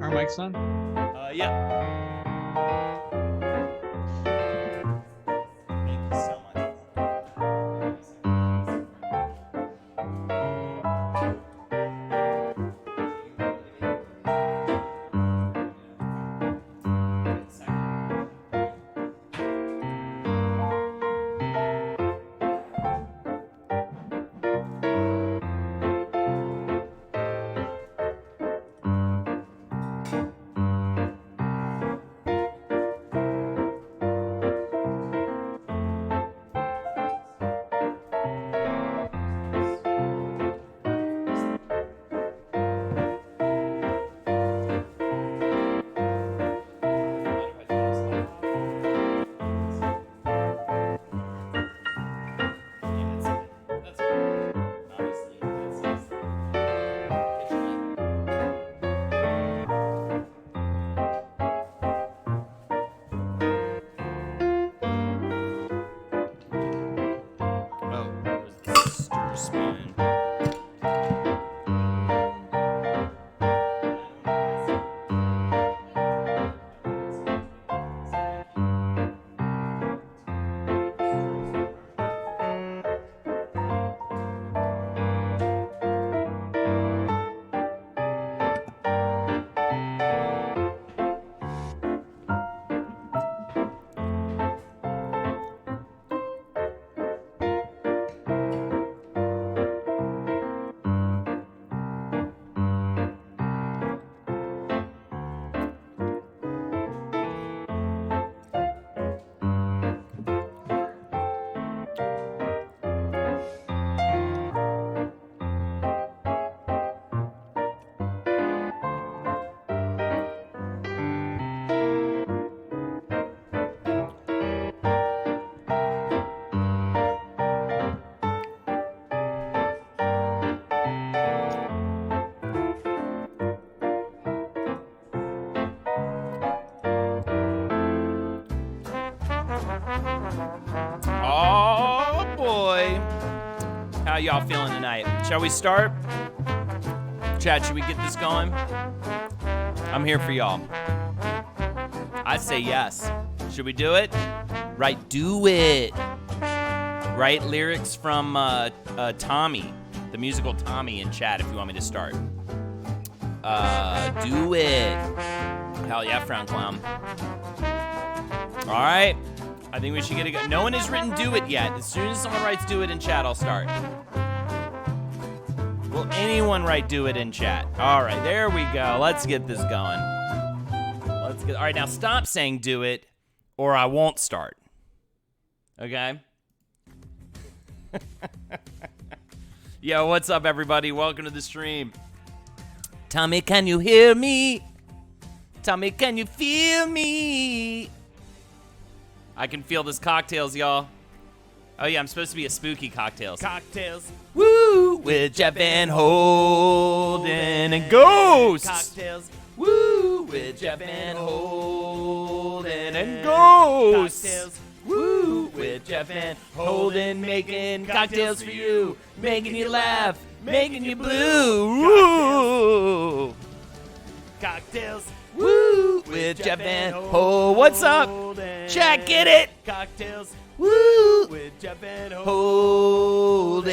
Our mic's on? Yeah. Thank you so much. Oh, boy. How y'all feeling tonight? Shall we start? Chad, should we get this going? I'm here for y'all. I say yes. Should we do it? Right, do it. Write lyrics from Tommy, the musical Tommy in chat if you want me to start. Do it. Hell yeah, frown clown. All right. I think we should get it going. No one has written do it yet. As soon as someone writes do it in chat, I'll start. Will anyone write do it in chat? All right, there we go. Let's get this going. All right, now stop saying do it or I won't start. Okay? Yo, what's up, everybody? Welcome to the stream. Tommy, can you hear me? Tommy, can you feel me? I can feel this cocktails, y'all. Oh, yeah, I'm supposed to be a spooky cocktails. CockTails. Woo! With Jeff Van Holden and Ghosts. CockTails. Woo! With Jeff Van Holden and Ghosts. CockTails. Woo! With Jeff Van Holden making cocktails for you, making you laugh, making you blue. Woo! CockTails. Woo! With Jeff Van Holden. What's up? Chat, get it? CockTails. Woo! With Jeff Van Holden,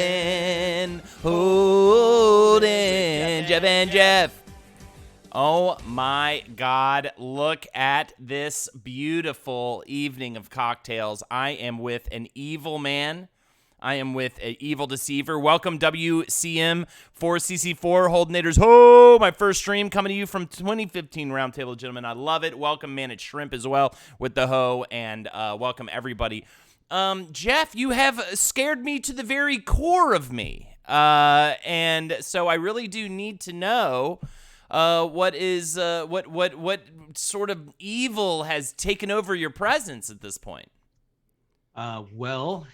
Jeff and Jeff. Oh my God, look at this beautiful evening of cocktails. I am with an evil man. I am with an evil deceiver. Welcome, WCM 4CC4 Holdenators. Ho! My first stream coming to you from 2015 Roundtable Gentlemen. I love it. Welcome, Managed Shrimp as well with the ho, and welcome everybody. Jeff, you have scared me to the very core of me. And so I really do need to know what sort of evil has taken over your presence at this point. Well,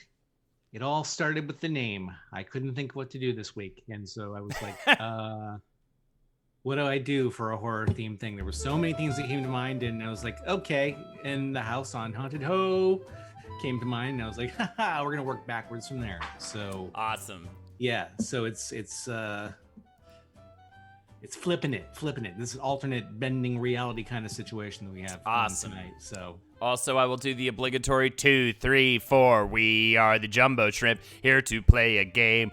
it all started with the name. I couldn't think what to do this week. And so I was like, what do I do for a horror themed thing? There were so many things that came to mind, and I was like, okay. And the house on Haunted Ho came to mind, and I was like, haha, we're gonna work backwards from there. So awesome. Yeah, so it's It's flipping it. This is alternate bending reality kind of situation that we have tonight. So also, I will do the obligatory 2, 3, 4. We are the Jumbo Shrimp, here to play a game.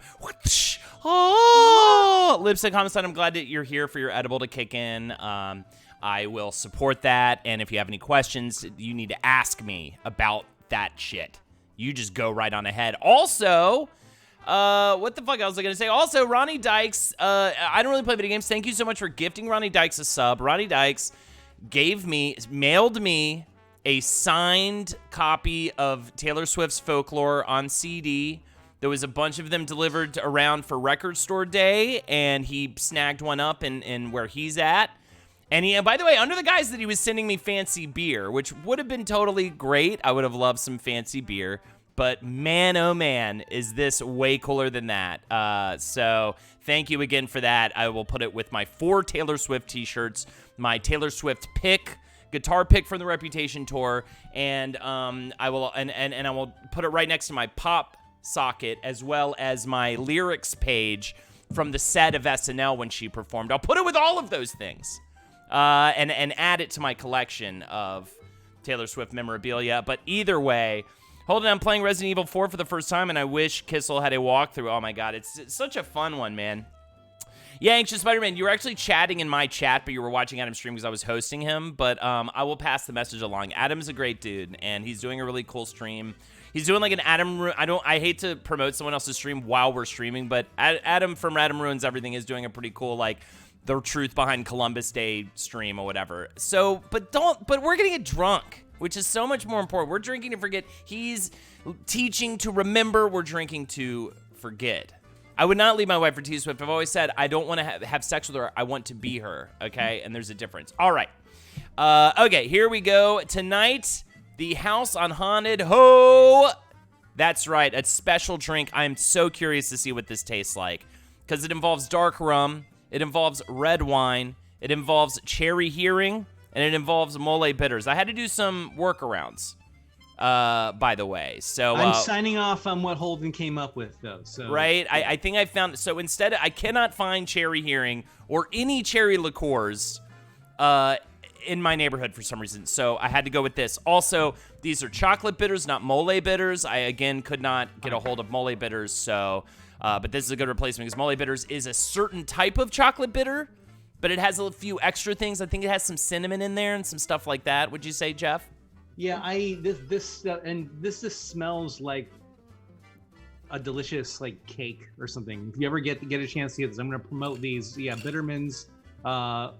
Oh! Lipstick Homicide, I'm glad that you're here for your edible to kick in. I will support that, and if you have any questions, you need to ask me about that shit. You just go right on ahead. Also, what the fuck else was I going to say? Also, Ronnie Dykes, I don't really play video games. Thank you so much for gifting Ronnie Dykes a sub. Ronnie Dykes mailed me a signed copy of Taylor Swift's Folklore on CD. There was a bunch of them delivered around for Record Store Day, and he snagged one up in where he's at. And he, by the way, under the guise that he was sending me fancy beer, which would have been totally great. I would have loved some fancy beer. But man, oh man, is this way cooler than that. So thank you again for that. I will put it with my 4 Taylor Swift t-shirts, my Taylor Swift guitar pick from the Reputation tour, and I will put it right next to my pop socket, as well as my lyrics page from the set of SNL when she performed. I'll put it with all of those things. And add it to my collection of Taylor Swift memorabilia. But either way, hold on, I'm playing Resident Evil 4 for the first time, and I wish Kissel had a walkthrough. Oh my god, it's such a fun one, man. Yeah, Anxious Spider-Man, you were actually chatting in my chat, but you were watching Adam's stream because I was hosting him. But I will pass the message along. Adam's a great dude, and he's doing a really cool stream. He's doing like an Adam. I hate to promote someone else's stream while we're streaming, but Adam from Adam Ruins Everything is doing a pretty cool like the truth behind Columbus Day stream or whatever. So, but we're gonna get drunk, which is so much more important. We're drinking to forget. He's teaching to remember. We're drinking to forget. I would not leave my wife for T Swift. I've always said I don't want to have sex with her. I want to be her. Okay, and there's a difference. All right. Okay, here we go. Tonight, the House on Haunted Ho. That's right, a special drink. I'm so curious to see what this tastes like because it involves dark rum. It involves red wine, it involves cherry hearing, and it involves mole bitters. I had to do some workarounds, by the way. So I'm signing off on what Holden came up with, though. So right, I think I found. So instead, I cannot find cherry hearing or any cherry liqueurs in my neighborhood for some reason. So I had to go with this. Also, these are chocolate bitters, not mole bitters. I again could not get a hold of mole bitters, so. But this is a good replacement because mole bitters is a certain type of chocolate bitter, but it has a few extra things. I think it has some cinnamon in there and some stuff like that. Would you say, Jeff? Yeah, this just smells like a delicious like cake or something. If you ever get a chance to get this, I'm going to promote these. Yeah, Bitterman's chocolate.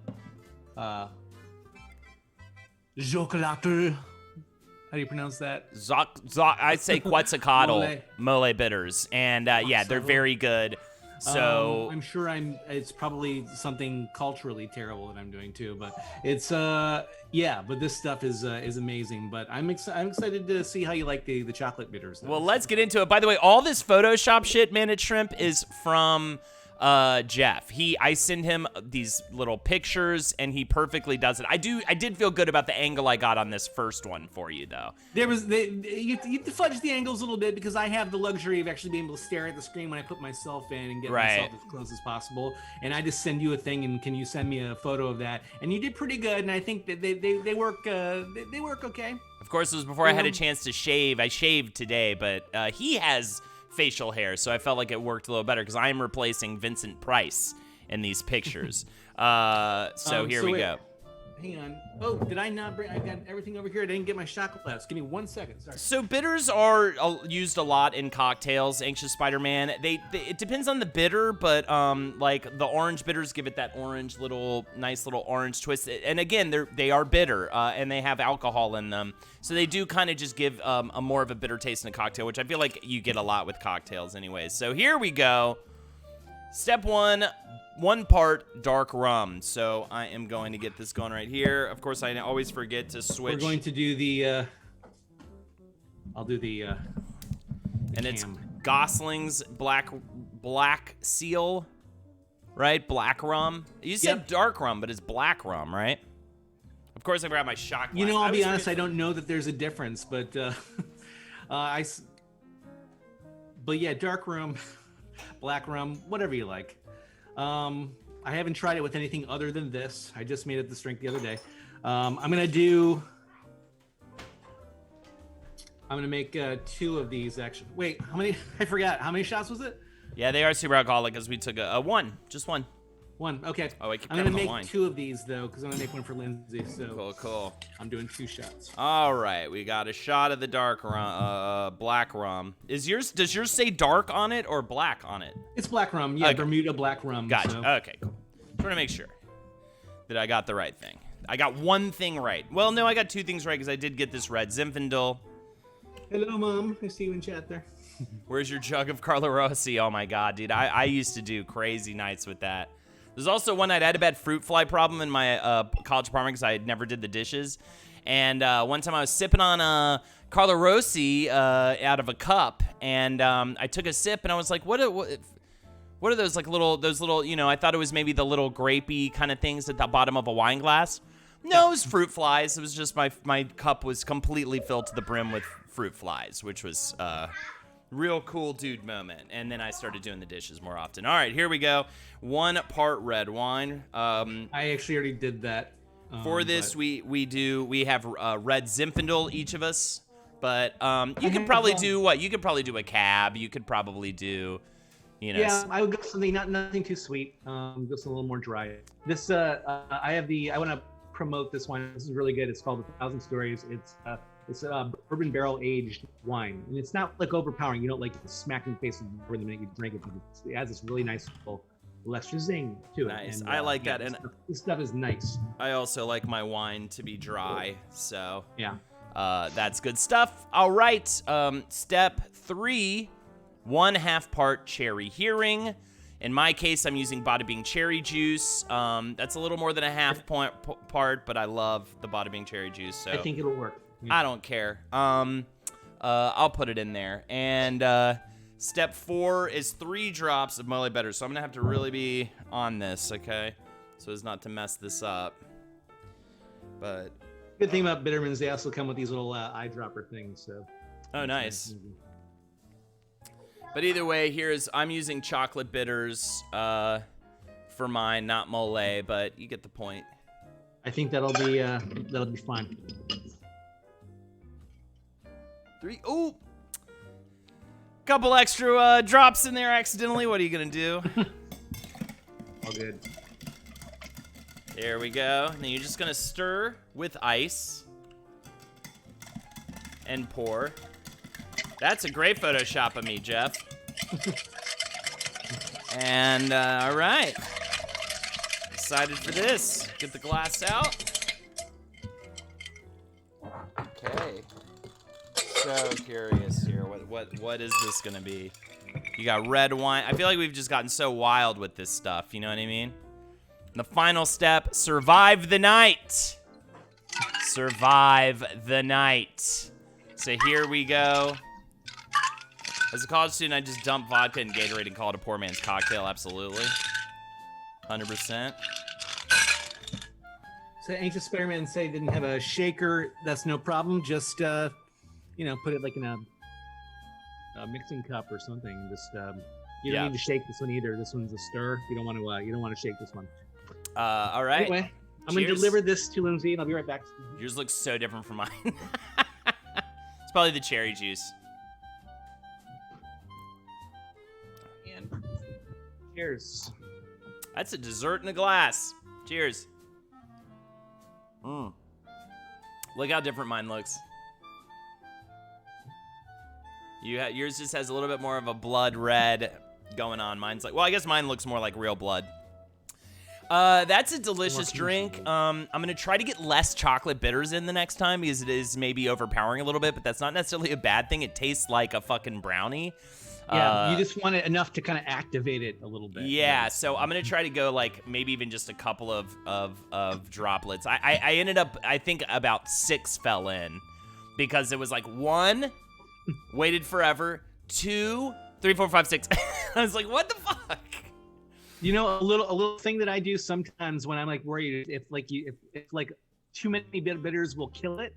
How do you pronounce that? I'd say Quetzalcoatl mole bitters, and yeah, they're very good. So I'm sure it's probably something culturally terrible that I'm doing too, but it's yeah. But this stuff is amazing. But I'm excited to see how you like the chocolate bitters. Well, let's get into it. By the way, all this Photoshop shit, Minute Shrimp, is from Jeff. I send him these little pictures and he perfectly does it. I did feel good about the angle I got on this first one for you though. You fudge the angles a little bit because I have the luxury of actually being able to stare at the screen when I put myself in and get myself as close as possible. And I just send you a thing and can you send me a photo of that? And you did pretty good, and I think that they work okay. Of course, it was before I had a chance to shave. I shaved today, but he has facial hair, so I felt like it worked a little better because I am replacing Vincent Price in these pictures. So here we go. Hang on. Oh, did I not bring? I got everything over here. I didn't get my shot glass. Give me 1 second. Sorry. So bitters are used a lot in cocktails. Anxious Spider-Man. It depends on the bitter, but like the orange bitters give it that orange nice little orange twist. And again, they are bitter and they have alcohol in them, so they do kind of just give a more of a bitter taste in a cocktail, which I feel like you get a lot with cocktails, anyways. So here we go. Step 1 part dark rum. So I am going to get this going right here. Of course, I always forget to switch. We're going to do the I'll do the and it's Gosling's black seal, right? Black rum. You said dark rum, but it's black rum, right? Of course, I grab my shot glass. You know, I'll be honest, I don't know that there's a difference, but but yeah, dark rum, black rum, whatever you like. I haven't tried it with anything other than this. I just made it this drink the other day. I'm gonna make 2 of these actually. Wait, how many? I forgot. How many shots was it? Yeah, they are super alcoholic because we took a one, just one. 1. Okay. Oh, I keep I'm gonna grabbing the make wine. 2 of these though, because I'm gonna make one for Lindsay. So Cool. I'm doing 2 shots. All right, we got a shot of the dark rum, black rum. Does yours say dark on it or black on it? It's black rum. Yeah, Okay. Bermuda black rum. Gotcha. So. Okay, cool. Just want to make sure that I got the right thing. I got one thing right. Well, no, I got 2 things right because I did get this red Zinfandel. Hello, Mom. I see you in chat there. Where's your jug of Carlo Rossi? Oh my God, dude. I used to do crazy nights with that. There's also one night I had a bad fruit fly problem in my college apartment because I had never did the dishes. And one time I was sipping on Carlo Rossi out of a cup, and I took a sip, and I was like, what are those those little, you know, I thought it was maybe the little grapey kind of things at the bottom of a wine glass. No, it was fruit flies. It was just my cup was completely filled to the brim with fruit flies, which was real cool dude moment. And then I started doing the dishes more often. All right, here we go. 1 part red wine. I actually already did that. For this, we have red Zinfandel, each of us. But you could probably do what? You could probably do a cab. You could probably do, you know. Yeah, I would go something nothing too sweet. Just a little more dry. This I want to promote this wine. This is really good. It's called 1,000 Stories. It's a bourbon barrel aged wine, and it's not like overpowering. You don't like smack in the face the minute you drink it. But it has this really nice little extra zing to it. Nice. And, I like that. And And this stuff is nice. I also like my wine to be dry. So Yeah. that's good stuff. All right. Step 3, 1/2 part cherry hearing. In my case, I'm using Bada Bing cherry juice. That's a little more than a half part, but I love the Bada Bing cherry juice. So I think it'll work. Yeah. I don't care. I'll put it in there. And step 4 is 3 drops of Mole Better. So I'm gonna have to really be on this, okay? So as not to mess this up. But Good thing about Bittermans, they also come with these little eyedropper things. So. oh, nice. But either way, I'm using chocolate bitters for mine, not mole, but you get the point. I think that'll be fine. 3. Ooh, couple extra drops in there accidentally. What are you gonna do? All good. There we go. And then you're just gonna stir with ice and pour. That's a great Photoshop of me, Jeff. And all right, excited for this. Get the glass out. Okay. So curious here. What is this gonna be? You got red wine. I feel like we've just gotten so wild with this stuff. You know what I mean? And the final step: survive the night. Survive the night. So here we go. As a college student, I just dump vodka and Gatorade and call it a poor man's cocktail. Absolutely. 100%. So Anxious Spider-Man said he didn't have a shaker. That's no problem. Just put it like in a mixing cup or something. Just you don't need to shake this one either. This one's a stir. You don't want to shake this one. All right. Anyway, I'm gonna deliver this to Lindsay, and I'll be right back. Yours looks so different from mine. It's probably the cherry juice. And cheers. That's a dessert in a glass. Cheers. Look how different mine looks. Yours just has a little bit more of a blood red going on. Mine's like, well, I guess mine looks more like real blood. That's a delicious drink. I'm gonna try to get less chocolate bitters in the next time because it is maybe overpowering a little bit, but that's not necessarily a bad thing. It tastes like a fucking brownie. Yeah, you just want it enough to kind of activate it a little bit. Yeah, so I'm gonna try to go like maybe even just a couple of droplets. I ended up, I think about 6 fell in because it was like 1, waited forever, 2, 3, 4, 5, 6. I was like, what the fuck? You know, a little thing that I do sometimes when I'm like worried if too many bitters will kill it.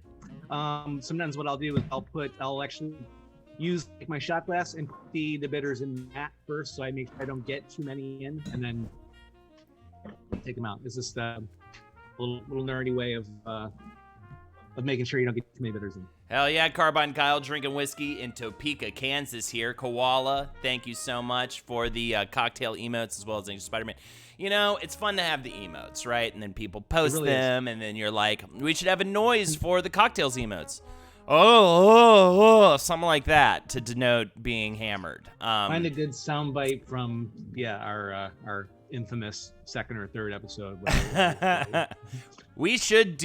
Sometimes what I'll do is I'll actually use like my shot glass and put the bitters in that first, so I make sure I don't get too many in, and then take them out. It's just a little nerdy way of making sure you don't get too many bitters in. Hell yeah, Carbine Kyle drinking whiskey in Topeka, Kansas here. Koala, thank you so much for the cocktail emotes as well as Angel Spider-Man. You know, it's fun to have the emotes, right? And then people post really them, and then you're like, we should have a noise for the cocktails emotes. Oh, something like that to denote being hammered. Find a good soundbite from our infamous second or third episode. We should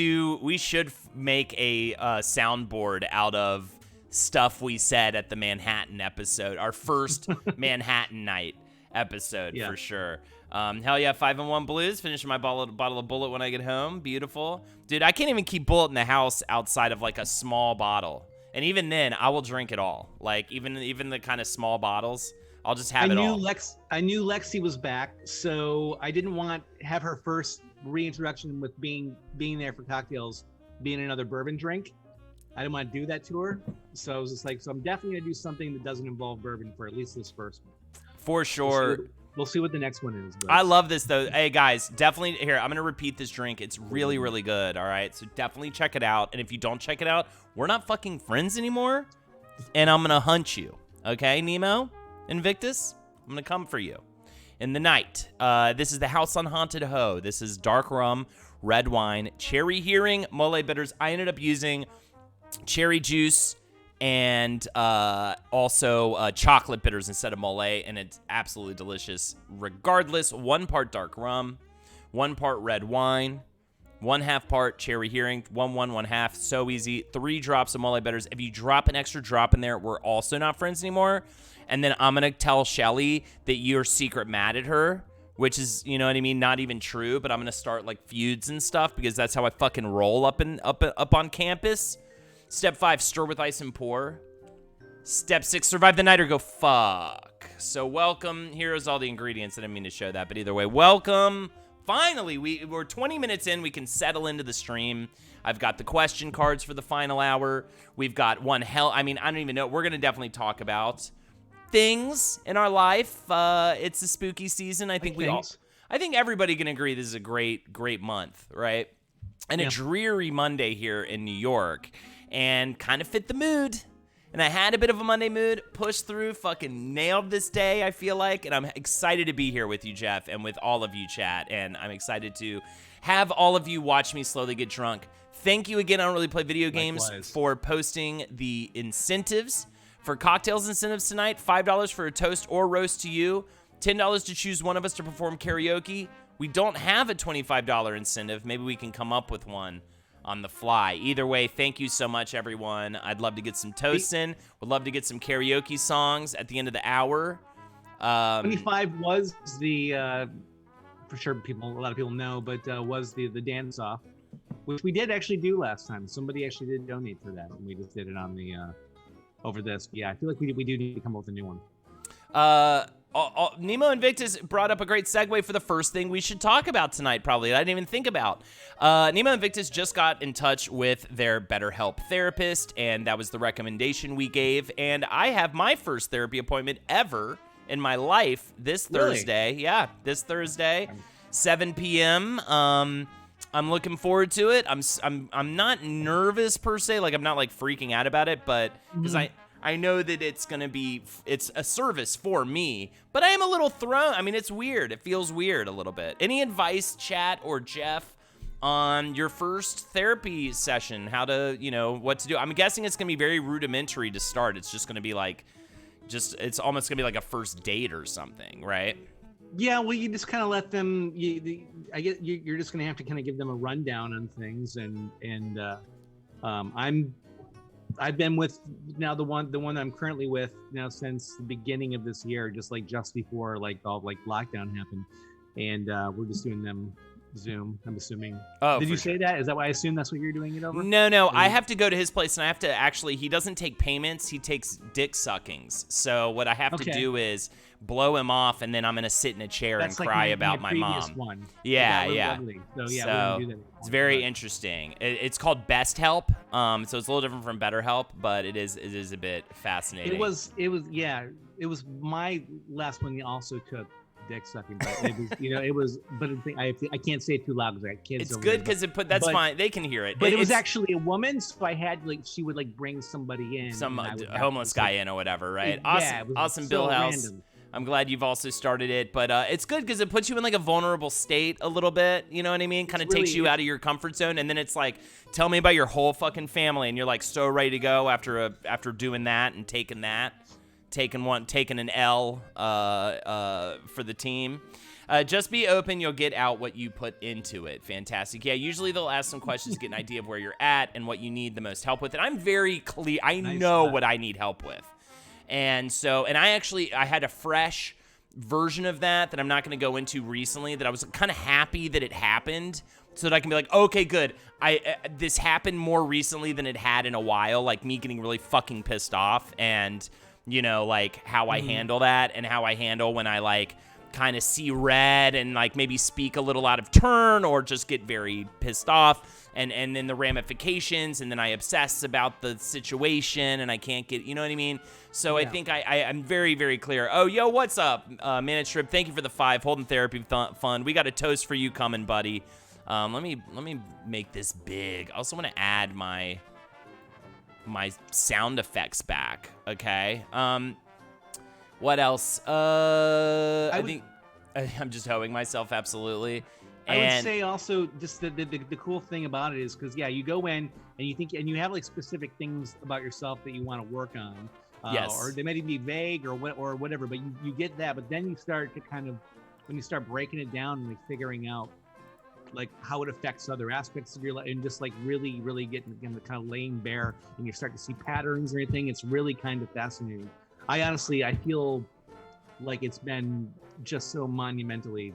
make a soundboard out of stuff we said at the Manhattan episode, our first Manhattan night episode for sure. Hell yeah, 5-1 Blues. Finishing my bottle of Bullet when I get home. Beautiful. Dude, I can't even keep Bullet in the house outside of like a small bottle. And even then, I will drink it all. Like even the kind of small bottles, I'll just have it all. I knew Lexi was back, so I didn't want to have her first reintroduction with being there for cocktails being another bourbon drink. I didn't want to do that to her. So I was just like, so I'm definitely going to do something that doesn't involve bourbon for at least this first one. For sure. We'll see what the next one is. But. I love this, though. Hey, guys, definitely, here, I'm going to repeat this drink. It's really, really good, all right? So definitely check it out. And if you don't check it out, we're not fucking friends anymore, and I'm going to hunt you, okay, Nemo? Invictus? I'm going to come for you. In the night, this is the House on Haunted Ho. This is dark rum, red wine, cherry hearing, mole bitters. I ended up using cherry juice and also chocolate bitters instead of mole, and it's absolutely delicious. Regardless, 1 part dark rum, 1 part red wine, 1/2 part cherry hearing, 1/1/2. So easy. 3 drops of mole bitters. If you drop an extra drop in there, we're also not friends anymore. And then I'm gonna tell Shelly that you're secret mad at her, which is, you know what I mean, not even true. But I'm gonna start like feuds and stuff because that's how I fucking roll up on campus. Step 5, stir with ice and pour. Step 6, survive the night or go fuck. So welcome. Here's all the ingredients. I didn't mean to show that, but either way, welcome. Finally, we're 20 minutes in. We can settle into the stream. I've got the question cards for the final hour. We've got I don't even know. We're going to definitely talk about things in our life. It's a spooky season. I think everybody can agree this is a great, great month, right? And a dreary Monday here in New York. And kind of fit the mood. And I had a bit of a Monday mood, pushed through, fucking nailed this day, I feel like. And I'm excited to be here with you, Jeff, and with all of you, chat. And I'm excited to have all of you watch me slowly get drunk. Thank you again, I Don't Really Play Video Games, for posting the incentives for cocktails incentives tonight. $5 for a toast or roast to you. $10 to choose one of us to perform karaoke. We don't have a $25 incentive. Maybe we can come up with one on the fly. Either way, thank you so much, everyone. I'd love to get some toasts in. Would love to get some karaoke songs at the end of the hour. 25 was the, for sure a lot of people know, but was the dance off, which we did actually do last time. Somebody actually did donate for that, and we just did it on the, over this. Yeah, I feel like we do need to come up with a new one. Nemo Invictus brought up a great segue for the first thing we should talk about tonight, probably, that I didn't even think about. Nemo Invictus just got in touch with their BetterHelp therapist, and that was the recommendation we gave. And I have my first therapy appointment ever in my life this Thursday. Yeah, this Thursday, 7 p.m. I'm looking forward to it. I'm not nervous per se, like I'm not like freaking out about it, but because I know that it's a service for me, but I am a little thrown. I mean, it's weird. It feels weird a little bit. Any advice, chat or Jeff, on your first therapy session? How to, what to do? I'm guessing it's going to be very rudimentary to start. It's just going to be like, it's almost going to be like a first date or something, right? Yeah, well, you just kind of let them, you're just going to have to kind of give them a rundown on things. I've been with now the one I'm currently with now since the beginning of this year, just before all lockdown happened, and we're just doing them Zoom, I'm assuming. Oh, did you say that? Is that why I assume that's what you're doing it over? No, I have to go to his place, and I have to he doesn't take payments, he takes dick suckings. So what I have to do is blow him off, and then I'm gonna sit in a chair and cry about my mom. One. Yeah. So So yeah, we're gonna do that. It's very interesting. It's called Best Help, so it's a little different from BetterHelp, but it is a bit fascinating. It was my last one also took dick sucking, but it was, it was. But the thing, I can't say it too loud because I got kids. It's over good there, because that's fine. They can hear it. But it was actually a woman, so I had she would bring somebody in, some homeless guy in or whatever, right? Yeah, awesome, so Bill House. random. I'm glad you've also started it, but it's good because it puts you in like a vulnerable state a little bit. You know what I mean? Kind of takes you out of your comfort zone, and then it's like, tell me about your whole fucking family, and you're like so ready to go after doing that and taking an L for the team. Just be open. You'll get out what you put into it. Fantastic. Yeah, usually they'll ask some questions to get an idea of where you're at and what you need the most help with. And I'm very clear. I know what I need help with. And so, I had a fresh version of that I'm not going to go into recently that I was kind of happy that it happened so that I can be like, okay, good. This happened more recently than it had in a while, like me getting really fucking pissed off and, like how I handle that and how I handle when I like kind of see red and like maybe speak a little out of turn or just get very pissed off and then the ramifications and then I obsess about the situation and I can't get, you know what I mean? So I think I'm very, very clear. Oh, yo, what's up? Managed Strip, thank you for the 5. Holding Therapy Fund. We got a toast for you coming, buddy. Let me make this big. I also want to add my sound effects back, okay? What else? I think I'm just hoeing myself, absolutely. I would say also just the cool thing about it is because you go in and you think and you have like specific things about yourself that you want to work on. Yes. Or they might even be vague or whatever, but you get that. But then you start to when you start breaking it down and like figuring out like how it affects other aspects of your life and just like really, really getting the kind of laying bare and you start to see patterns or anything. It's really kind of fascinating. I feel like it's been just so monumentally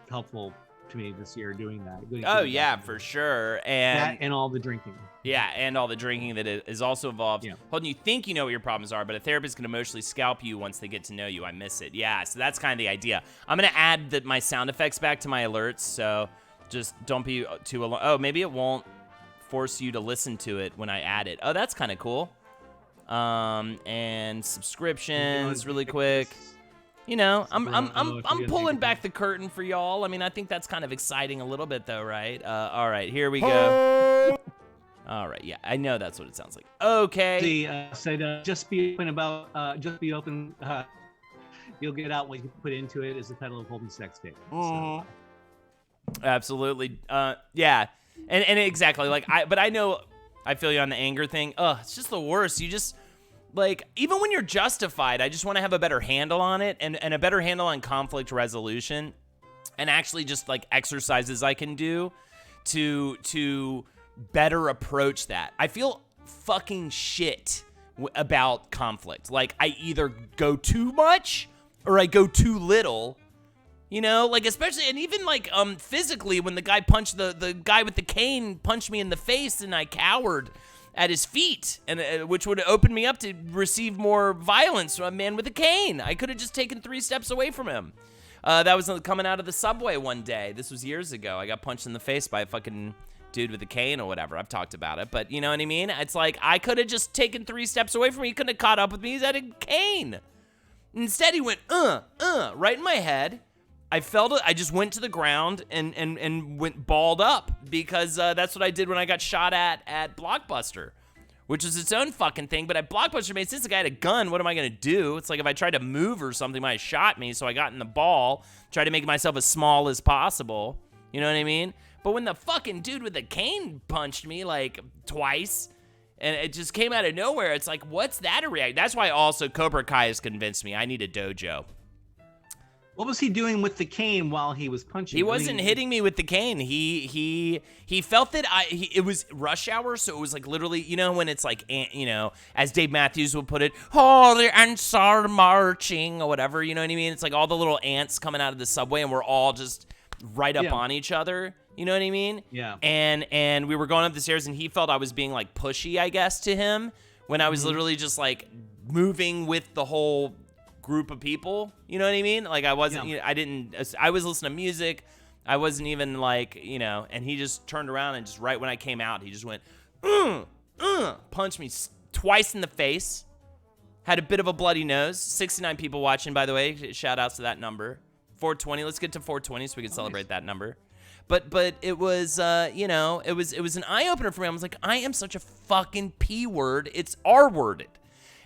helpful to me this year doing that. Oh yeah, for sure. And that and all the drinking. Yeah, and all the drinking that is also involved. Yeah. Holding you think you know what your problems are, but a therapist can emotionally scalp you once they get to know you. I miss it. Yeah, so that's kind of the idea. I'm going to add my sound effects back to my alerts, so just don't be too alone. Oh, maybe it won't force you to listen to it when I add it. Oh, that's kind of cool. And subscriptions really quick. I'm pulling back the curtain for y'all. I mean, I think that's kind of exciting a little bit though, right? All right, here we go. All right, yeah, I know that's what it sounds like. Okay. Said just be open about just be open. You'll get out what you put into it is the title of Holding Sex Tape. So. Absolutely. Yeah. And exactly but I know I feel you on the anger thing. It's just the worst. You just like, even when you're justified, I just want to have a better handle on it and a better handle on conflict resolution and actually just like exercises I can do to better approach that. I feel fucking shit about conflict. Like I either go too much or I go too little. Like especially, and even like physically when the guy punched the guy with the cane punched me in the face and I cowered at his feet, and which would open me up to receive more violence from a man with a cane. I could have just taken 3 steps away from him. That was coming out of the subway one day. This was years ago. I got punched in the face by a fucking dude with a cane or whatever. I've talked about it, but you know what I mean? It's like I could have just taken 3 steps away from him. He couldn't have caught up with me. He's had a cane. Instead, he went, right in my head. I felt it. I just went to the ground and went balled up because that's what I did when I got shot at Blockbuster, which is its own fucking thing. But at Blockbuster, man, since the guy had a gun, what am I going to do? It's like if I tried to move or something, he might have shot me. So I got in the ball, tried to make myself as small as possible. You know what I mean? But when the fucking dude with the cane punched me like twice, and it just came out of nowhere, it's like, what's that a react? That's why also Cobra Kai has convinced me I need a dojo. What was he doing with the cane while he was punching? He wasn't hitting me with the cane. He felt that it was rush hour, so it was like literally, when it's like, as Dave Matthews would put it, oh, the ants are marching or whatever, you know what I mean? It's like all the little ants coming out of the subway and we're all just right up on each other, you know what I mean? Yeah. And we were going up the stairs and he felt I was being like pushy, I guess, to him when I was literally just like moving with the whole group of people, you know what I mean? Like I wasn't, I was listening to music. I wasn't even like, and he just turned around and just right when I came out, he just went, punched me twice in the face. Had a bit of a bloody nose. 69 people watching, by the way. Shout outs to that number. 420. Let's get to 420 so we can celebrate that number. But it was it was an eye opener for me. I was like, I am such a fucking P word. It's R worded,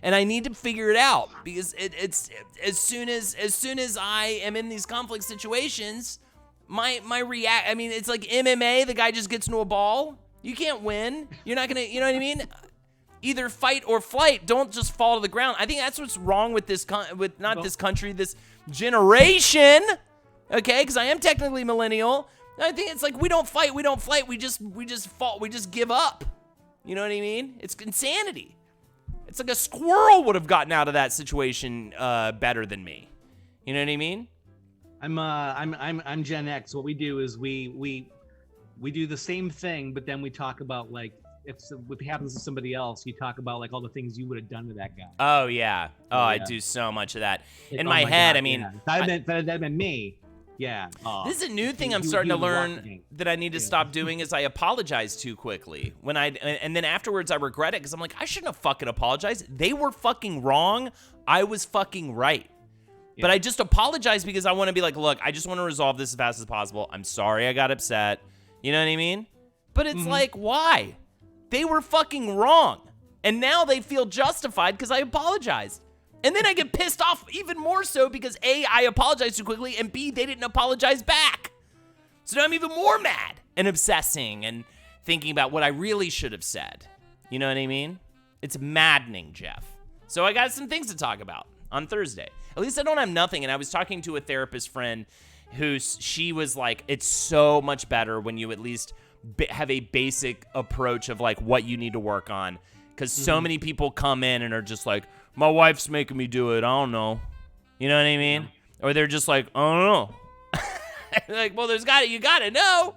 and I need to figure it out because it's as soon as I am in these conflict situations, my react. I mean, it's like MMA. The guy just gets into a ball. You can't win. You're not gonna. You know what I mean? Either fight or flight. Don't just fall to the ground. I think that's what's wrong with this this country, this generation. Okay, because I am technically millennial. I think it's like we don't fight, we don't flight, we just fall, we just give up. You know what I mean? It's insanity. It's like a squirrel would have gotten out of that situation better than me. You know what I mean? I'm Gen X. What we do is we do the same thing, but then we talk about like if it happens to somebody else, you talk about like all the things you would have done to that guy. Oh yeah. Oh, yeah. I do so much of that. Like, in my head, God, I mean, yeah. That'd been me. Yeah. This is a new thing I'm starting to learn that I need to stop doing is I apologize too quickly. And then afterwards I regret it because I'm like, I shouldn't have fucking apologized. They were fucking wrong. I was fucking right. Yeah. But I just apologize because I want to be like, look, I just want to resolve this as fast as possible. I'm sorry I got upset. You know what I mean? But it's like, why? They were fucking wrong. And now they feel justified because I apologized. And then I get pissed off even more so because A, I apologized too quickly, and B, they didn't apologize back. So now I'm even more mad and obsessing and thinking about what I really should have said. You know what I mean? It's maddening, Jeff. So I got some things to talk about on Thursday. At least I don't have nothing. And I was talking to a therapist friend she was like, it's so much better when you at least have a basic approach of like what you need to work on. Because so many people come in and are just like, my wife's making me do it. I don't know. You know what I mean? Or they're just like, I don't know. Like, well, you got to know.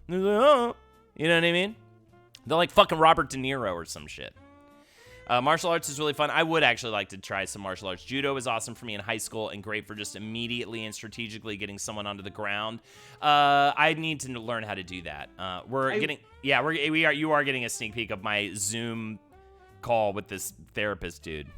Like, oh. You know what I mean? They're like fucking Robert De Niro or some shit. Martial arts is really fun. I would actually like to try some martial arts. Judo was awesome for me in high school and great for just immediately and strategically getting someone onto the ground. I need to learn how to do that. You are getting a sneak peek of my Zoom call with this therapist dude.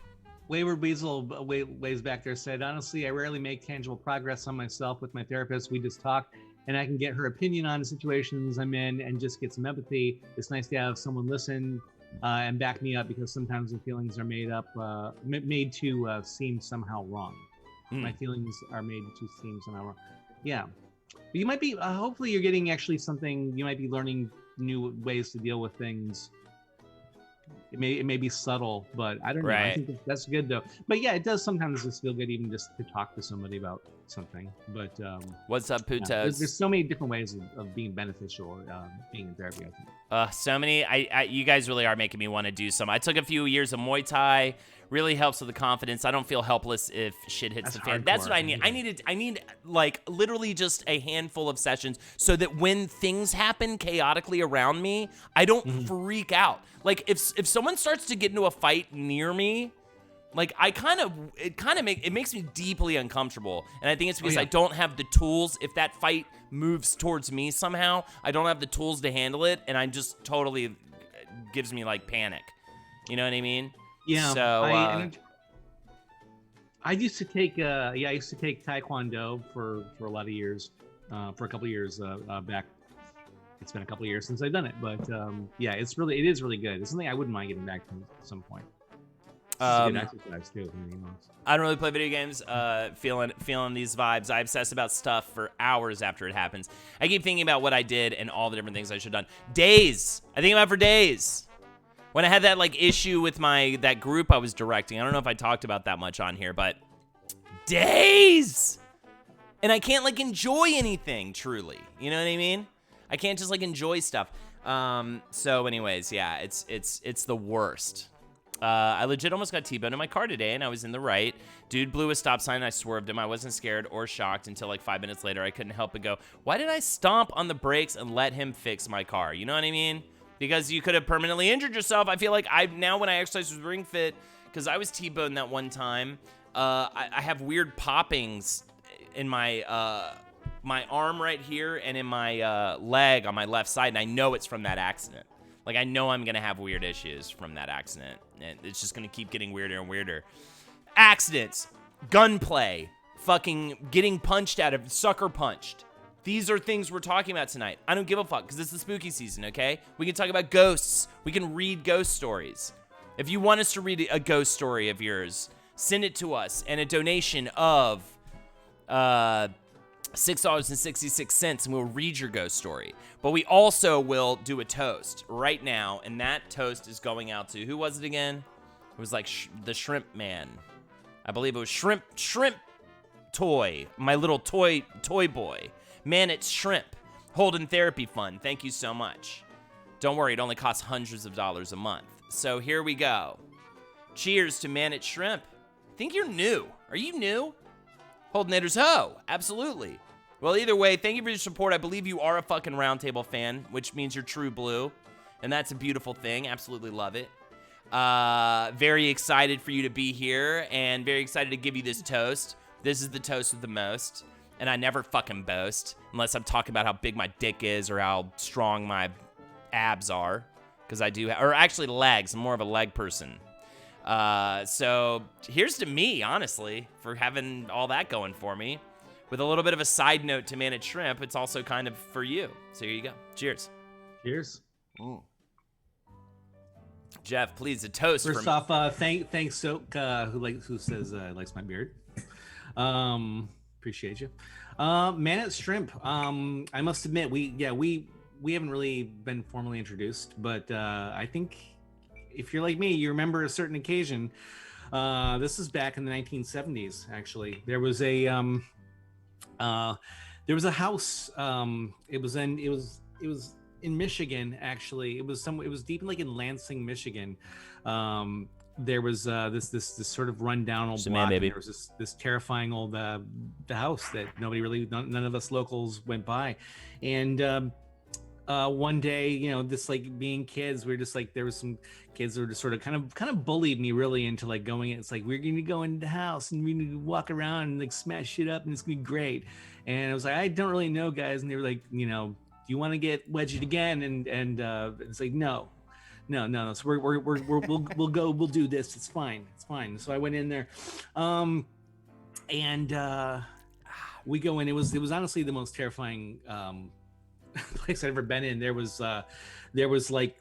Wayward Weasel ways back there said, honestly, I rarely make tangible progress on myself with my therapist. We just talk and I can get her opinion on the situations I'm in and just get some empathy. It's nice to have someone listen and back me up because sometimes the feelings are made to seem somehow wrong. My feelings are made to seem somehow wrong. Yeah. But you might be, hopefully you're getting actually something, you might be learning new ways to deal with things. It may be subtle, but I don't know. Right. I think that's good though. But yeah, it does sometimes just feel good even just to talk to somebody about something. But what's up, Putos? Yeah, there's so many different ways of being beneficial, being in therapy, I think. So many. You guys really are making me want to do some. I took a few years of Muay Thai. Really helps with the confidence. I don't feel helpless if shit hits the fan. That's what I need. I need like literally just a handful of sessions so that when things happen chaotically around me, I don't freak out. Like if someone starts to get into a fight near me, like it makes me deeply uncomfortable. And I think it's because I don't have the tools. If that fight moves towards me somehow, I don't have the tools to handle it, and I'm just totally gives me like panic. You know what I mean? Yeah. So I used to take Taekwondo for a lot of years, for a couple of years back. It's been a couple of years since I've done it, but yeah, it is really good. It's something I wouldn't mind getting back to at some point. It's a good exercise too. I don't really play video games. Feeling these vibes. I obsess about stuff for hours after it happens. I keep thinking about what I did and all the different things I should have done. Days. I think about it for days. When I had that like issue with that group I was directing, I don't know if I talked about that much on here, but days, and I can't like enjoy anything truly. You know what I mean? I can't just like enjoy stuff. So, anyways, yeah, it's the worst. I legit almost got T-boned in my car today, and I was in the right. Dude blew a stop sign, and I swerved him. I wasn't scared or shocked until like 5 minutes later. I couldn't help but go, "Why did I stomp on the brakes and let him fix my car?" You know what I mean? Because you could have permanently injured yourself. I feel like now when I exercise with Ring Fit, because I was T-boned that one time, I have weird poppings in my my arm right here and in my leg on my left side, and I know it's from that accident. Like, I know I'm going to have weird issues from that accident, and it's just going to keep getting weirder and weirder. Accidents, gunplay, fucking getting punched out of, sucker punched. These are things we're talking about tonight. I don't give a fuck because it's the spooky season, okay? We can talk about ghosts. We can read ghost stories. If you want us to read a ghost story of yours, send it to us, and a donation of $6.66, and we'll read your ghost story. But we also will do a toast right now, and that toast is going out to, who was it again? It was like the Shrimp Man. I believe it was Shrimp Toy, my little toy boy. Man, it's Shrimp. Holden Therapy Fund. Thank you so much. Don't worry, it only costs hundreds of dollars a month. So here we go. Cheers to Man, it's Shrimp. I think you're new. Are you new? Holden Haters Ho. Absolutely. Well, either way, thank you for your support. I believe you are a fucking Roundtable fan, which means you're true blue. And that's a beautiful thing. Absolutely love it. Very excited for you to be here and very excited to give you this toast. This is the toast with the most. And I never fucking boast unless I'm talking about how big my dick is or how strong my abs are. Because I do, or actually legs. I'm more of a leg person. So here's to me, honestly, for having all that going for me. With a little bit of a side note to Man at Shrimp, it's also kind of for you. So here you go. Cheers. Cheers. Mm. Jeff, please, a toast. First off, thanks Soak, who says likes my beard. Appreciate you. Man at Shrimp. I must admit, we haven't really been formally introduced, but I think if you're like me, you remember a certain occasion. This is back in the 1970s. Actually, there was a house. It was in Michigan. Actually, it was deep in Lansing, Michigan. There was this sort of rundown old block. And there was this terrifying old the house that none of us locals went by, and one day, this being kids, we were just there was some kids that were just sort of kind of bullied me really into going in. It's we're gonna go into the house and we're gonna walk around and smash shit up and it's gonna be great. And I was like, I don't really know, guys. And they were like, do you want to get wedged again? And it's no. So we'll do this. It's fine. So I went in there, and we go in. It was honestly the most terrifying place I'd ever been in. There was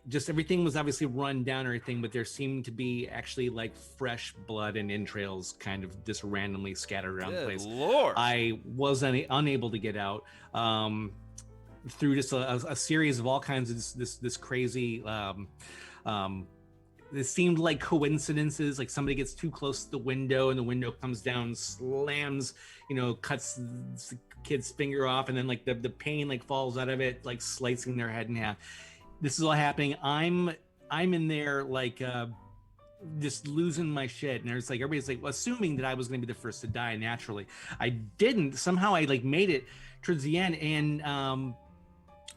just everything was obviously run down and everything, but there seemed to be actually fresh blood and entrails kind of just randomly scattered around the place. Lord. I was unable to get out through just a series of all kinds of this crazy it seemed like coincidences, somebody gets too close to the window and the window comes down, slams, cuts the kid's finger off, and then the pain falls out of it, slicing their head in half. This is all happening. I'm in there just losing my shit, and there's everybody's assuming that I was going to be the first to die naturally. I didn't. Somehow I made it towards the end, and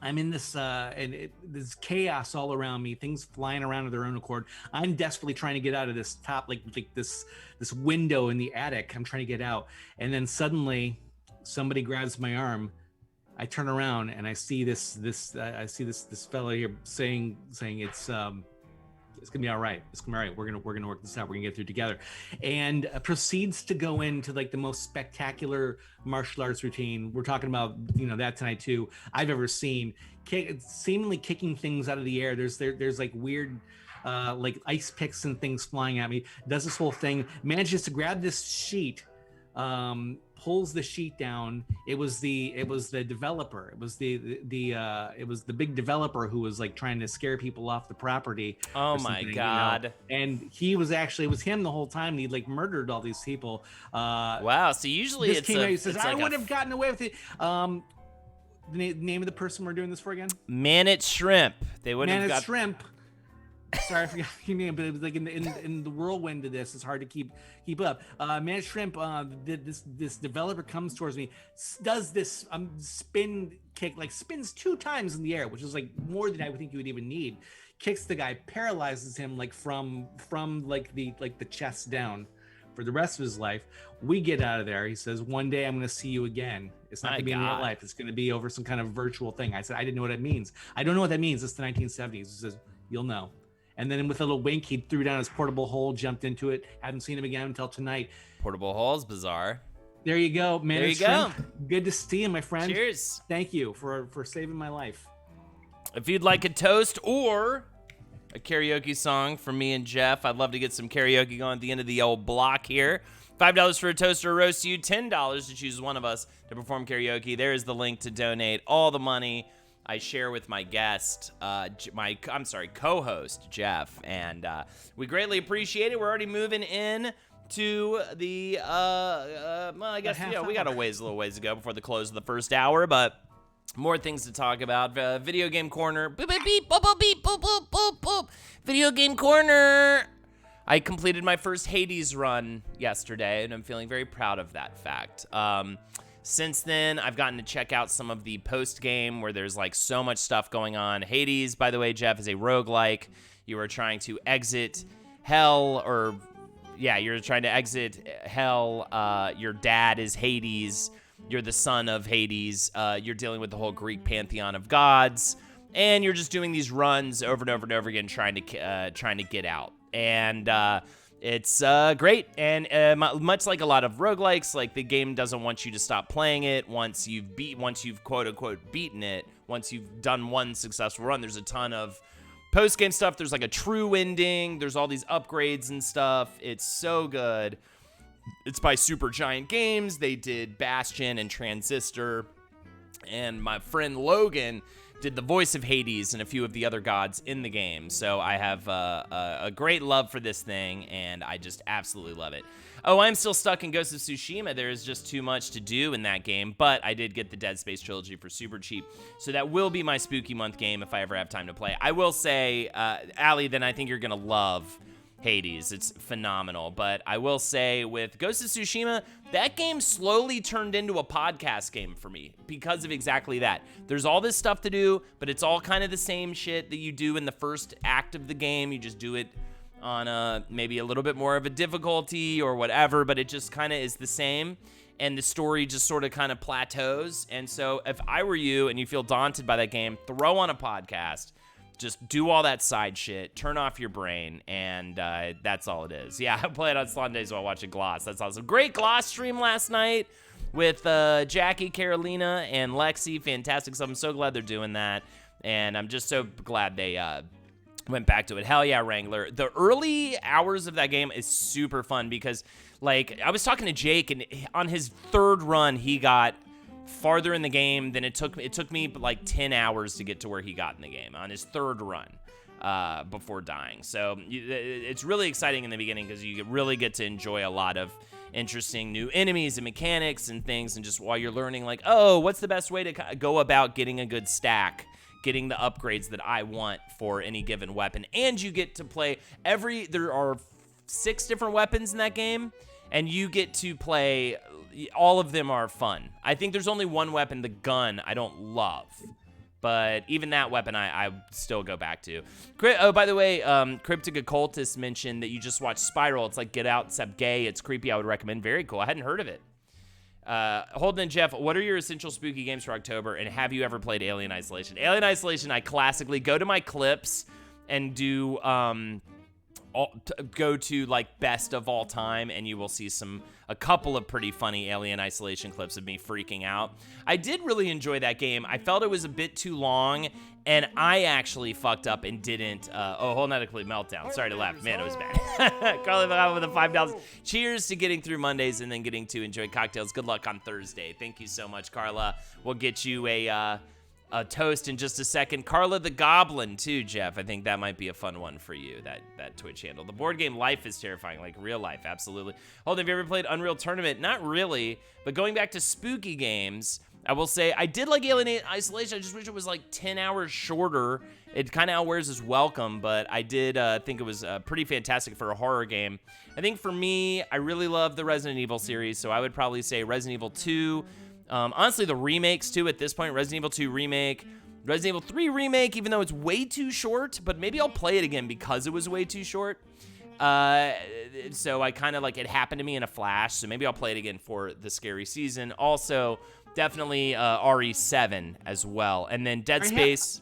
I'm in this there's chaos all around me, things flying around of their own accord. I'm desperately trying to get out of this top this window in the attic. I'm trying to get out, and then suddenly somebody grabs my arm. I turn around and I see this fellow here saying it's gonna be all right. It's gonna be all right. We're gonna work this out. We're gonna get through together, and proceeds to go into the most spectacular martial arts routine. We're talking about that tonight too. I've ever seen, seemingly kicking things out of the air. There's weird ice picks and things flying at me. Does this whole thing. Manages to grab this sheet. Pulls the sheet down. It was the developer. It was the big developer who was trying to scare people off the property. Oh my God. And it was him the whole time. And he'd murdered all these people. Wow. So usually he says, I would have gotten away with it. The name of the person we're doing this for again? Man at Shrimp. They would have got Shrimp. Sorry, I forgot your name, but it was in the whirlwind of this. It's hard to keep up. Man Shrimp, this developer comes towards me, does this spin kick, spins 2 times in the air, which is more than I would think you would even need. Kicks the guy, paralyzes him from the chest down for the rest of his life. We get out of there. He says, one day I'm going to see you again. It's not going to be in real life. It's going to be over some kind of virtual thing. I said, I didn't know what it means. I don't know what that means. It's the 1970s. He says, you'll know. And then with a little wink, he threw down his portable hole, jumped into it. Haven't seen him again until tonight. Portable hole is bizarre. There you go, man. There you go. Good to see you, my friend. Cheers. Thank you for saving my life. If you'd like a toast or a karaoke song from me and Jeff, I'd love to get some karaoke going at the end of the old block here. $5 for a toast or a roast to you, $10 to choose one of us to perform karaoke. There is the link to donate all the money I share with my guest, co-host, Jeff, and we greatly appreciate it. We're already moving in to the, I guess, we got a little ways to go before the close of the first hour, but more things to talk about. Video game corner. Boop, beep, beep, boop, boop, beep, boop, boop, boop, boop. Video game corner. I completed my first Hades run yesterday, and I'm feeling very proud of that fact. Since then, I've gotten to check out some of the post-game where there's like so much stuff going on. Hades, by the way, Jeff, is a roguelike. You are trying to exit hell, you're trying to exit hell. Your dad is Hades. You're the son of Hades. You're dealing with the whole Greek pantheon of gods, and you're just doing these runs over and over and over again, trying to get out. And it's great. And much like a lot of roguelikes, like the game doesn't want you to stop playing it once you've quote unquote beaten it. Once you've done one successful run, there's a ton of post-game stuff. There's like a true ending. There's all these upgrades and stuff. It's so good. It's by Supergiant Games. They did Bastion and Transistor. And my friend Logan did the voice of Hades and a few of the other gods in the game. So I have a great love for this thing, and I just absolutely love it. Oh, I'm still stuck in Ghost of Tsushima. There is just too much to do in that game, but I did get the Dead Space trilogy for super cheap. So that will be my spooky month game if I ever have time to play. I will say, Allie, then I think you're going to love Hades. It's phenomenal. But I will say with Ghost of Tsushima, that game slowly turned into a podcast game for me because of exactly that. There's all this stuff to do, but it's all kind of the same shit that you do in the first act of the game. You just do it on maybe a little bit more of a difficulty or whatever, but it just kind of is the same. And the story just sort of kind of plateaus. And so if I were you and you feel daunted by that game, throw on a podcast. Just do all that side shit, turn off your brain, and that's all it is. Yeah, I play it on Sundays while watching Gloss. That's awesome. Great Gloss stream last night with Jackie, Carolina, and Lexi. Fantastic stuff. I'm so glad they're doing that, and I'm just so glad they went back to it. Hell yeah, Wrangler. The early hours of that game is super fun because, like, I was talking to Jake, and on his third run, he got farther in the game than it took me like 10 hours to get to where he got in the game on his third run before dying. So it's really exciting in the beginning because you really get to enjoy a lot of interesting new enemies and mechanics and things, and just while you're learning, like, oh, what's the best way to go about getting a good stack, getting the upgrades that I want for any given weapon. And you get to play there are 6 different weapons in that game, and you get to play. All of them are fun. I think there's only one weapon, the gun, I don't love. But even that weapon, I still go back to. Oh, by the way, Cryptic Occultist mentioned that you just watched Spiral. It's like Get Out, except gay. It's creepy. I would recommend. Very cool. I hadn't heard of it. Holden and Jeff, what are your essential spooky games for October? And have you ever played Alien Isolation? Alien Isolation, I classically go to my clips and do... go to like best of all time, and you will see a couple of pretty funny Alien Isolation clips of me freaking out. I did really enjoy that game. I felt it was a bit too long, and I actually fucked up and didn't. Hold on, a complete meltdown. Sorry to laugh, man, it was bad. Carla with the $5. Cheers to getting through Mondays and then getting to enjoy cocktails. Good luck on Thursday. Thank you so much, Carla. We'll get you a toast in just a second. Carla the Goblin, too, Jeff. I think that might be a fun one for you, that Twitch handle. The board game Life is terrifying, like real life, absolutely. Hold, have you ever played Unreal Tournament? Not really, but going back to spooky games, I will say I did like Alien Isolation. I just wish it was like 10 hours shorter. It kind of outwears its welcome, but I did think it was pretty fantastic for a horror game. I think for me, I really love the Resident Evil series, so I would probably say Resident Evil 2, honestly, the remakes, too, at this point. Resident Evil 2 Remake. Resident Evil 3 Remake, even though it's way too short. But maybe I'll play it again because it was way too short. So I kind of, like, it happened to me in a flash. So maybe I'll play it again for the scary season. Also, definitely RE7 as well. And then Dead Space.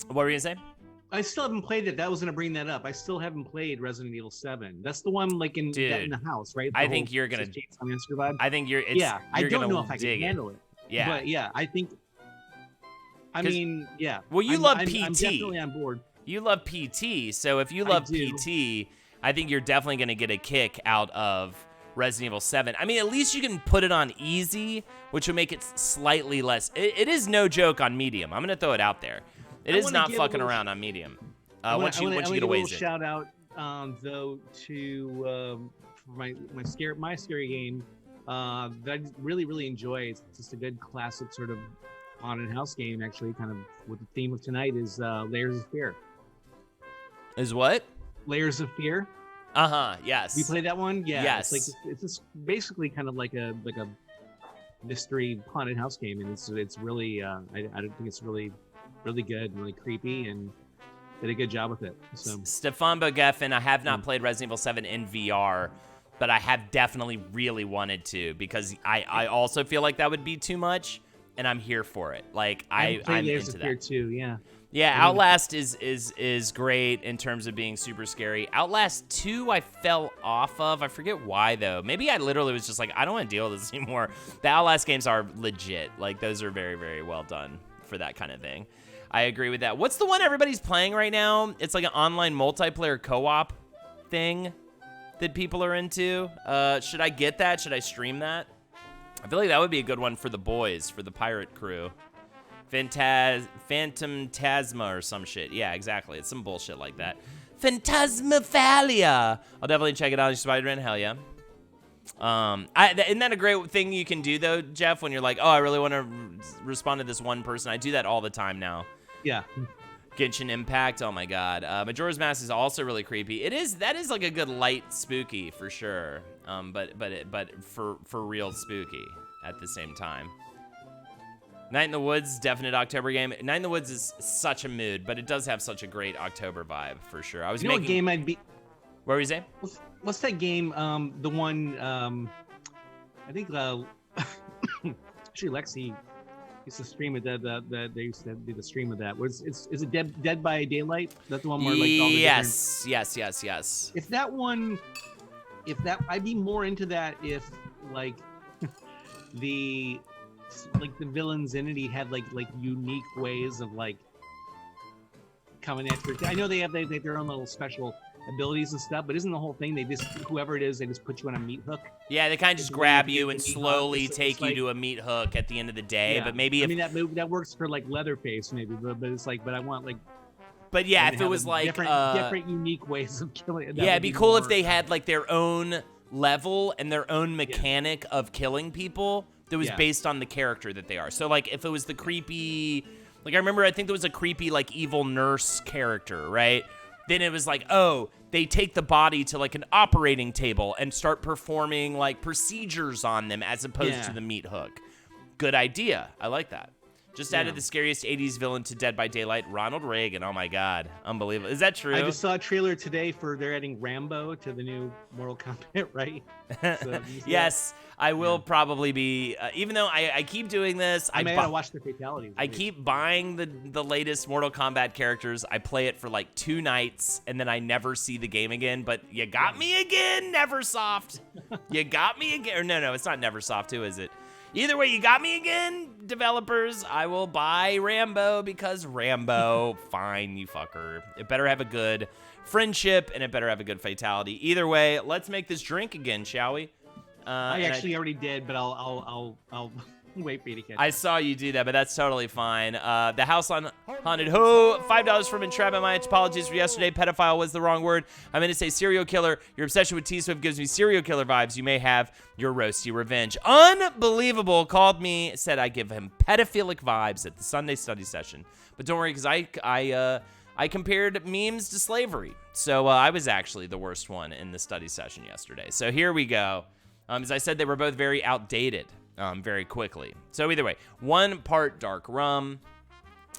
What were you going to say? I still haven't played it. That was gonna bring that up. I still haven't played Resident Evil 7. That's the one like in Dude, the house, right? I think you're gonna. I think you're. I don't know if I dig can handle it. Yeah. But yeah, I think. I mean, yeah. Well, you love PT. I'm definitely on board. You love PT, so if you love PT, I think you're definitely gonna get a kick out of Resident Evil 7. I mean, at least you can put it on easy, which will make it slightly less. It is no joke on medium. I'm gonna throw it out there. It is not fucking around on medium. Once you get away with it. Shout out though to my scary game that I really enjoy. It's just a good classic sort of haunted house game. Actually, kind of with the theme of tonight is Layers of Fear. Is what? Layers of Fear. Yes. You played that one? Yeah. Yes. It's just basically kind of like a mystery haunted house game, and it's really I don't think it's really good and really creepy, and did a good job with it. So Stefan Bogeffen, I have not played Resident Evil 7 in VR, but I have definitely really wanted to, because I also feel like that would be too much, and I'm here for it. Like I'm into that too. Yeah. Yeah, Outlast is great in terms of being super scary. Outlast 2 I fell off of. I forget why though. Maybe I literally was just like, I don't want to deal with this anymore. The Outlast games are legit. Like those are very, very well done for that kind of thing. I agree with that. What's the one everybody's playing right now? It's like an online multiplayer co-op thing that people are into. Should I get that? Should I stream that? I feel like that would be a good one for the boys, for the pirate crew. Phantasma or some shit. Yeah, exactly. It's some bullshit like that. Phantasmaphalia. I'll definitely check it out. Spider-Man, hell yeah. Isn't that a great thing you can do though, Jeff? When you're like, oh, I really want to respond to this one person. I do that all the time now. Yeah. Genshin Impact. Oh my god. Majora's Mask is also really creepy. That is like a good light spooky for sure. But for real spooky at the same time. Night in the Woods, definite October game. Night in the Woods is such a mood, but it does have such a great October vibe for sure. I was what game I'd be. What were you saying? What's that game? The one. I think. Actually, Lexi used to stream it. They used to do the stream of that. Is it Dead by Daylight? That's the one where like all the yes. If that one, I'd be more into that if like the villains in it had like unique ways of like coming after. I know they have their own little special abilities and stuff, but isn't the whole thing they just whoever it is, they just put you on a meat hook? Yeah, they kind of just grab you and slowly take you to a meat hook at the end of the day. Yeah. But maybe that works for like Leatherface maybe, but it's like, but I want like. But yeah, if it was like different unique ways of killing. Yeah, it'd be cool if they had like their own level and their own mechanic of killing people that was based on the character that they are. So like if it was the creepy, like I think there was a creepy like evil nurse character, right? Then it was like, oh, they take the body to like an operating table and start performing like procedures on them as opposed to the meat hook. Good idea. I like that. Just added the scariest 80s villain to Dead by Daylight, Ronald Reagan. Oh my God. Unbelievable. Is that true? I just saw a trailer today for they're adding Rambo to the new Mortal Kombat, right? So, yes, I will probably be, even though I keep doing this. I gotta watch the fatalities. I keep buying the latest Mortal Kombat characters. I play it for like 2 nights, and then I never see the game again. But you got me again, Neversoft. You got me again. Or no, it's not Neversoft. Who is it? Either way, you got me again, developers. I will buy Rambo because Rambo, fine, you fucker. It better have a good friendship and it better have a good fatality. Either way, let's make this drink again, shall we? I actually already did, but I'll wait for you to catch. I saw you do that, but that's totally fine. The House on Haunted Ho, $5 from Entrapment. My apologies for yesterday. Pedophile was the wrong word. I meant to say serial killer. Your obsession with T-Swift gives me serial killer vibes. You may have your roasty revenge. Unbelievable. Called me, said I give him pedophilic vibes at the Sunday study session. But don't worry, because I compared memes to slavery. So I was actually the worst one in the study session yesterday. So here we go. As I said, they were both very outdated. Very quickly. So either way, 1 part dark rum.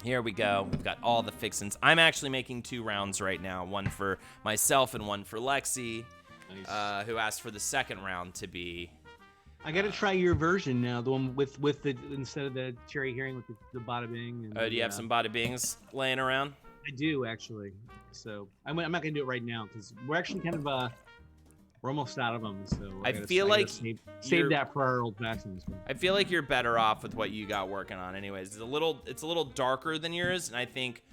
Here we go. We've got all the fixins. I'm actually making 2 rounds right now. 1 for myself and 1 for Lexi, nice. Who asked for the second round to be. I gotta try your version now, the one with the instead of the cherry herring with the bada bing. And do you have some bada bings laying around? I do actually. So I'm not gonna do it right now because we're actually kind of we're almost out of them. So I feel like save you're- that for our old fashions. I feel like you're better off with what you got working on. Anyways, it's a little darker than yours, and I think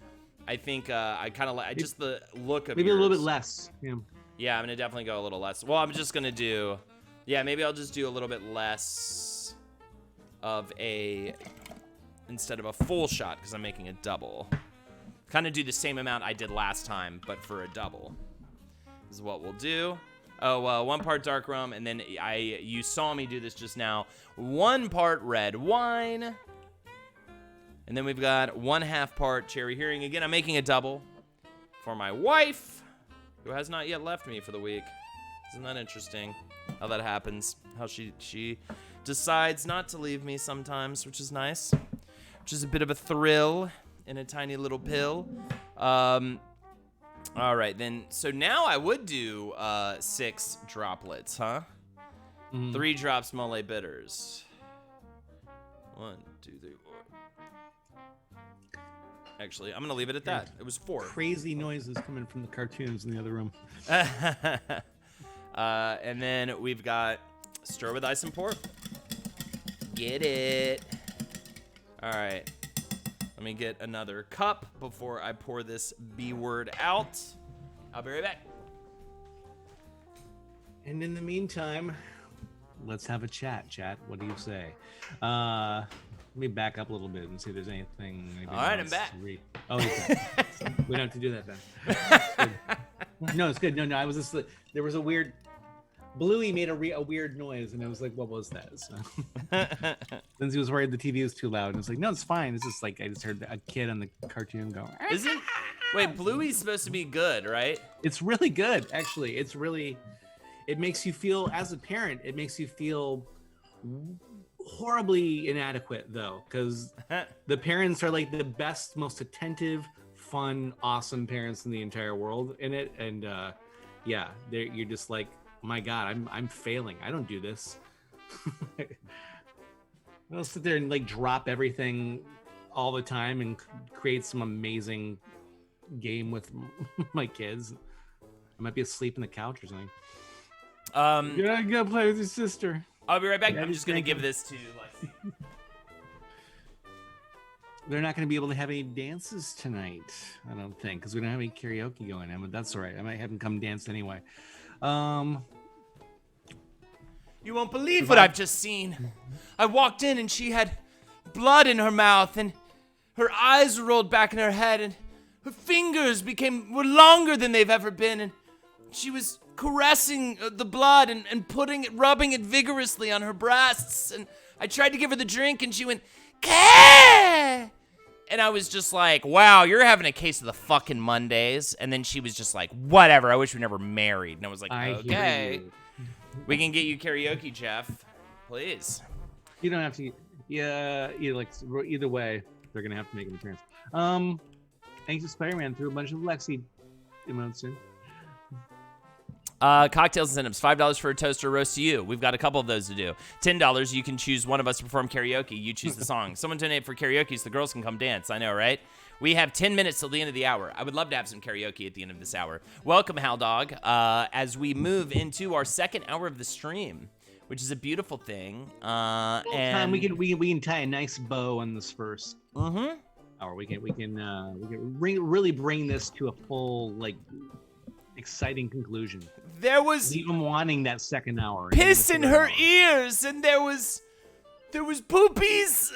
I kind of like just the look of Maybe yours. a little bit less. Yeah. Yeah, I'm gonna definitely go a little less. Well, I'm just gonna do, yeah, maybe I'll just do a little bit less of a, instead of a full shot, because I'm making a double. Kind of do the same amount I did last time, but for a double. This is what we'll do. Oh, 1 part dark rum, and then you saw me do this just now. 1 part red wine. And then we've got 1/2 part cherry hearing. Again, I'm making a double for my wife, who has not yet left me for the week. Isn't that interesting how that happens? How she decides not to leave me sometimes, which is nice. Which is a bit of a thrill in a tiny little pill. All right, then. So now I would do 6 droplets, huh? 3 drops Mole Bitters. 1, 2, 3, 4. Actually, I'm going to leave it at that. It was 4. Crazy noises coming from the cartoons in the other room. And then we've got stir with ice and pour. Get it. All right. Let me get another cup before I pour this B word out. I'll be right back. And in the meantime, let's have a chat. What do you say? Let me back up a little bit and see if there's anything. All right, I'm back. Oh, okay. We don't have to do that then. No, it's good. No, I was just there was a weird. Bluey made a weird noise, and I was like, "What was that?" So. Lindsay was worried the TV was too loud, and I was like, "No, it's fine. It's just like I just heard a kid on the cartoon go." Isn't? Wait, Bluey's supposed to be good, right? It's really good, actually. It's really. It makes you feel, as a parent, it makes you feel horribly inadequate, though, because the parents are like the best, most attentive, fun, awesome parents in the entire world in it, and yeah, you're just like, my God, I'm failing. I don't do this. I'll sit there and like drop everything all the time and create some amazing game with my kids. I might be asleep on the couch or something. Yeah, I gotta play with your sister. I'll be right back. Yeah, I'm just gonna give this to Lexi. They're not gonna be able to have any dances tonight, I don't think, because we don't have any karaoke going on. But that's all right. I might have them come dance anyway. You won't believe what I've just seen. I walked in and she had blood in her mouth and her eyes were rolled back in her head and her fingers were longer than they've ever been, and she was caressing the blood and rubbing it vigorously on her breasts, and I tried to give her the drink and she went, "Kah!" And I was just like, wow, you're having a case of the fucking Mondays. And then she was just like, whatever, I wish we never married. And I was like, okay. We can get you karaoke, Jeff. Please. You don't have to. Yeah, either way, they're gonna have to make an appearance. Anxious Spider-Man threw a bunch of Lexi emotes in. Cocktails incentives, $5 for a toaster roast to you. We've got a couple of those to do. $10, you can choose one of us to perform karaoke. You choose the song. Someone donate for karaoke so the girls can come dance. I know, right? We have 10 minutes till the end of the hour. I would love to have some karaoke at the end of this hour. Welcome, Hal Dog, as we move into our second hour of the stream, which is a beautiful thing. And we can tie a nice bow on this first hour. We can really bring this to a full, like, exciting conclusion. There was even wanting that second hour. Piss in her ears, and there was poopies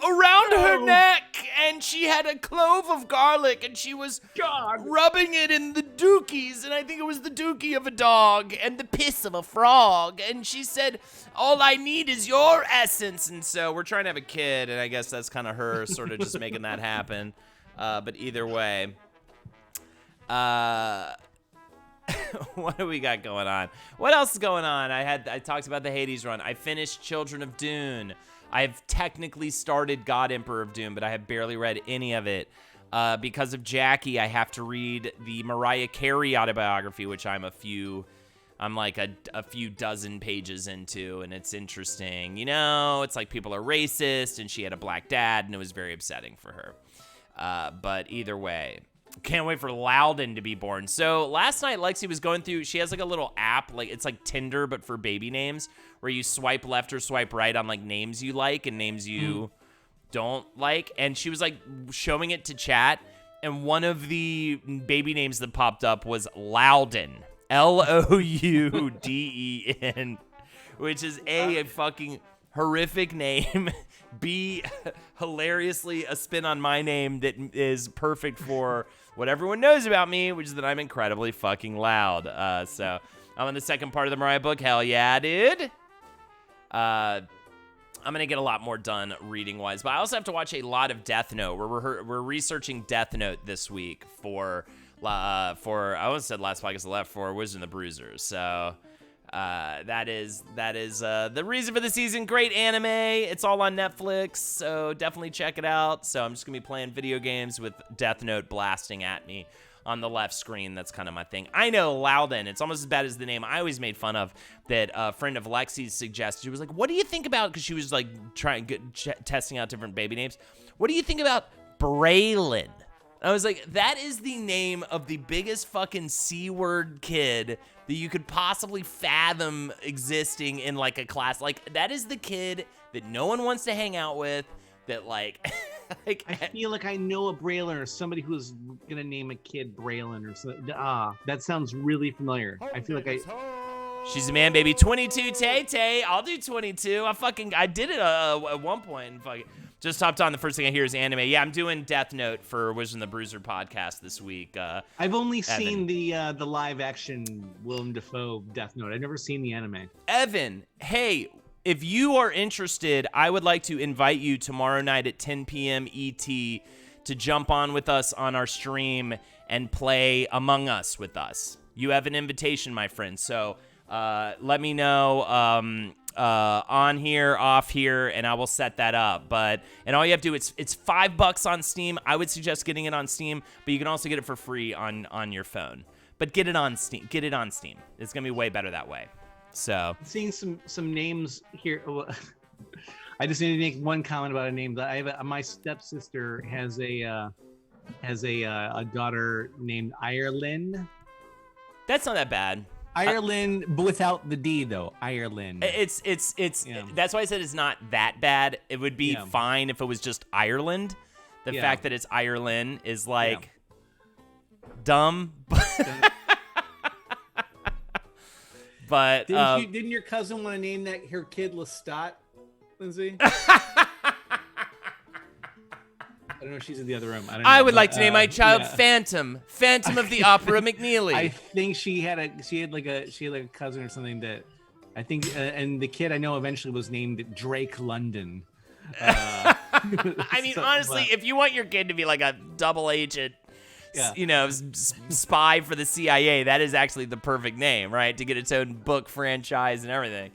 around her neck, and she had a clove of garlic, and she was rubbing it in the dookies, and I think it was the dookie of a dog and the piss of a frog, and she said, all I need is your essence. And so we're trying to have a kid, and I guess that's kind of her sort of just making that happen. But either way, what do we got going on? What else is going on? I talked about the Hades run. I finished Children of Dune. I've technically started God Emperor of Doom, but I have barely read any of it. Because of Jackie, I have to read the Mariah Carey autobiography, which I'm like a few dozen pages into, and it's interesting. You know, it's like people are racist, and she had a black dad, and it was very upsetting for her. But either way, Can't wait for Loudon to be born. So last night, Lexi was going through, she has like a little app, like it's like Tinder, but for baby names, where you swipe left or swipe right on like names you like and names you don't like. And she was like showing it to chat. And one of the baby names that popped up was Loudon. Louden, which is a fucking horrific name. B, hilariously a spin on my name that is perfect for what everyone knows about me, which is that I'm incredibly fucking loud. So I'm in the second part of the Mariah book. Hell yeah, dude. I'm gonna get a lot more done reading wise, but I also have to watch a lot of Death Note. We're researching Death Note this week for I almost said last podcast left for Wizard and the Bruisers. So that is the reason for the season. Great anime. It's all on Netflix, so definitely check it out. So I'm just gonna be playing video games with Death Note blasting at me on the left screen. That's kind of my thing. I know Loudon. It's almost as bad as the name I always made fun of that a friend of Lexi's suggested. She was like, what do you think about, because she was like testing out different baby names. What do you think about Braylon? I was like, that is the name of the biggest fucking C-word kid that you could possibly fathom existing in like a class. Like, that is the kid that no one wants to hang out with, that like... like, I feel like I know a Braylon or somebody who's gonna name a kid Braylon or something. That sounds really familiar. I feel like she's a man, baby. 22 Tay. I'll do 22. I did it at one point. And fucking just hopped on. The first thing I hear is anime. Yeah, I'm doing Death Note for Wizard and the Bruiser podcast this week. I've only seen the live action Willem Dafoe Death Note. I've never seen the anime. Evan, hey. If you are interested, I would like to invite you tomorrow night at 10 p.m. ET to jump on with us on our stream and play Among Us with us. You have an invitation, my friend. So let me know on here, off here, and I will set that up. And all you have to do, it's $5 on Steam. I would suggest getting it on Steam, but you can also get it for free on your phone. But get it on Steam. It's gonna be way better that way. So seeing some names here. I just need to make one comment about a name. That I have my stepsister has a daughter named Ireland. That's not that bad. Ireland, but without the D though. Ireland. It's That's why I said it's not that bad. It would be fine if it was just Ireland. The fact that it's Ireland is like dumb. But didn't your cousin want to name her kid Lestat, Lindsay? I don't know if she's in the other room. I would like to name my child Phantom of the Opera McNeely. I think she had a cousin or something that I think, and the kid I know eventually was named Drake London. I mean, honestly, if you want your kid to be like a double agent, spy for the CIA, that is actually the perfect name, right? To get its own book franchise and everything.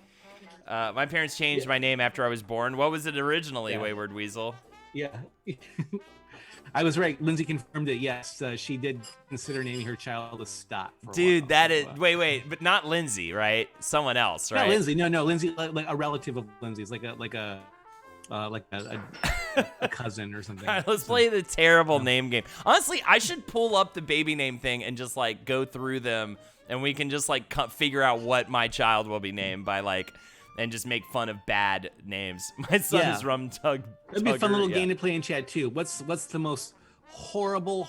My parents changed my name after I was born. What was it originally, Wayward Weasel? Yeah. I was right. Lindsay confirmed it. Yes, she did consider naming her child Lestat. Dude, that is... Wait, but not Lindsay, right? Someone else, right? Not Lindsay. No, Lindsay, like a relative of Lindsay's, like a cousin or something. All right, let's play the terrible name game. Honestly, I should pull up the baby name thing and just like go through them, and we can just like figure out what my child will be named by, like, and just make fun of bad names. My son is Rum Tug. It'd be a fun little game to play in chat too. What's the most horrible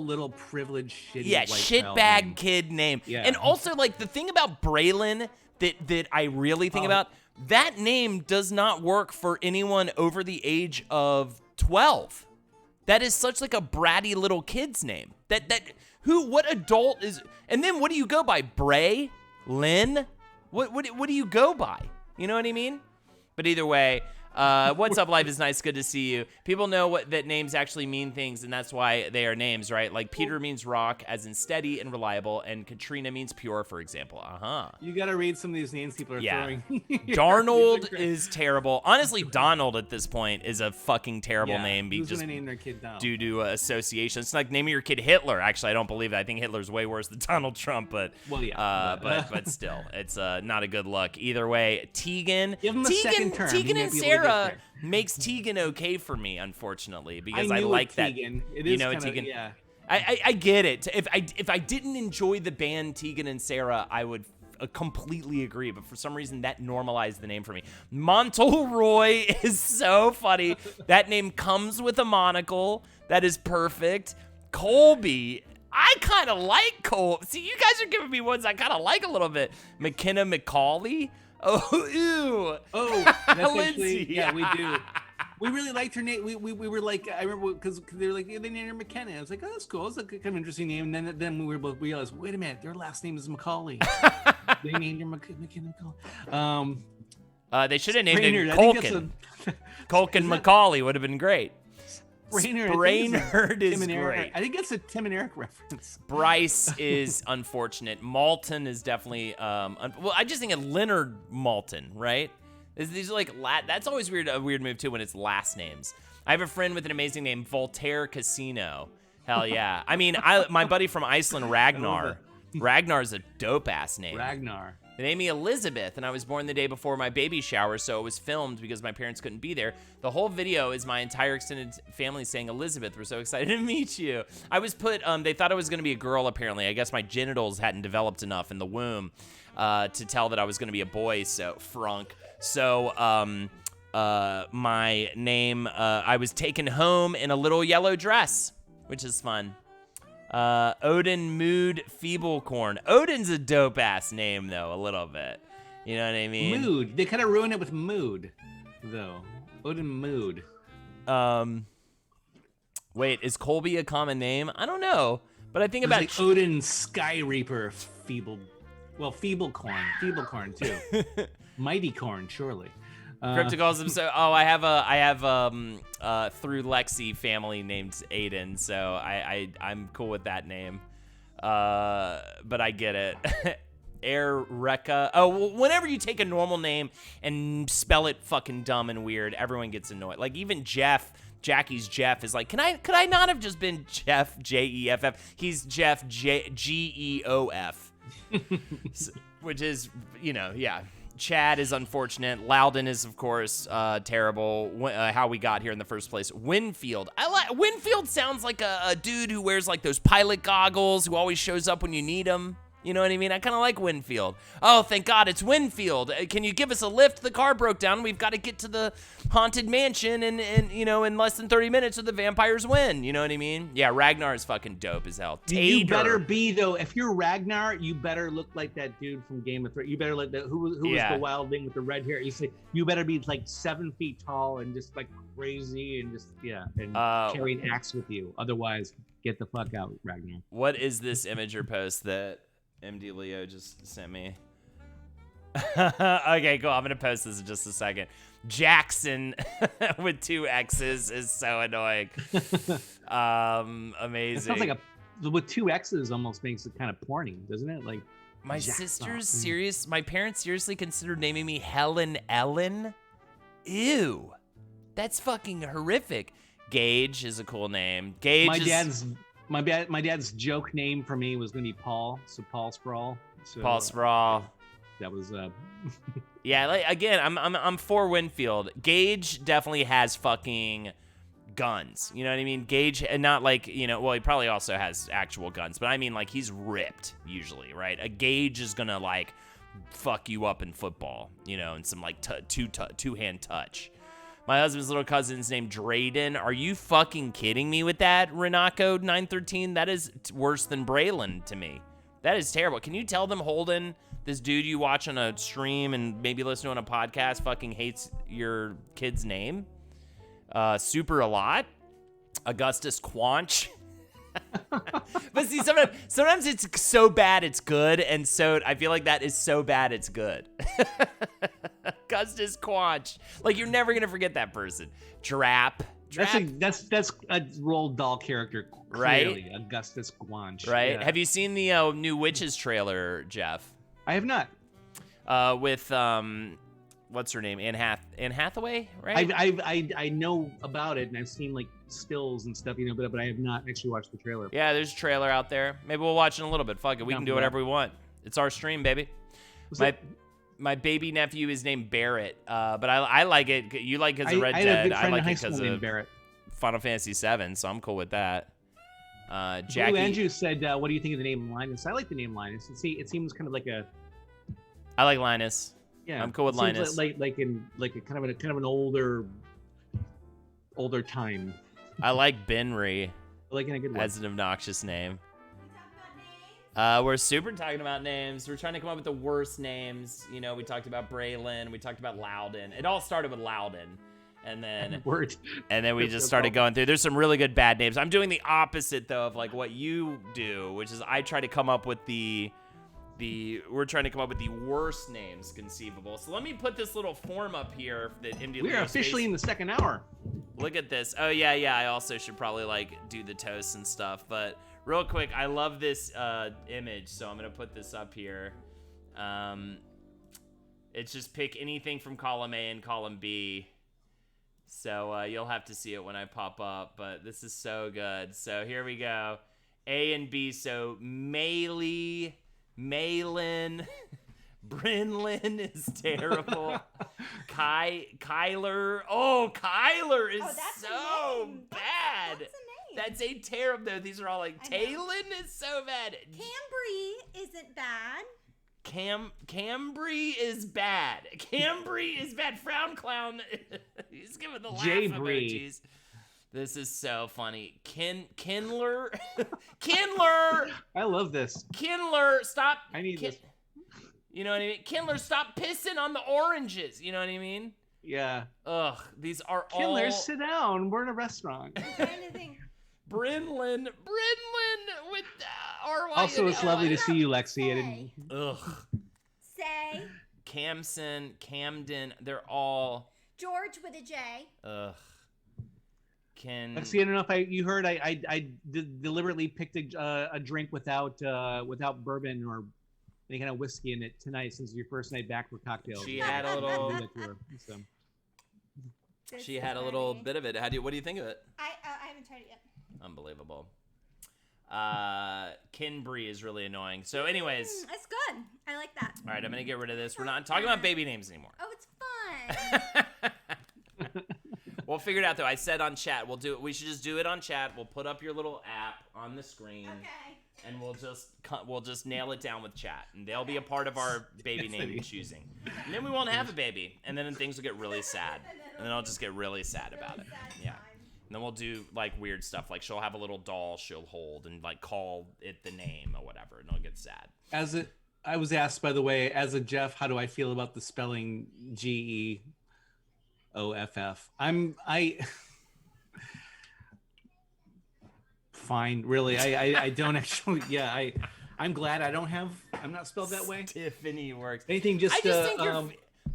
little privileged shitty white shitbag kid name? Yeah. And also, like, the thing about Braylon that I really think about, that name does not work for anyone over the age of 12. That is such like a bratty little kid's name. What adult is? And then what do you go by? Bray? Lynn? What do you go by? You know what I mean? But either way, what's up, life is nice. Good to see you. People know that names actually mean things, and that's why they are names, right? Like Peter means rock, as in steady and reliable, and Katrina means pure, for example. You got to read some of these names people are throwing. Darnold is terrible. Honestly, Donald at this point is a fucking terrible name. Who's gonna name their kid Donald? Due to association. It's like naming your kid Hitler. Actually, I don't believe that. I think Hitler's way worse than Donald Trump, but but still, it's not a good look. Either way, Tegan. Give him a second term. Tegan and Sarah makes Tegan okay for me, unfortunately, because I like that. Tegan. It is Tegan. Yeah. I get it. If I didn't enjoy the band Tegan and Sarah, I would completely agree. But for some reason, that normalized the name for me. Montelroy is so funny. That name comes with a monocle. That is perfect. Colby. I kind of like Cole. See, you guys are giving me ones I kind of like a little bit. McKenna McCauley. Oh, ew. Oh, that's Lindsay. actually, yeah, we do. We really liked her name. We were like, I remember because they were like, yeah, they named her McKenna. I was like, oh, that's cool. It's a kind of interesting name. And then we were both realized, wait a minute, their last name is McCauley. They named her McKenna McCauley. They should have named Brainerd, him I think Colkin. that's Colkin McCauley would have been great. Brainerd is Tim and Eric. great. I think that's a Tim and Eric reference. Bryce is unfortunate. Malton is definitely well, I just think of Leonard Malton, right? These are like that's always a weird move too when it's last names. I have a friend with an amazing name, Voltaire Casino. Hell yeah. I mean, my buddy from Iceland, Ragnar. Ragnar's a dope ass name. Ragnar. They named me Elizabeth, and I was born the day before my baby shower, so it was filmed because my parents couldn't be there. The whole video is my entire extended family saying, Elizabeth, we're so excited to meet you. I was put, they thought I was going to be a girl, apparently. I guess my genitals hadn't developed enough in the womb to tell that I was going to be a boy, so frunk. So, my name, I was taken home in a little yellow dress, which is fun. Odin Mood Feeblecorn. Odin's a dope ass name though, a little bit. You know what I mean? Mood. They kind of ruined it with mood, though. Odin Mood. Wait, is Colby a common name? I don't know, but I think about like Odin Sky Reaper Feeblecorn too. Mighty Corn, surely. Crypto calls him so. Oh, I have through Lexi family named Aiden, so I'm cool with that name. But I get it. Air Rekka. Oh, well, whenever you take a normal name and spell it fucking dumb and weird, everyone gets annoyed. Like even Jeff, Jackie's Jeff is like, could I not have just been Jeff Jeff? He's Jeff Geof, which is yeah. Chad is unfortunate. Loudon is, of course, terrible. How we got here in the first place. Winfield. Winfield sounds like a dude who wears like those pilot goggles, who always shows up when you need him. You know what I mean? I kind of like Winfield. Oh, thank God, it's Winfield. Can you give us a lift? The car broke down. We've got to get to the haunted mansion and in less than 30 minutes or the vampires win. You know what I mean? Yeah, Ragnar is fucking dope as hell. You better be, though. If you're Ragnar, you better look like that dude from Game of Thrones. You better like who was the wildling with the red hair? You better be like 7 feet tall and just like crazy and just carry an axe with you. Otherwise, get the fuck out, Ragnar. What is this image or post that MD Leo just sent me? Okay, cool. I'm gonna post this in just a second. Jackson with 2 X's is so annoying. Amazing. It sounds like with 2 X's almost makes it kind of porny, doesn't it? Like my parents seriously considered naming me Helen Ellen. Ew, that's fucking horrific. Gage is a cool name. My dad's joke name for me was gonna be Paul, so Paul Sprawl. So, Paul Sprawl. That was Yeah, like again, I'm for Winfield. Gage definitely has fucking guns. You know what I mean? Gage, and not like, well, he probably also has actual guns, but I mean like he's ripped usually, right? A Gage is gonna like fuck you up in football, and some like two-hand touch. My husband's little cousin's named Drayden. Are you fucking kidding me with that, Renako 913? That is worse than Braylon to me. That is terrible. Can you tell them Holden, this dude you watch on a stream and maybe listen to on a podcast, fucking hates your kid's name? Super a lot. Augustus Quanch. But see, sometimes it's so bad it's good, and so I feel like that is so bad it's good. Augustus Quanch. Like, you're never gonna forget that person. Drap. That's a Roald Dahl character, clearly. Right? Augustus Quanch. Right? Yeah. Have you seen the new Witches trailer, Jeff? I have not. With what's her name? Anne Hathaway, right? I know about it, and I've seen like stills and stuff, but I have not actually watched the trailer. Yeah, there's a trailer out there. Maybe we'll watch it in a little bit. Fuck it, we can do whatever we want. It's our stream, baby. My baby nephew is named Barrett, but I like it. You like it because of Red Dead. I like it because of Barrett. Final Fantasy VII, so I'm cool with that. Jackie. Blue Andrew said, "What do you think of the name Linus?" I like the name Linus. It seems kind of like a I like Linus. yeah. I'm cool with it seems Linus. like a kind of an older time. I like Benry Like in a good way. as an obnoxious name. We're super talking about names. We're trying to come up with the worst names. You know, we talked about Braylon. We talked about Loudon. It all started with Loudon. And then we just started going through. There's some really good bad names. I'm doing the opposite, though, of like what you do, which is I try to come up with we're trying to come up with the worst names conceivable. So let me put this little form up here that MD. We are officially in the second hour. Look at this. Oh, yeah. I also should probably, like, do the toasts and stuff. But real quick, I love this image, so I'm going to put this up here. It's just pick anything from column A and column B. So you'll have to see it when I pop up. But this is so good. So here we go. A and B. So Malin, Brinlin is terrible. Kyler. Oh, Kyler is so bad. That's a terrible. No, these are all like Talon is so bad. Cambry isn't bad. Cambry is bad. Cambry is bad. Frown clown. He's giving the laugh J-Bree. emojis. This is so funny. Kindler. Kindler. I love this. Kindler, stop. I need this. You know what I mean? Kindler, stop pissing on the oranges. You know what I mean? Yeah. Ugh, these are Kindler, all... sit down. We're in a restaurant. I'm trying to think. Brinlin with R-Y. Also, it's lovely to see you, Lexi. I didn't... Ugh. Say. Camden, they're all... George with a J. Ugh. Lexi, I don't know if you heard. I deliberately picked a drink without bourbon or any kind of whiskey in it tonight, since it's your first night back for cocktails. She had a little... So. She had a little bit of it. What do you think of it? I haven't tried it yet. Unbelievable. Kinbree is really annoying. So anyways. It's good. I like that. All right, I'm going to get rid of this. We're not talking about baby names anymore. Oh, it's fun. We'll figure it out, though. I said on chat. We should just do it on chat. We'll put up your little app on the screen. Okay. And we'll just nail it down with chat. And they'll be a part of our baby name choosing. And then we won't have a baby. And then things will get really sad. And then I'll just get really sad about it. Yeah. And then we'll do, like, weird stuff. Like, she'll have a little doll she'll hold and, like, call it the name or whatever. And it'll get sad. I was asked, by the way, as a Jeff, how do I feel about the spelling Geoff? Fine, really. I don't actually. Yeah, I'm glad I'm not spelled that way. Tiffany works. Anything just. I just think you're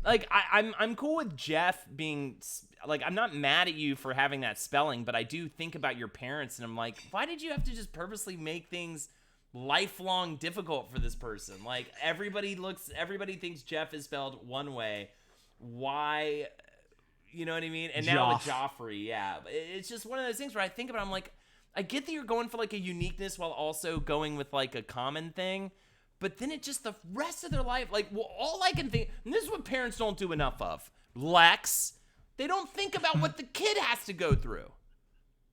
like I'm cool with Jeff being like, I'm not mad at you for having that spelling, but I do think about your parents and I'm like, why did you have to just purposely make things lifelong difficult for this person? Like, everybody thinks Jeff is spelled one way. Why? You know what I mean? And now with Joffrey, yeah. It's just one of those things where I think about it, I'm like, I get that you're going for like a uniqueness while also going with like a common thing, but then it just, the rest of their life, like, well, all I can think, and this is what parents don't do enough of, Lex, they don't think about what the kid has to go through.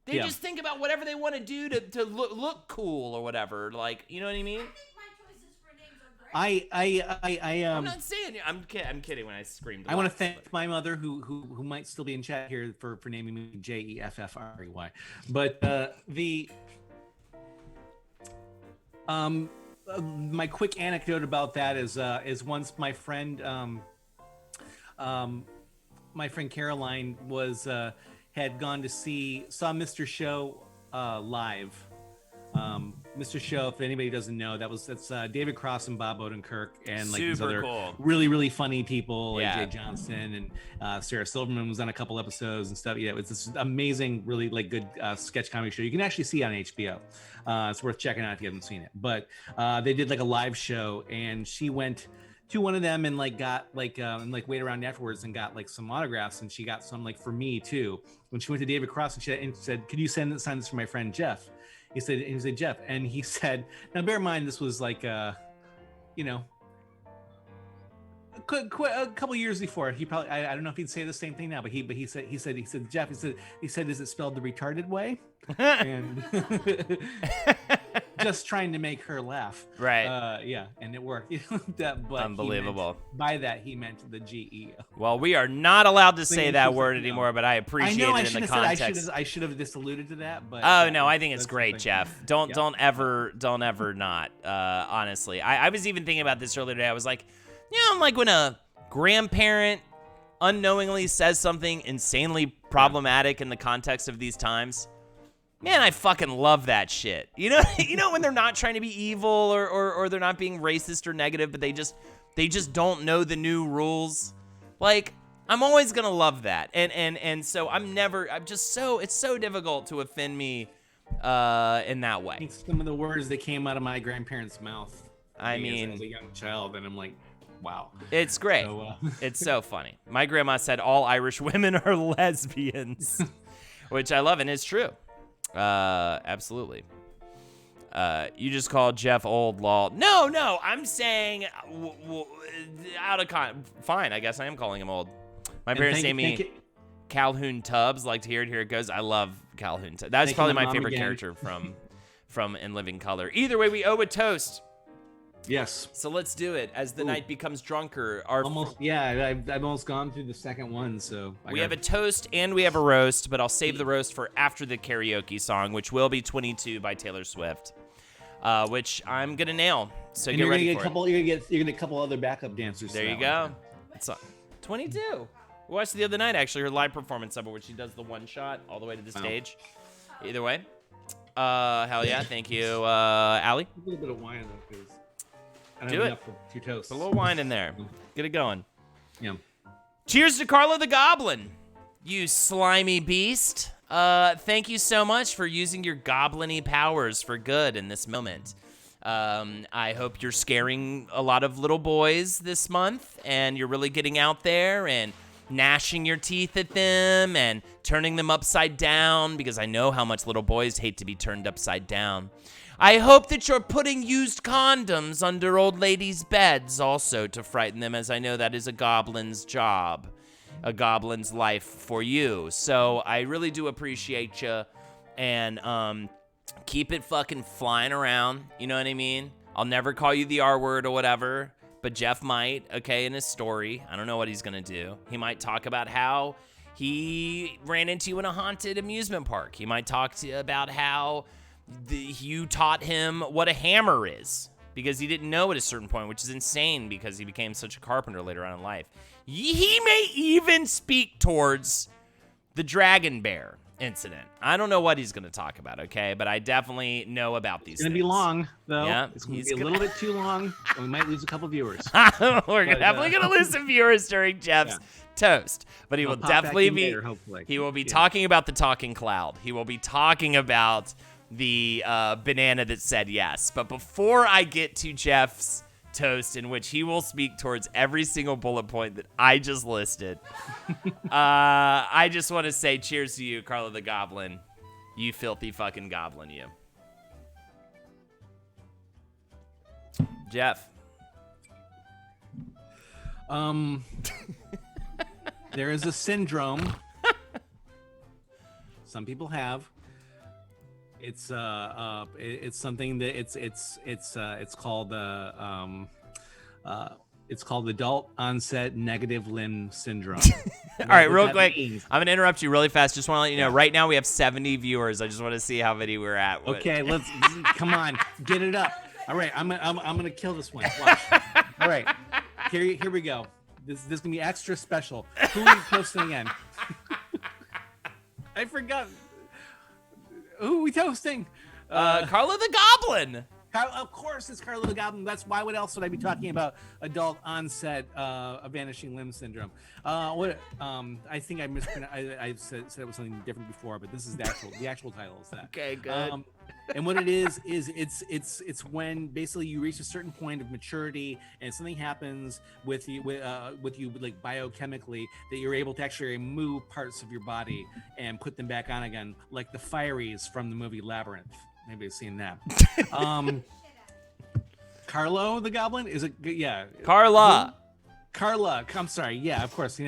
They just think about whatever they want to do to look cool or whatever. Like, you know what I mean? I think my choices for names are great. I'm not saying, I'm kidding when I screamed. I want to thank my mother who might still be in chat here for naming me Jeffrey. But my quick anecdote about that is once my friend Caroline had gone to saw Mr. Show live. Mr. Show, if anybody doesn't know, that's David Cross and Bob Odenkirk and like these other really, really funny people, like Jay Johnson and Sarah Silverman was on a couple episodes and stuff. Yeah, it was this amazing, really like good sketch comedy show. You can actually see on HBO. It's worth checking out if you haven't seen it. But they did like a live show, and she went to one of them and like got like and like wait around afterwards and got like some autographs, and she got some like for me too. When she went to David Cross and she said, "Could you sign this for my friend Jeff?" He said Jeff, and he said, now bear in mind this was like a a couple years before, he probably I don't know if he'd say the same thing now, but he said Jeff, he said is it spelled the retarded way? And just trying to make her laugh. Right. Yeah, and it worked. But Unbelievable. By that he meant the GEO. Well, we are not allowed to say that word anymore, but I appreciate it in the context. I should have just alluded to that, but oh no, I think it's great, Jeff. Don't ever not. Honestly, I was even thinking about this earlier today. I was like, like when a grandparent unknowingly says something insanely problematic in the context of these times. Man, I fucking love that shit. You know when they're not trying to be evil or they're not being racist or negative, but they just don't know the new rules. Like, I'm always gonna love that. And so it's so difficult to offend me in that way. Some of the words that came out of my grandparents' mouth. I mean, as a young child, and I'm like, wow. It's great. So, it's so funny. My grandma said all Irish women are lesbians, which I love, and it's true. Absolutely. You just called Jeff old, lol. No, I'm saying out of fine, I guess I am calling him old. My parents say me Calhoun Tubbs. Like to hear it. Here it goes. I love Calhoun Tubbs. That's probably my favorite character from In Living Color. Either way, we owe a toast. Yes. So let's do it as the night becomes drunker. I've almost gone through the second one, so we have a toast and we have a roast, but I'll save the roast for after the karaoke song, which will be 22 by Taylor Swift, which I'm gonna nail. So and get ready You're for it. You're gonna get a couple other backup dancers. There you go. It's 22. We watched it the other night, actually, her live performance of it, where she does the one shot all the way to the stage. Either way, hell yeah, thank you, Allie. A little bit of wine though, please. Do it. Two toasts. Put a little wine in there. Get it going. Yeah. Cheers to Carlo the Goblin, you slimy beast. Thank you so much for using your goblin-y powers for good in this moment. I hope you're scaring a lot of little boys this month, and you're really getting out there and gnashing your teeth at them and turning them upside down, because I know how much little boys hate to be turned upside down. I hope that you're putting used condoms under old ladies' beds also to frighten them, as I know that is a goblin's job, a goblin's life for you. So I really do appreciate you, and keep it fucking flying around, you know what I mean? I'll never call you the R word or whatever, but Jeff might, okay, in his story. I don't know what he's gonna do. He might talk about how he ran into you in a haunted amusement park. He might talk to you about how you taught him what a hammer is, because he didn't know at a certain point, which is insane because he became such a carpenter later on in life. He may even speak towards the dragon bear incident. I don't know what he's going to talk about, okay? But I definitely know about these things. It's going to be long, though. Yeah, it's going to be a little bit too long. We might lose a couple viewers. We're definitely going to lose some viewers during Jeff's toast. But he will definitely be later, hopefully. He will be talking about the talking cloud. He will be talking about the banana that said yes. But before I get to Jeff's toast, in which he will speak towards every single bullet point that I just listed, I just want to say cheers to you, Carlo the Goblin. You filthy fucking goblin, you. Jeff. There is a syndrome some people have. It's something that it's called adult onset negative limb syndrome. All right, real quick, I'm gonna interrupt you really fast. Just want to let you know, right now we have 70 viewers. I just want to see how many we're at. Okay, let's come on, get it up. All right, I'm gonna kill this one. Watch. All right, here we go. This is gonna be extra special. Who are you toasting again? I forgot. Who are we toasting? Carlo the Goblin. Of course, it's Carlo the Goblin. That's why. What else would I be talking about? Adult onset vanishing limb syndrome. I think I mispronounced. I said it was something different before, but this is the actual title is that. Okay, good. And what it is it's when basically you reach a certain point of maturity and something happens with you like biochemically that you're able to actually remove parts of your body and put them back on again, like the Fireys from the movie Labyrinth. Maybe I've seen that. Carlo Carlo the Goblin is a yeah. Carla. Carla. I'm sorry. Yeah, of course.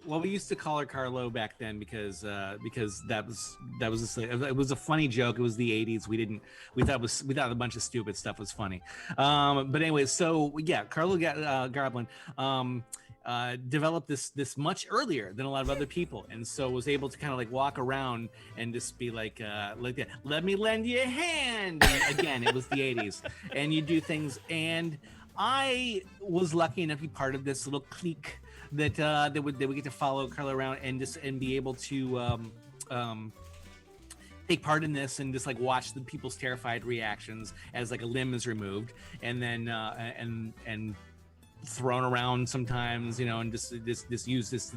Well, we used to call her Carlo back then because that was just it was a funny joke. It was the '80s. We thought a bunch of stupid stuff was funny. But anyway, so yeah, Carlo Goblin developed this much earlier than a lot of other people, and so was able to kind of like walk around and just be like let me lend you a hand. And again, it was the '80s, and you do things. And I was lucky enough to be part of this little clique that would get to follow Carla around and be able to take part in this and just like watch the people's terrified reactions as like a limb is removed and then and thrown around sometimes, and just use this,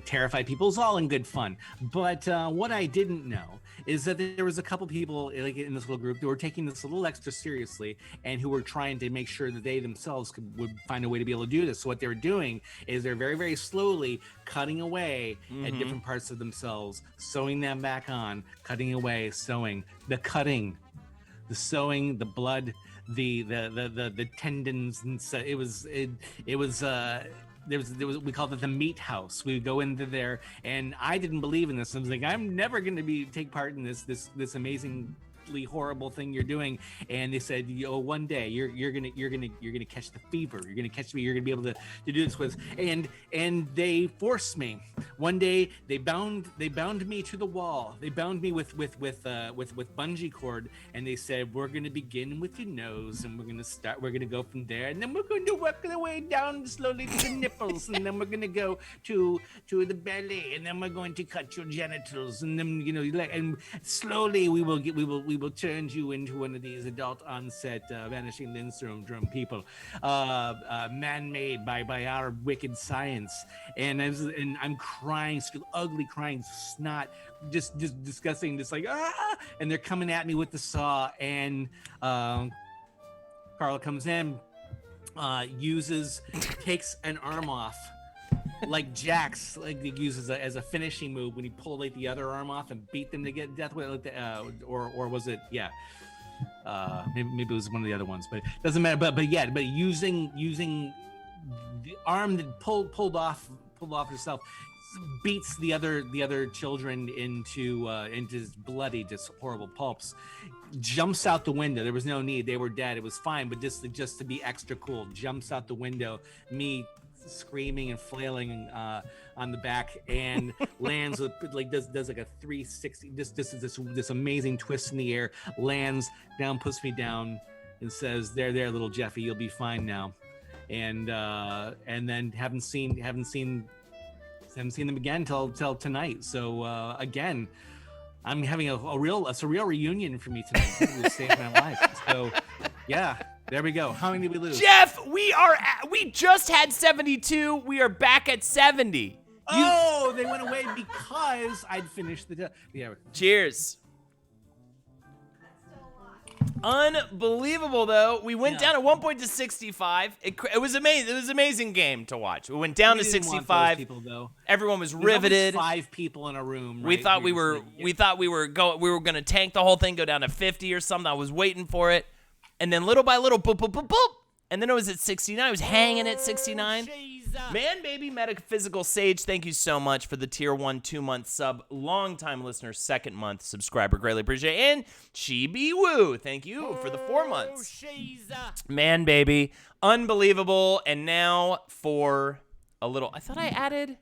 terrify people. It's all in good fun. But what I didn't know is that there was a couple people like in this little group that were taking this a little extra seriously and who were trying to make sure that they themselves would find a way to be able to do this. So what they were doing is they're very, very slowly cutting away at different parts of themselves, sewing them back on, cutting away, sewing, the cutting, the sewing, the blood, the tendons, and so it was we called it the meat house. We would go into there, and I didn't believe in this. I was like, I'm never going to take part in this amazingly horrible thing you're doing. And they said, one day you're gonna catch the fever. You're gonna catch me. You're gonna be able to do this with. And they forced me. One day they bound me to the wall. They bound me with bungee cord, and they said, we're gonna begin with your nose, and we're gonna go from there, and then we're going to work our way down slowly to the nipples, and then we're gonna go to the belly, and then we're going to cut your genitals, and then and slowly we will turn you into one of these adult onset vanishing limb syndrome people, man-made by our wicked science. And I'm crying, ugly crying, snot, just disgusting, just like and they're coming at me with the saw, and Carla comes in, takes an arm off, like Jax, like he uses as a finishing move when he pulled like the other arm off and beat them to get death with, or was it? Yeah, maybe it was one of the other ones, but it doesn't matter. But using the arm that pulled off herself, beats the other children into bloody, just horrible pulps. Jumps out the window. There was no need; they were dead. It was fine. But just to be extra cool, jumps out the window. Me screaming and flailing on the back, and lands with does like a 360, this amazing twist in the air, lands down, puts me down, and says, there little Jeffy, you'll be fine now. And then haven't seen them again till tonight. So again, I'm having a surreal reunion for me tonight. It saved my life. So yeah, there we go. How many did we lose? Jeff, we just had 72. We are back at 70. They went away because I'd finished yeah. Cheers. Unbelievable, though. We went down at one point to 65. It was amazing. It was an amazing game to watch. We went down to 65. People, though. Everyone was riveted. 5 people in a room. Right? We thought we were going to tank the whole thing, go down to 50 or something. I was waiting for it. And then little by little, boop, boop, boop, boop. And then it was at 69. I was hanging at 69. Man, baby, metaphysical sage, thank you so much for the tier 1 2-month sub. Long-time listener, 2nd month subscriber. Greatly appreciate it. And Chibi Woo, thank you for the 4 months. Man, baby, unbelievable. And now for a little, I thought I added,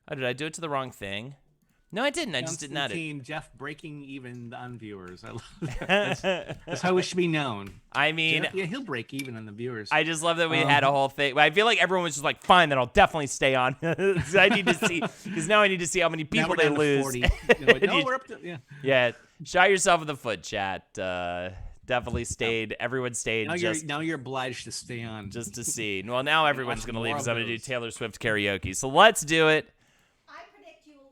did I do it to the wrong thing? No, I didn't. I just didn't add it. Jeff breaking even on viewers. I love that. That's how it should be known. I mean, Jeff, yeah, he'll break even on the viewers. I just love that we had a whole thing. I feel like everyone was just like, fine, then I'll definitely stay on. I need to see, because now I need to see how many people they lose. 40. No, we're up to, yeah. Yeah, shot yourself in the foot, chat. Definitely stayed. Everyone stayed. Now you're obliged to stay on. Just to see. Well, now everyone's going to leave because I'm going to do Taylor Swift karaoke. So let's do it.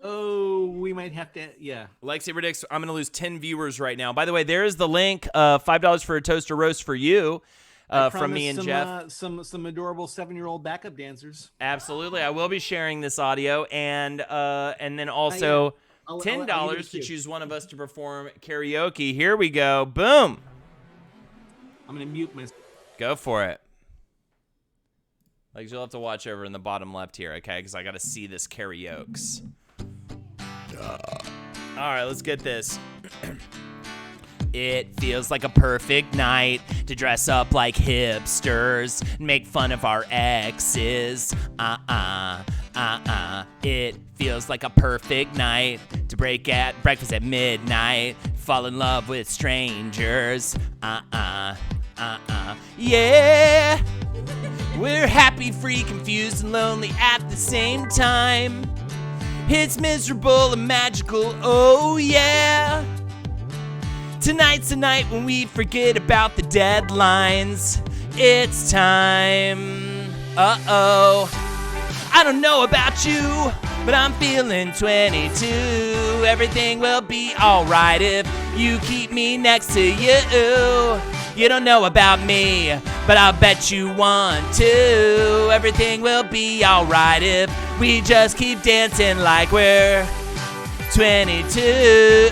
Oh, we might have to, yeah. Lexi predicts I'm going to lose 10 viewers right now. By the way, there is the link, $5 for a toaster roast for you from me and Jeff. Some adorable 7-year-old backup dancers. Absolutely. I will be sharing this audio. And then also $10 to choose one of us to perform karaoke. Here we go. Boom. I'm going to mute myself. Go for it. Like, you'll have to watch over in the bottom left here, okay? Because I got to see this karaoke. All right, let's get this. It feels like a perfect night to dress up like hipsters and make fun of our exes. It feels like a perfect night to break at breakfast at midnight, fall in love with strangers. Yeah, we're happy, free, confused, and lonely at the same time. It's miserable and magical, oh yeah. Tonight's the night when we forget about the deadlines. It's time. Uh-oh. I don't know about you, but I'm feeling 22. Everything will be alright if you keep me next to you. You don't know about me, but I'll bet you want to. Everything will be alright if we just keep dancing like we're 22.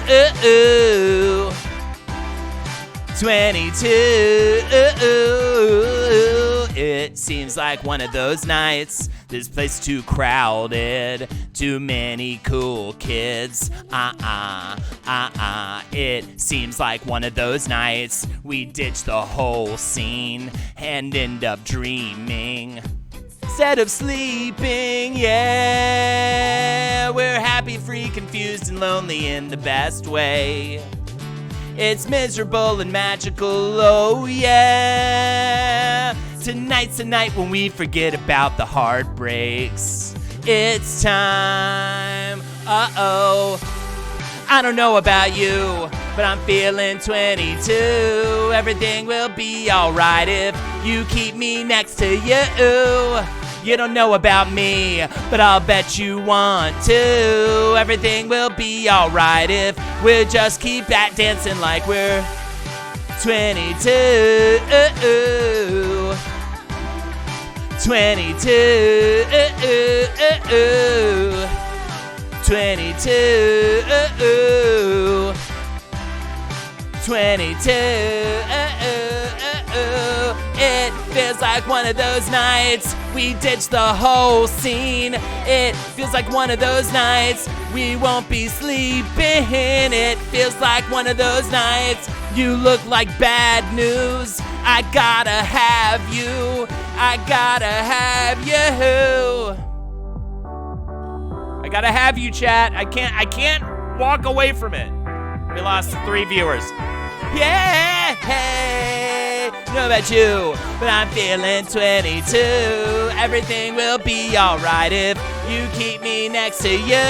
22. It seems like one of those nights. This place too crowded. Too many cool kids. It seems like one of those nights. We ditch the whole scene and end up dreaming instead of sleeping. Yeah, we're happy, free, confused, and lonely in the best way. It's miserable and magical, oh yeah. Tonight's the night when we forget about the heartbreaks. It's time, uh-oh. I don't know about you, but I'm feeling 22. Everything will be alright if you keep me next to you. You don't know about me, but I'll bet you want to. Everything will be alright if we just keep that dancing like we're 22. 22. 22. 22. It feels like one of those nights we ditch the whole scene. It feels like one of those nights we won't be sleeping. It feels like one of those nights you look like bad news. I gotta have you. I gotta have you. I gotta have you, chat. I can't walk away from it. We lost 3 viewers. Yeah, hey, know about you, but I'm feeling 22. Everything will be alright if you keep me next to you.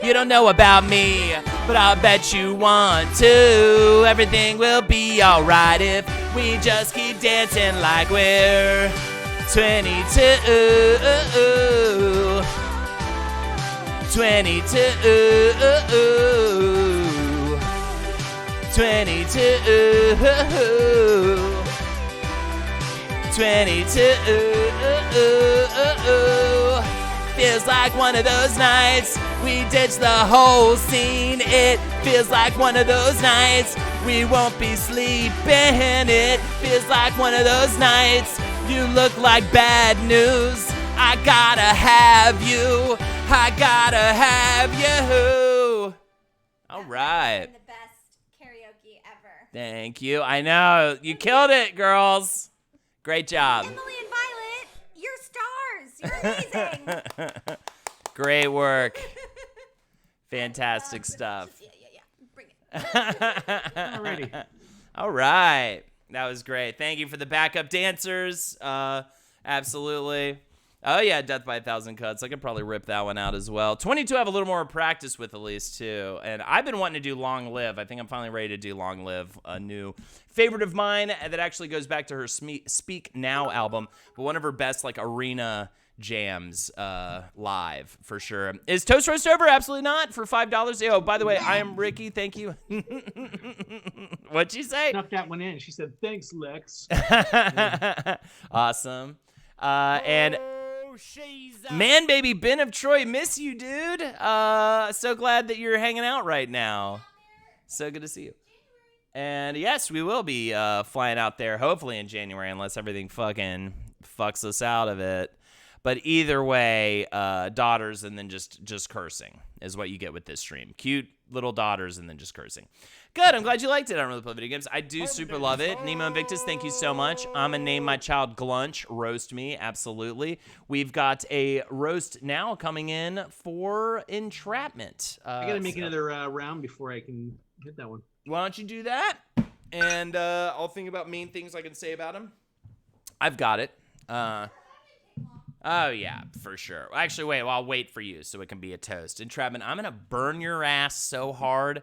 You don't know about me, but I'll bet you want to. Everything will be alright if we just keep dancing like we're 22. 22. 22. 22. Feels like one of those nights we ditch the whole scene. It feels like one of those nights we won't be sleeping. It feels like one of those nights you look like bad news. I gotta have you. I gotta have you. All right. The best karaoke ever. Thank you. I know. You killed it, girls. Great job. Emily and Violet, you're stars. You're amazing. Great work. Fantastic stuff. Yeah. Bring it. Alrighty. All right. That was great. Thank you for the backup dancers. Absolutely. Oh, yeah, Death by 1,000 Cuts. I could probably rip that one out as well. 22 I have a little more practice with, at least, too. And I've been wanting to do Long Live. I think I'm finally ready to do Long Live, a new favorite of mine that actually goes back to her Speak Now album, but one of her best, like, arena jams live, for sure. Is Toast Roast over? Absolutely not. For $5. Oh, by the way, I am Ricky. Thank you. What'd she say? Snuck that one in. She said, thanks, Lex. Awesome. And man, baby, Ben of Troy, miss you, dude. So glad that you're hanging out right now. So good to see you. And yes, we will be flying out there hopefully in January, unless everything fucking fucks us out of it. But either way, daughters and then just cursing is what you get with this stream. Cute little daughters and then just cursing. Good. I'm glad you liked it. I don't really play video games. I do super love it. Nemo Invictus, thank you so much. I'm going to name my child Glunch. Roast me. Absolutely. We've got a roast now coming in for Entrapment. I got to make another round before I can hit that one. Why don't you do that? And I'll think about main things I can say about him. I've got it. Oh, yeah, for sure. Actually, wait. Well, I'll wait for you so it can be a toast. Entrapment, I'm going to burn your ass so hard.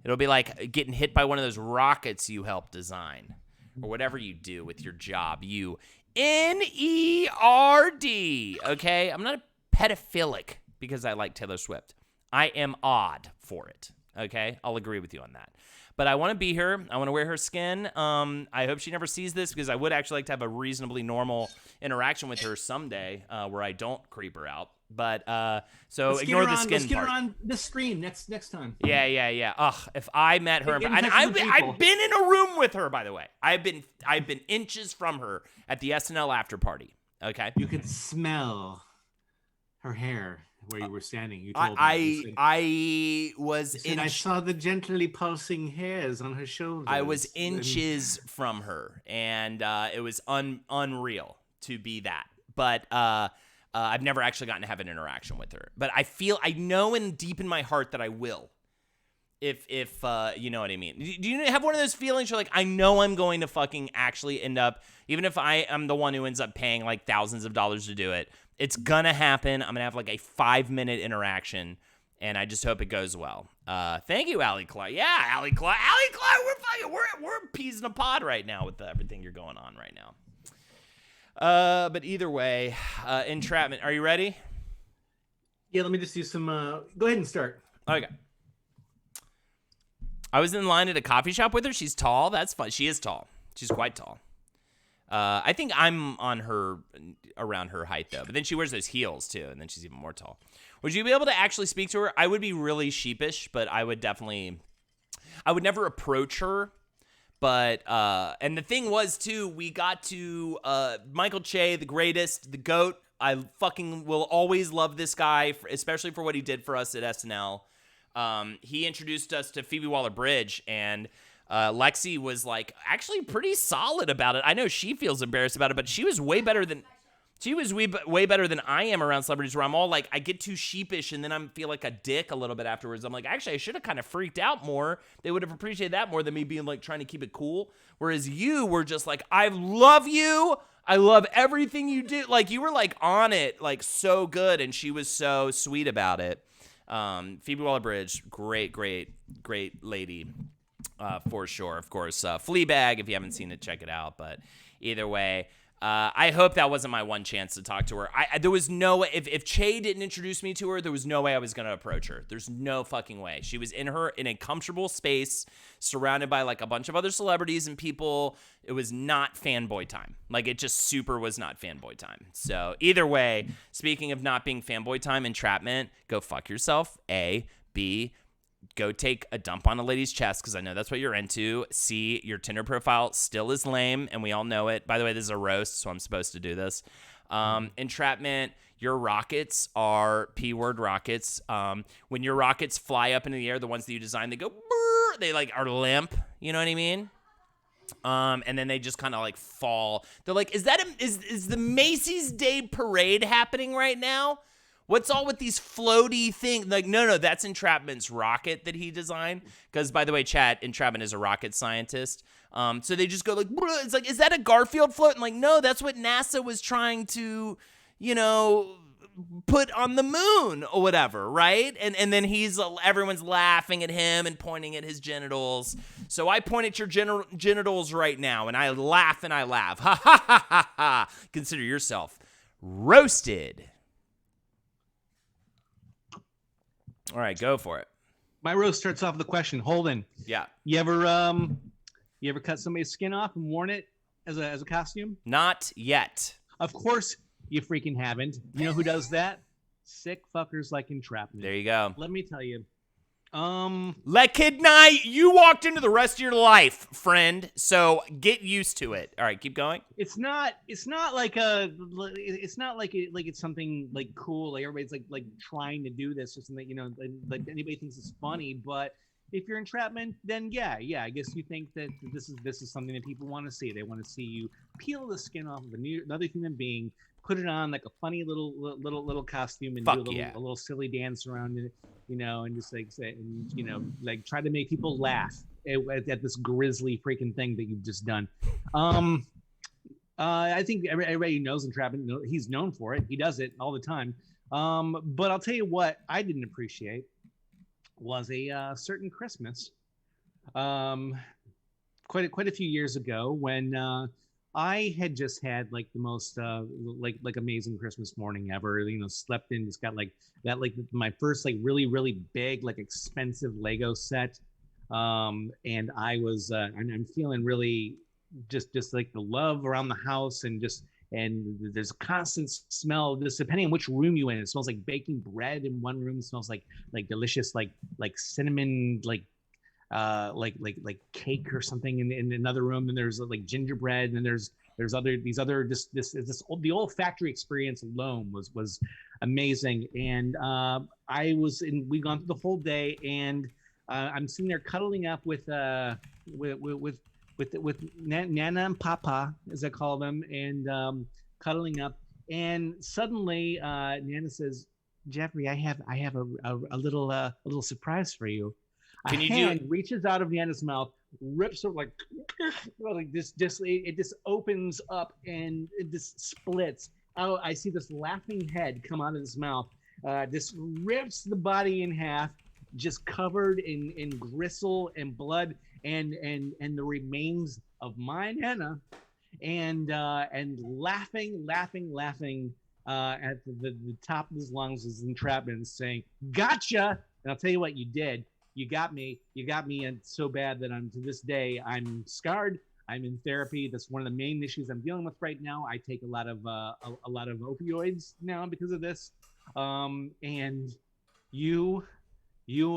It'll be like getting hit by one of those rockets you helped design. Or whatever you do with your job. You N-E-R-D. Okay? I'm not a pedophilic because I like Taylor Swift. I am odd for it. Okay? I'll agree with you on that. But I want to be her. I want to wear her skin. I hope she never sees this because I would actually like to have a reasonably normal interaction with her someday where I don't creep her out. But so ignore the skin Let's get part. her on the stream next time. Yeah. Ugh, if I met her, and I've been in a room with her, by the way. I've been inches from her at the SNL after party. Okay. You could smell her hair where you were standing. You told me. I was And I saw the gently pulsing hairs on her shoulders. I was inches from her, and it was unreal to be that. But I've never actually gotten to have an interaction with her. But I know deep in my heart that I will. If you know what I mean. Do you have one of those feelings you're like, I know I'm going to fucking actually end up, even if I am the one who ends up paying like thousands of dollars to do it, it's gonna happen. I'm gonna have like a 5-minute interaction, and I just hope it goes well. Thank you, Allie Clark. Yeah, Allie Clark. We're peas in a pod right now with everything you're going on right now. But either way, Entrapment, are you ready? Yeah, let me just do some. Go ahead and start. Okay. I was in line at a coffee shop with her. She's tall. That's fun. She is tall. She's quite tall. I think I'm around her height, though. But then she wears those heels, too, and then she's even more tall. Would you be able to actually speak to her? I would be really sheepish, but I would never approach her. But, and the thing was, too, we got to Michael Che, the greatest, the GOAT. I fucking will always love this guy, especially for what he did for us at SNL. He introduced us to Phoebe Waller-Bridge, and Lexi was like actually pretty solid about it. I know she feels embarrassed about it, but she was way better than I am around celebrities, where I'm all like, I get too sheepish and then I feel like a dick a little bit afterwards. I'm like, actually, I should have kind of freaked out more. They would have appreciated that more than me being like trying to keep it cool. Whereas you were just like, I love you. I love everything you do. Like, you were like on it, like so good. And she was so sweet about it. Phoebe Waller-Bridge, great lady, for sure. Of course, Fleabag, if you haven't seen it, check it out. But either way, I hope that wasn't my one chance to talk to her. There was no way, if Che didn't introduce me to her, there was no way I was going to approach her. There's no fucking way. She was in a comfortable space, surrounded by like a bunch of other celebrities and people. It was not fanboy time. Like, it just super was not fanboy time. So either way, speaking of not being fanboy time, Entrapment, go fuck yourself. A, B, go take a dump on a lady's chest, because I know that's what you're into. C, your Tinder profile still is lame, and we all know it. By the way, this is a roast, so I'm supposed to do this. Entrapment, your rockets are P-word rockets. When your rockets fly up into the air, the ones that you design, they go, brrr, they like are limp. You know what I mean? And then they just kind of like fall. They're like, is the Macy's Day Parade happening right now? What's all with these floaty things? Like, no, that's Entrapment's rocket that he designed. Because, by the way, chat, Entrapment is a rocket scientist. So they just go like, bruh. It's like, is that a Garfield float? And like, no, that's what NASA was trying to, put on the moon or whatever, right? And then everyone's laughing at him and pointing at his genitals. So I point at your genitals right now, and I laugh and I laugh. Ha ha ha ha ha. Consider yourself roasted. All right, go for it. My roast starts off with a question. Holden. Yeah. You ever cut somebody's skin off and worn it as a costume? Not yet. Of course you freaking haven't. You know who does that? Sick fuckers like Entrapment. There you go. Let me tell you, Lekidnai, you walked into the rest of your life, friend. So get used to it. All right, keep going. It's not like it's something like cool. Like everybody's like trying to do this or something. Like anybody thinks it's funny, but if you're entrapment, then yeah, I guess you think that this is something that people want to see. They want to see you peel the skin off of another human being, put it on like a funny little costume, and do a little silly dance around it, and just like say, and like try to make people laugh at this grisly freaking thing that you've just done. I think everybody knows entrapment. He's known for it. He does it all the time. But I'll tell you what I didn't appreciate was a certain Christmas, quite a few years ago, when I had just had like the most like amazing Christmas morning ever. Slept in, just got like that, like my first like really big like expensive Lego set, and I was I'm feeling really just like the love around the house, and there's a constant smell. This depending on which room you in, it smells like baking bread in one room. It smells like delicious like cinnamon like cake or something in another room. And there's like gingerbread, and there's the olfactory experience alone was amazing. And we've gone through the whole day, and I'm sitting there cuddling up with Nana and Papa, as I call them, and cuddling up. And suddenly, Nana says, "Jeffrey, I have a little surprise for you." Can you hand reaches out of Nana's mouth, rips her like this. It just opens up and it just splits. Oh, I see this laughing head come out of his mouth. This rips the body in half, just covered in gristle and blood, and the remains of my Nana, and laughing at the top of his lungs is entrapment, saying, "Gotcha!" And I'll tell you what you did. You got me, and so bad that to this day I'm scarred. I'm in therapy. That's one of the main issues I'm dealing with right now. I take a lot of opioids now because of this. And you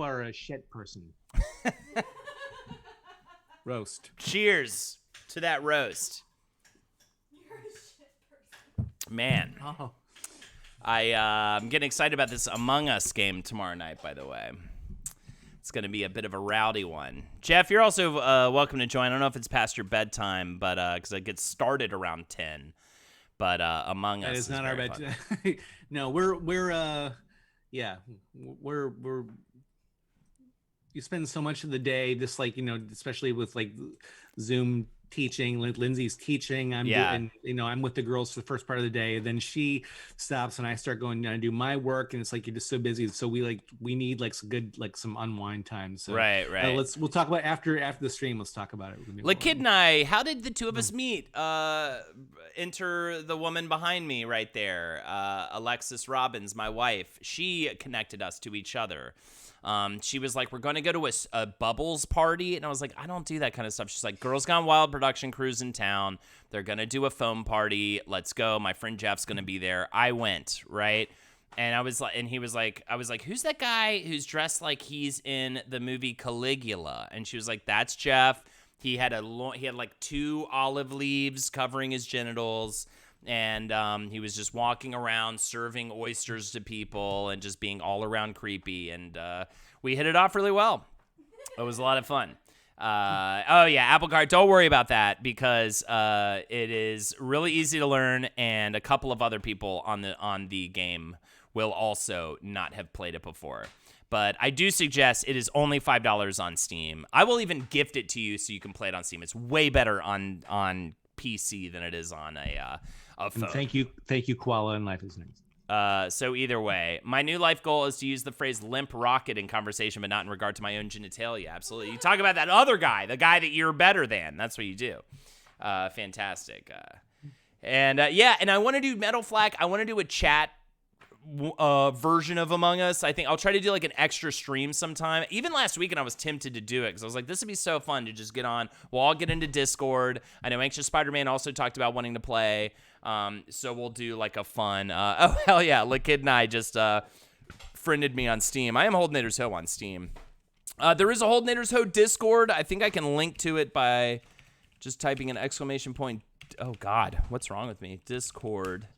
are a shit person. Roast. Cheers to that roast. You're a shit person. Man. Oh. I'm getting excited about this Among Us game tomorrow night, by the way. It's going to be a bit of a rowdy one. Jeff, you're also welcome to join. I don't know if it's past your bedtime, but because it gets started around 10. But Among Us That is not our bedtime. No, we're you spend so much of the day just like, especially with like Zoom teaching, like Lindsay's teaching. I'm with the girls for the first part of the day. Then she stops and I start going to do my work, and it's like you're just so busy. So we need like some good some unwind time. So right. We'll talk about after the stream. Let's talk about it. Like Kid and I, how did the two of us meet? Enter the woman behind me right there, Alexis Robbins, my wife. She connected us to each other. She was like, we're going to go to a Bubbles party. And I was like, I don't do that kind of stuff. She's like, Girls Gone Wild production crew's in town. They're going to do a foam party. Let's go. My friend Jeff's going to be there. I went, right? And I was like, who's that guy who's dressed like he's in the movie Caligula? And she was like, that's Jeff. He had like 2 olive leaves covering his genitals. And he was just walking around serving oysters to people and just being all around creepy. And we hit it off really well. It was a lot of fun. Oh, yeah, Apple Card. Don't worry about that because it is really easy to learn. And a couple of other people on the game will also not have played it before. But I do suggest it is only $5 on Steam. I will even gift it to you so you can play it on Steam. It's way better on PC than it is on a phone. Thank you, Koala, and Life is Nice. So either way, my new life goal is to use the phrase limp rocket in conversation, but not in regard to my own genitalia. Absolutely. You talk about that other guy, the guy that you're better than. That's what you do. Fantastic. And I want to do Metal Flak. I want to do a chat version of Among Us. I think I'll try to do like an extra stream sometime. Even last weekend I was tempted to do it because I was like, this would be so fun to just get on. We'll all get into Discord. I know Anxious Spider-Man also talked about wanting to play. So we'll do like a fun oh hell yeah, Kid and I just friended me on Steam. I am Holden Nader's Ho on Steam. There is a Holdenators Ho Discord. I think I can link to it by just typing an exclamation point. Oh, God. What's wrong with me? Discord.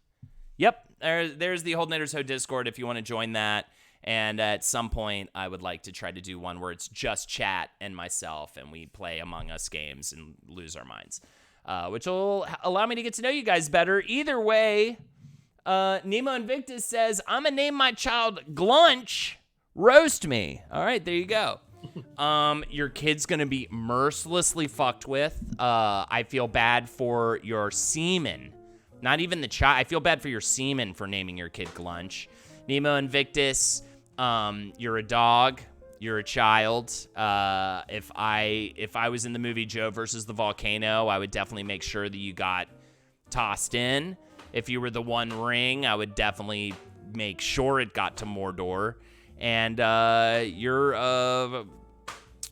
Yep. There's the Holdenators Ho Discord if you want to join that. And at some point, I would like to try to do one where it's just chat and myself, and we play Among Us games and lose our minds, which will allow me to get to know you guys better. Either way, Nemo Invictus says, I'm going to name my child Glunch. Roast me. All right, there you go. Your kid's going to be mercilessly fucked with. I feel bad for your semen. Not even the child. I feel bad for your semen for naming your kid Glunch. Nemo Invictus, you're a dog. You're a child. If I was in the movie Joe versus the Volcano, I would definitely make sure that you got tossed in. If you were the One Ring, I would definitely make sure it got to Mordor. And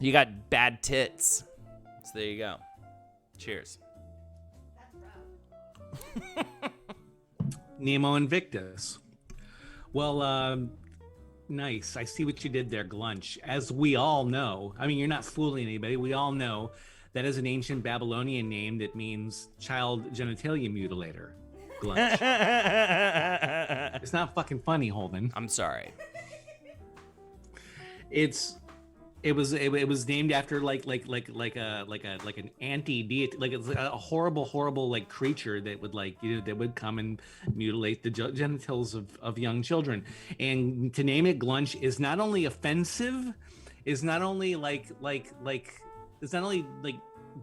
you got bad tits. So there you go. Cheers. Nemo Invictus. Well, nice. I see what you did there, Glunch. As we all know, I mean, you're not fooling anybody. We all know that is an ancient Babylonian name that means child genitalia mutilator. Glunch. It's not fucking funny, Holden. I'm sorry. It was named after like an anti-deity, like it's a horrible like creature that would that would come and mutilate the genitals of young children. And to name it Glunch is not only offensive, is not only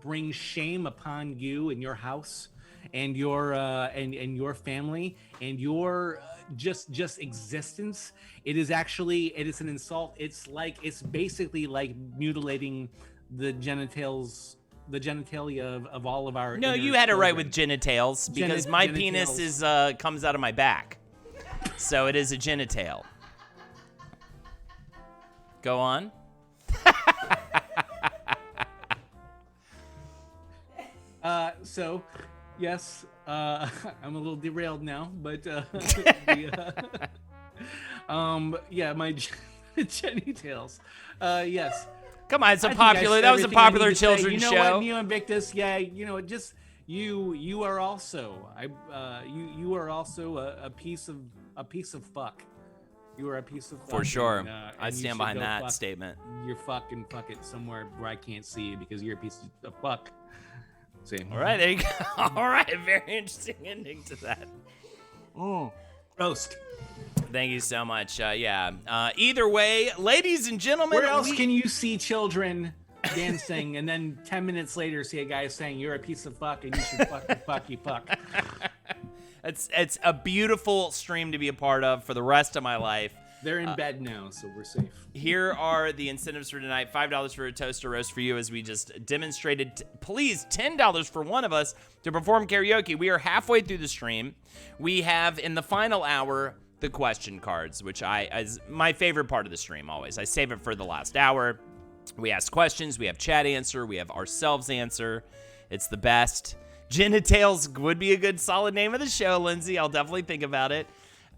bring shame upon you and your house and your and your family and your just existence. It is an insult. It's basically like mutilating the genitalia of all of our. No, you had it right with genitals because my penis is comes out of my back, so it is a genital. Go on. So, yes, I'm a little derailed now, but yeah, my genitals. Yes. Come on, that was a popular children's show. You know what, Neo Invictus? Yeah, just you are also you are also a piece of fuck. You are a piece of fuck. For sure. And, I stand behind that statement. You're fucking fuck it somewhere where I can't see you because you're a piece of fuck. See. All right, there you go. All right, very interesting ending to that. Roast. Thank you so much. Either way, ladies and gentlemen. Where else can you see children dancing and then 10 minutes later see a guy saying you're a piece of fuck and you should fuck you fuck? It's a beautiful stream to be a part of for the rest of my life. They're in bed now, so we're safe. Here are the incentives for tonight. $5 for a toaster roast for you, as we just demonstrated. Please, $10 for one of us to perform karaoke. We are halfway through the stream. We have, in the final hour, the question cards, which is my favorite part of the stream always. I save it for the last hour. We ask questions. We have chat answer. We have ourselves answer. It's the best. Genitals would be a good solid name of the show, Lindsay. I'll definitely think about it.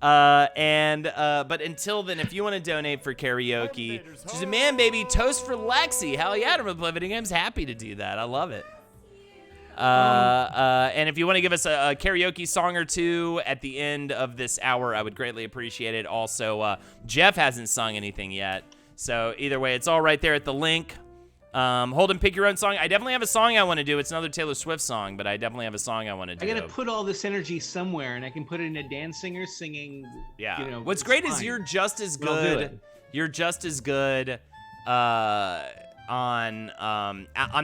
But until then, if you want to donate for karaoke, she's a man, baby. Toast for Lexi. Hell yeah, to play video games. Happy to do that. I love it. And if you want to give us a karaoke song or two at the end of this hour, I would greatly appreciate it. Also, Jeff hasn't sung anything yet. So either way, it's all right there at the link. Holden, pick your own song. I definitely have a song I want to do. It's another Taylor Swift song, but I definitely have a song I want to do. I gotta put all this energy somewhere, and I can put it in a dance singer singing. Yeah. What's great is you're just as good. You're just as good on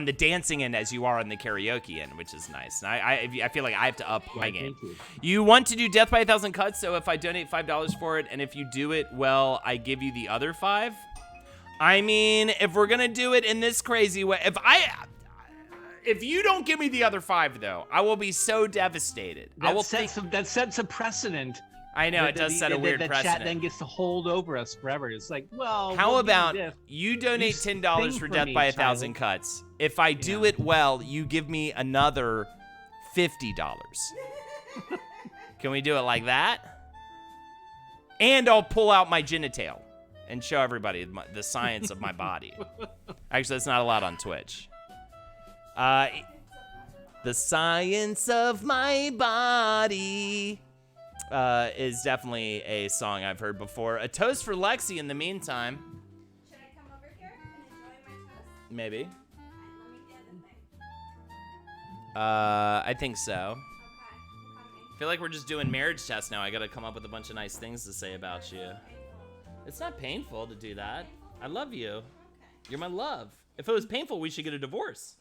the dancing end as you are on the karaoke end, which is nice. And I feel like I have to up my game. You want to do Death by 1,000 Cuts, so if I donate $5 for it, and if you do it well, I give you the other $5. I mean, if we're gonna do it in this crazy way, if you don't give me the other $5, though, I will be so devastated. That sets a precedent. I know, it does set a weird precedent. Chat then gets to hold over us forever. It's like, well, how about you donate $10 for Death by 1,000 Cuts? If I do it well, you give me another $50. Can we do it like that? And I'll pull out my genital. and show everybody the science of my body. Actually, that's not allowed on Twitch. The science of my body is definitely a song I've heard before. A toast for Lexi in the meantime. Should I come over here and enjoy my toast? Maybe. Let me get the thing. I think so. Okay, I'm coming. I feel like we're just doing marriage tests now. I gotta come up with a bunch of nice things to say about you. It's not painful to do that. I love you. You're my love. If it was painful, we should get a divorce.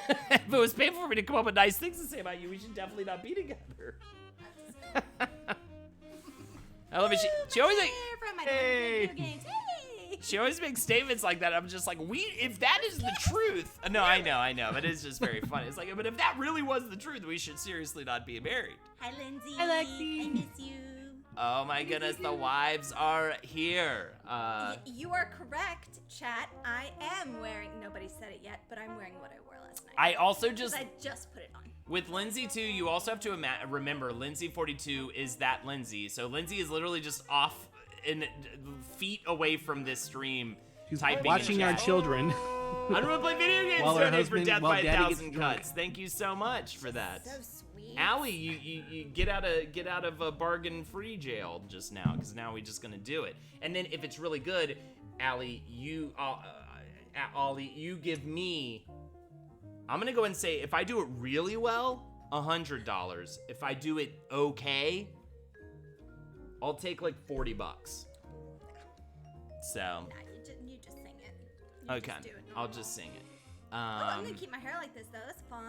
If it was painful for me to come up with nice things to say about you, we should definitely not be together. I love it. She always like, Hey. she always makes statements like that. I'm just like, if that is the truth. No, I know, but it's just very funny. It's like, but if that really was the truth, we should seriously not be married. Hi, Lindsay. Hi, Lexi. I miss you. Oh my goodness, the wives are here. You are correct, chat. I am wearing, nobody said it yet, but I'm wearing what I wore last night. I also 'Cause just, I just put it on. with Lindsay too, you also have to remember, Lindsay42 is that Lindsay. So Lindsay is literally just off in feet away from this stream. She's typing in watching our chat. children. I don't want to play video games While her today for husband- death while by Daddy gets 1,000 drunk. cuts. Thank you so much for that. So sweet. Allie, you get out of a bargain-free jail just now, because now we're just gonna do it. And then if it's really good, Allie, Ollie, you give me. I'm gonna go and say if I do it really well, $100. If I do it okay, I'll take like $40. So Nah, you just sing it. You okay, just do it I'll normal. just sing it. I'm gonna keep my hair like this though. That's fun.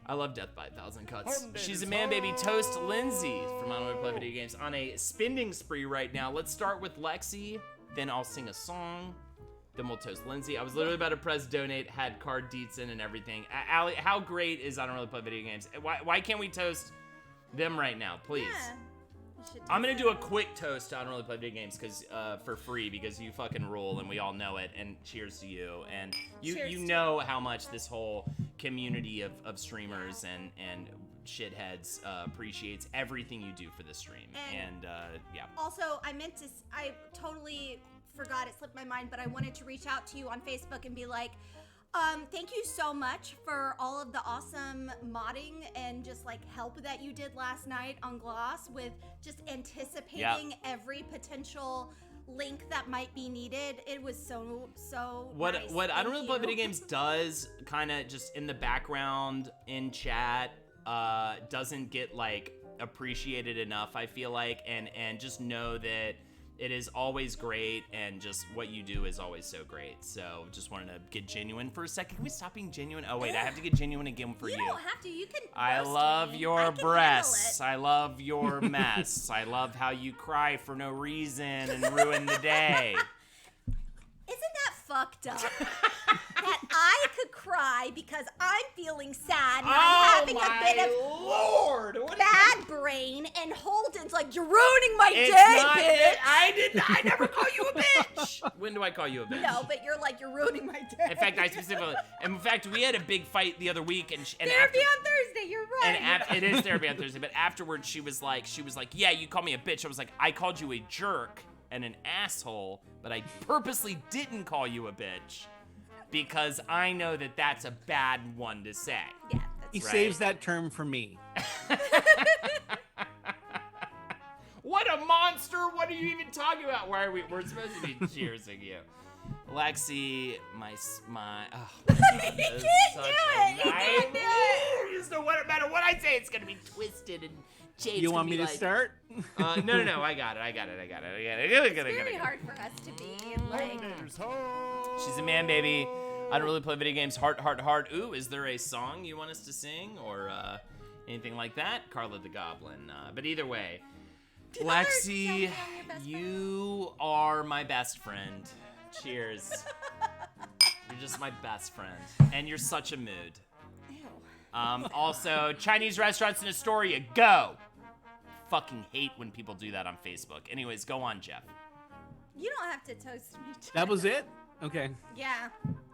I love Death by 1,000 Cuts. She's a man, baby. Toast Lindsay from I Don't Wanna Play Video Games on a spending spree right now. Let's start with Lexi, then I'll sing a song, then we'll toast Lindsay. I was literally about to press donate, had card deets in and everything. Allie, how great is I Don't Really Play Video Games? Why can't we toast them right now, please? Yeah. You should I'm gonna toast do a them. quick toast to I Don't Really Play Video Games because for free, because you fucking rule and we all know it. And cheers to you. And you Cheers you to know how much this whole community of streamers and shitheads appreciates everything you do for the stream. And yeah. Also, I totally forgot, it slipped my mind, but I wanted to reach out to you on Facebook and be like, thank you so much for all of the awesome modding and just like help that you did last night on Gloss with just anticipating every potential link that might be needed. It was so What nice. I Don't Really Play Thank Video you. Games does kind of just in the background in chat doesn't get like appreciated enough, I feel like, and just know that it is always great, and just what you do is always so great. So just wanted to get genuine for a second. Can we stop being genuine? Oh wait, I have to get genuine again for you. You don't have to. You can. I roast love me. I your can handle breasts. it. I love your mess. I love how you cry for no reason and ruin the day. Isn't that fucked up? That I could cry because I'm feeling sad and I'm having a bit of Lord! What bad brain, and Holden's like, you're ruining my It's day, not bitch. that I never call you a bitch. When do I call you a bitch? No, but you're like, you're ruining my day. In fact, I specifically. In fact, we had a big fight the other week, and Therapy on Thursday, you're right. it is therapy on Thursday. But afterwards, she was like, yeah, you call me a bitch. I was like, I called you a jerk and an asshole, but I purposely didn't call you a bitch because I know that that's a bad one to say. Yeah, He that's Right. saves that term for me. What a monster! What are you even talking about? Why are we're supposed to be cheersing you? Lexi, my. Oh, You can't do it. You can't do it. Just no matter what I say, it's gonna be twisted and shaped. You want me to start? No. I got it. It's very hard for us to be like. She's a man, baby. I don't really play video games. Heart. Ooh, is there a song you want us to sing or anything like that? Carla the Goblin. But either way, Lexi, you are my best friend. Cheers. You're just my best friend, and you're such a mood. Also, Chinese restaurants in Astoria, go. Fucking hate when people do that on Facebook. Anyways, go on, Jeff. You don't have to toast me. That was it? Okay. Yeah.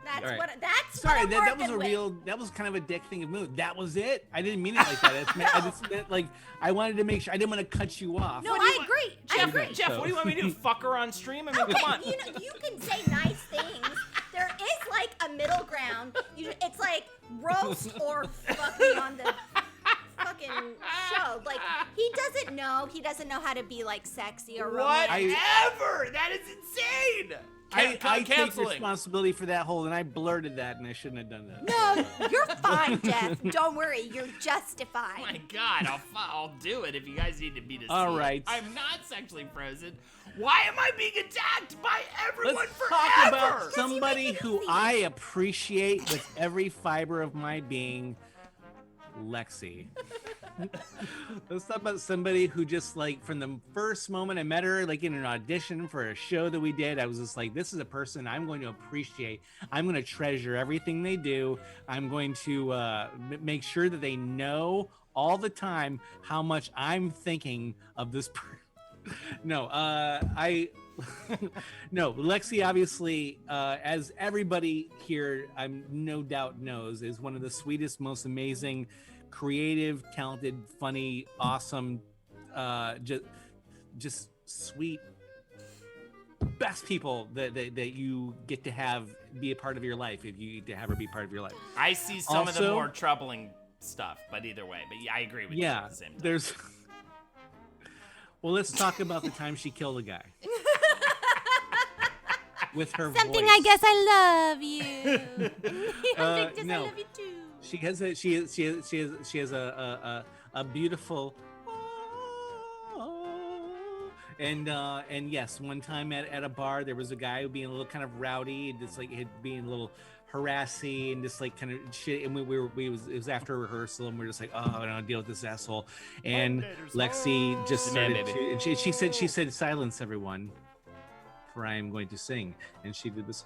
That's All right. what. That's Sorry, what I'm that was working a with. real. That was kind of a dick thing to move. That was it. I didn't mean it like that. I just meant, like, I wanted to make sure. I didn't want to cut you off. No, I agree. I agree. Jeff, what do you want me to do? Fuck her on stream? I mean, Okay, come on. you know, you can say nice things. There is like a middle ground. It's like roast or fuck me on the fucking show. Like he doesn't know. He doesn't know how to be like sexy or romantic. Whatever. That is insane. I take Canceling. responsibility for that whole, and I blurted that, and I shouldn't have done that. No, you're fine, Jeff. Don't worry. You're justified. Oh my God, I'll do it if you guys need me to see All it. right. I'm not sexually frozen. Why am I being attacked by everyone Let's forever? talk about somebody make it who easy. I appreciate with every fiber of my being, Lexi. Let's talk about somebody who just like from the first moment I met her, like in an audition for a show that we did, I was just like, this is a person I'm going to appreciate. I'm going to treasure everything they do. I'm going to make sure that they know all the time how much I'm thinking of this person. No, no, Lexi obviously, as everybody here, I'm no doubt knows, is one of the sweetest, most amazing, creative, talented, funny, awesome, just sweet, best people that you get to have be a part of your life if you get to have her be part of your life. I see some of the Also- more troubling stuff, but either way. But yeah, I agree with you at the same time. There's. Well, let's talk about the time she killed a guy. With her Something voice. I guess I love you. I think no. I love you too. She has a beautiful and yes, one time at a bar there was a guy being a little kind of rowdy and just like being a little harassy and just like kind of shit, and it was after rehearsal and we are just like, oh, I don't want to deal with this asshole, and Lexi just started to, and she said silence everyone, for I am going to sing, and she did this.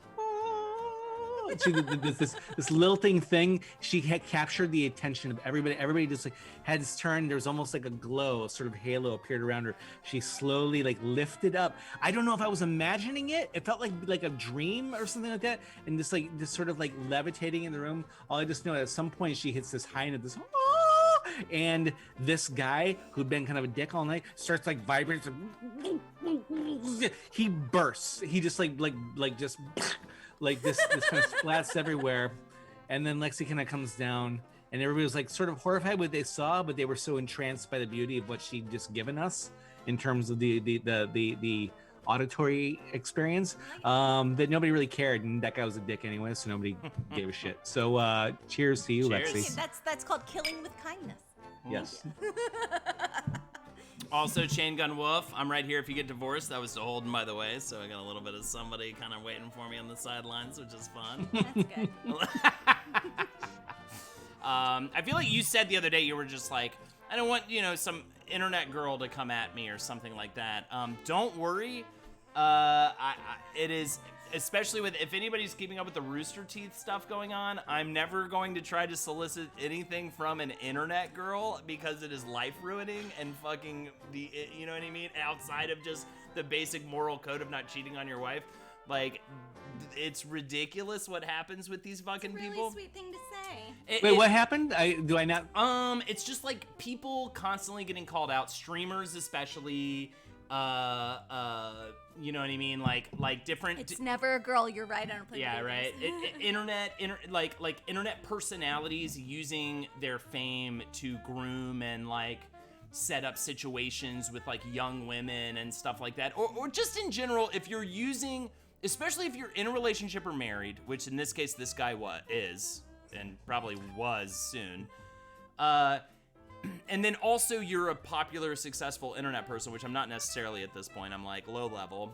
She did this lilting thing. She had captured the attention of everybody. Everybody just like heads turned. There was almost like a glow, a sort of halo appeared around her. She slowly like lifted up. I don't know if I was imagining it. It felt like a dream or something like that. And just sort of like levitating in the room. All I just know at some point she hits this high note, this and this guy who'd been kind of a dick all night starts like vibrating. He bursts. He just like just. Like this kind of splats everywhere, and then Lexi kind of comes down, and everybody was like sort of horrified with what they saw, but they were so entranced by the beauty of what she'd just given us in terms of the auditory experience, that nobody really cared, and that guy was a dick anyway, so nobody gave a shit. So cheers to you, Cheers. Lexi. That's called killing with kindness. Yes. Also, Chain Gun Wolf, I'm right here if you get divorced. That was to Holden, by the way, so I got a little bit of somebody kind of waiting for me on the sidelines, which is fun. That's good. I feel like you said the other day you were just like, I don't want, some internet girl to come at me or something like that. Don't worry. It is, especially if anybody's keeping up with the Rooster Teeth stuff going on, I'm never going to try to solicit anything from an internet girl because it is life ruining and fucking you know what I mean? Outside of just the basic moral code of not cheating on your wife. Like, it's ridiculous what happens with these fucking Really people. sweet thing to say. Wait, what happened? Do I not? It's just like people constantly getting called out, streamers especially. You know what I mean? Like different. It's never a girl. You're right. I don't play Yeah, video right. games. Like internet personalities using their fame to groom and like set up situations with like young women and stuff like that, or just in general, if you're using, especially if you're in a relationship or married, which in this case this guy is and probably was soon. And then also you're a popular, successful internet person, which I'm not necessarily at this point. I'm like low level.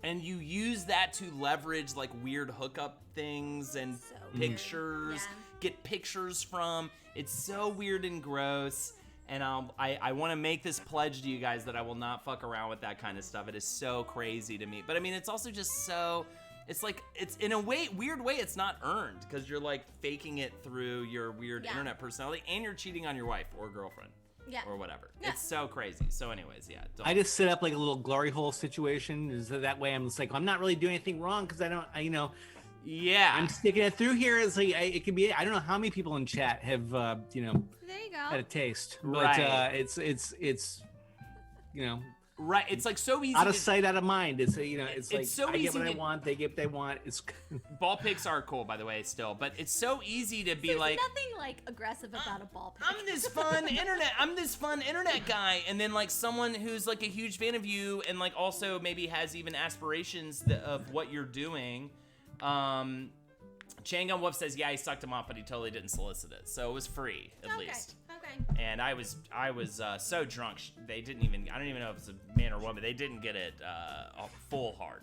And you use that to leverage like weird hookup things and So weird. pictures, Yeah. get pictures from. It's so weird and gross. And I want to make this pledge to you guys that I will not fuck around with that kind of stuff. It is so crazy to me. But I mean, it's also just so... It's like, it's in a weird way, it's not earned because you're like faking it through your weird internet personality and you're cheating on your wife or girlfriend or whatever. Yeah. It's so crazy. So anyways, yeah. I just set up like a little glory hole situation. So that way I'm just like, I'm not really doing anything wrong because I don't, Yeah. I'm sticking it through here. It's like it could be. I don't know how many people in chat have There you go. had a taste, but Right. it's Right. It's like so easy. out of sight, out of mind. It's It's like so I get what easy I to- want, they get what they want. It's Ball picks are cool, by the way, still, but it's so easy to be There's like, nothing like aggressive about a ball pick. I'm this fun internet guy, and then like someone who's like a huge fan of you and like also maybe has even aspirations of what you're doing. Changun Wolf says, yeah, he sucked him off, but he totally didn't solicit it, so it was free at least. Okay. And I was so drunk, they didn't even, I don't even know if it's a man or woman, they didn't get it full hard,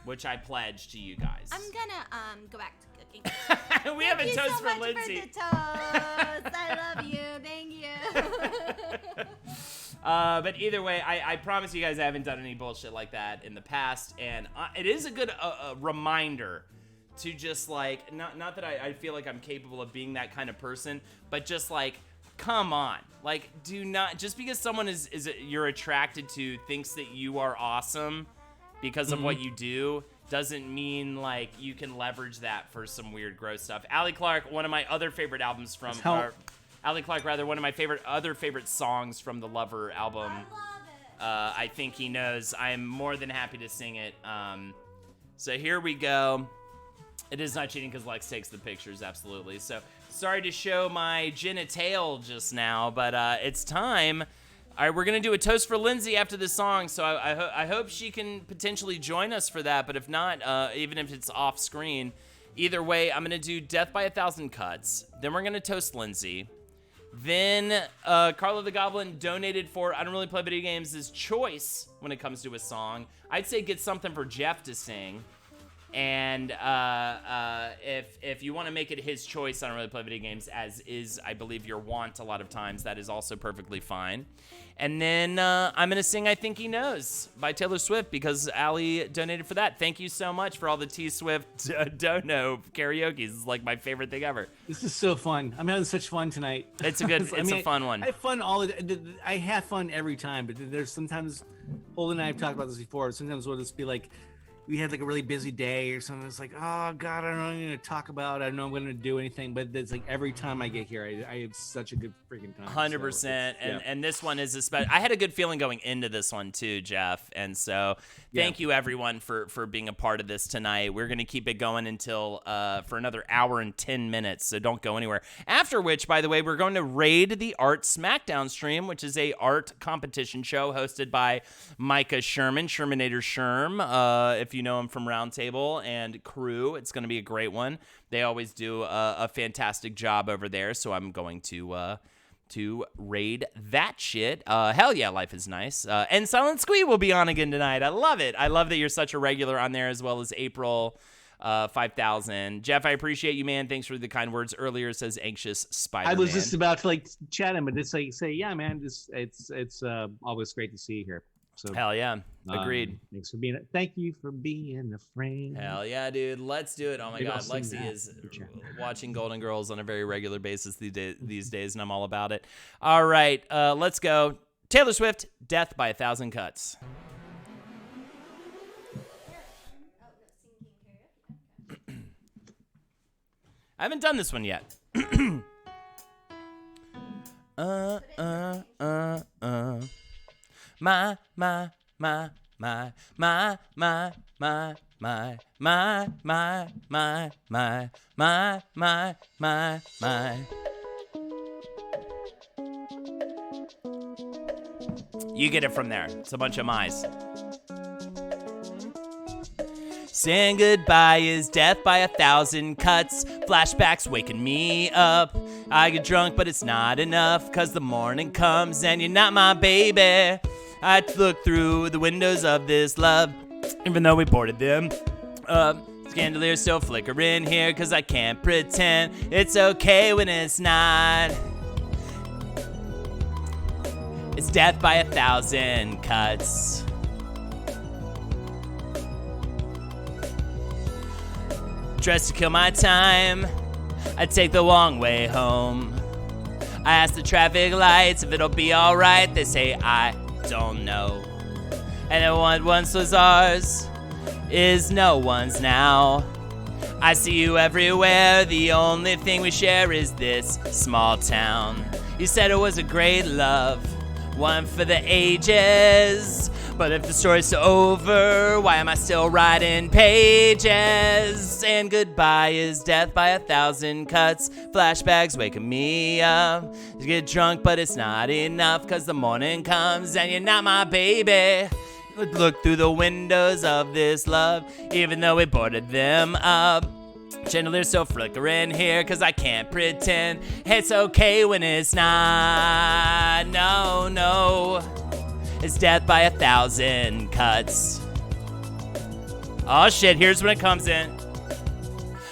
which I pledged to you guys. I'm gonna go back to cooking. We have a Thank you toast so for much Lindsay. For the toast. I love you. Thank you. But either way, I promise you guys I haven't done any bullshit like that in the past, and it is a good reminder to just like, not that I feel like I'm capable of being that kind of person, but just like, come on, like, do not, just because someone is you're attracted to thinks that you are awesome because of what you do doesn't mean like you can leverage that for some weird gross stuff. Allie Clark, one of my other favorite albums from Allie Clark, rather, one of my favorite songs from the Lover album. I love it. I think he knows. I am more than happy to sing it. So here we go. It is not cheating because Lex takes the pictures, absolutely. So sorry to show my genitalia just now, but it's time. All right, we're gonna do a toast for Lindsay after this song. So I hope she can potentially join us for that. But if not, even if it's off screen, either way, I'm gonna do Death by 1,000 Cuts. Then we're gonna toast Lindsay. Then Carlo the Goblin donated for I Don't Really Play Video Games' his choice when it comes to a song. I'd say get something for Jeff to sing. And if you want to make it his choice, I Don't Really Play Video Games, as is, I believe, your want a lot of times, that is also perfectly fine. And then I'm going to sing I Think He Knows by Taylor Swift because Allie donated for that. Thank you so much for all the T-Swift Don't Know karaoke. This is like my favorite thing ever. This is so fun. I'm having such fun tonight. It's a good, it's a fun one. I have fun I have fun every time, but there's sometimes, Holden and I have talked about this before, sometimes we'll just be like, we had like a really busy day or something. It's like, oh God, I don't know what I'm going to talk about. I don't know I'm going to do anything. But it's like every time I get here, I have such a good freaking time. 100%. And this one is especially, I had a good feeling going into this one too, Jeff. And so thank you everyone for being a part of this tonight. We're going to keep it going until for another hour and 10 minutes. So don't go anywhere. After which, by the way, we're going to raid the Art Smackdown stream, which is a art competition show hosted by Micah Sherman, Shermanator Sherm. If you know him from Roundtable and crew, it's going to be a great one. They always do a fantastic job over there, so I'm going to raid that shit. Hell yeah, life is nice. And Silent Squee will be on again tonight. I love it. I love that you're such a regular on there, as well as April 5000. Jeff, I appreciate you, man. Thanks for the kind words earlier, says Anxious Spider-Man. I was just about to like chat him, but just like say, yeah, man, it's always great to see you here. So hell yeah, agreed. Thank you for being a friend. Hell yeah, dude. Let's do it. Oh my Maybe I'll God, sing Lexi that. is watching Golden Girls on a very regular basis these days, and I'm all about it. All right, let's go. Taylor Swift, Death by 1,000 Cuts. I haven't done this one yet. My. You get it from there. It's a bunch of my's. Saying goodbye is death by 1,000 cuts. Flashbacks waking me up. I get drunk, but it's not enough, 'cause the morning comes and you're not my baby. I look through the windows of this love, even though we boarded them up. Scandalier's still flickering here, 'cause I can't pretend it's okay when it's not. It's death by 1,000 cuts. Dressed to kill my time, I take the long way home. I ask the traffic lights if it'll be alright. They say I don't know. And what once was ours is no one's now. I see you everywhere. The only thing we share is this small town. You said it was a great love, one for the ages. But if the story's so over, why am I still writing pages? And goodbye is death by 1,000 cuts. Flashbacks waking me up. You get drunk, but it's not enough, 'cause the morning comes and you're not my baby. Look through the windows of this love, even though we boarded them up. Chandeliers still flickering here, 'cause I can't pretend it's okay when it's not. No, no. It's death by 1,000 cuts. Oh shit, here's when it comes in.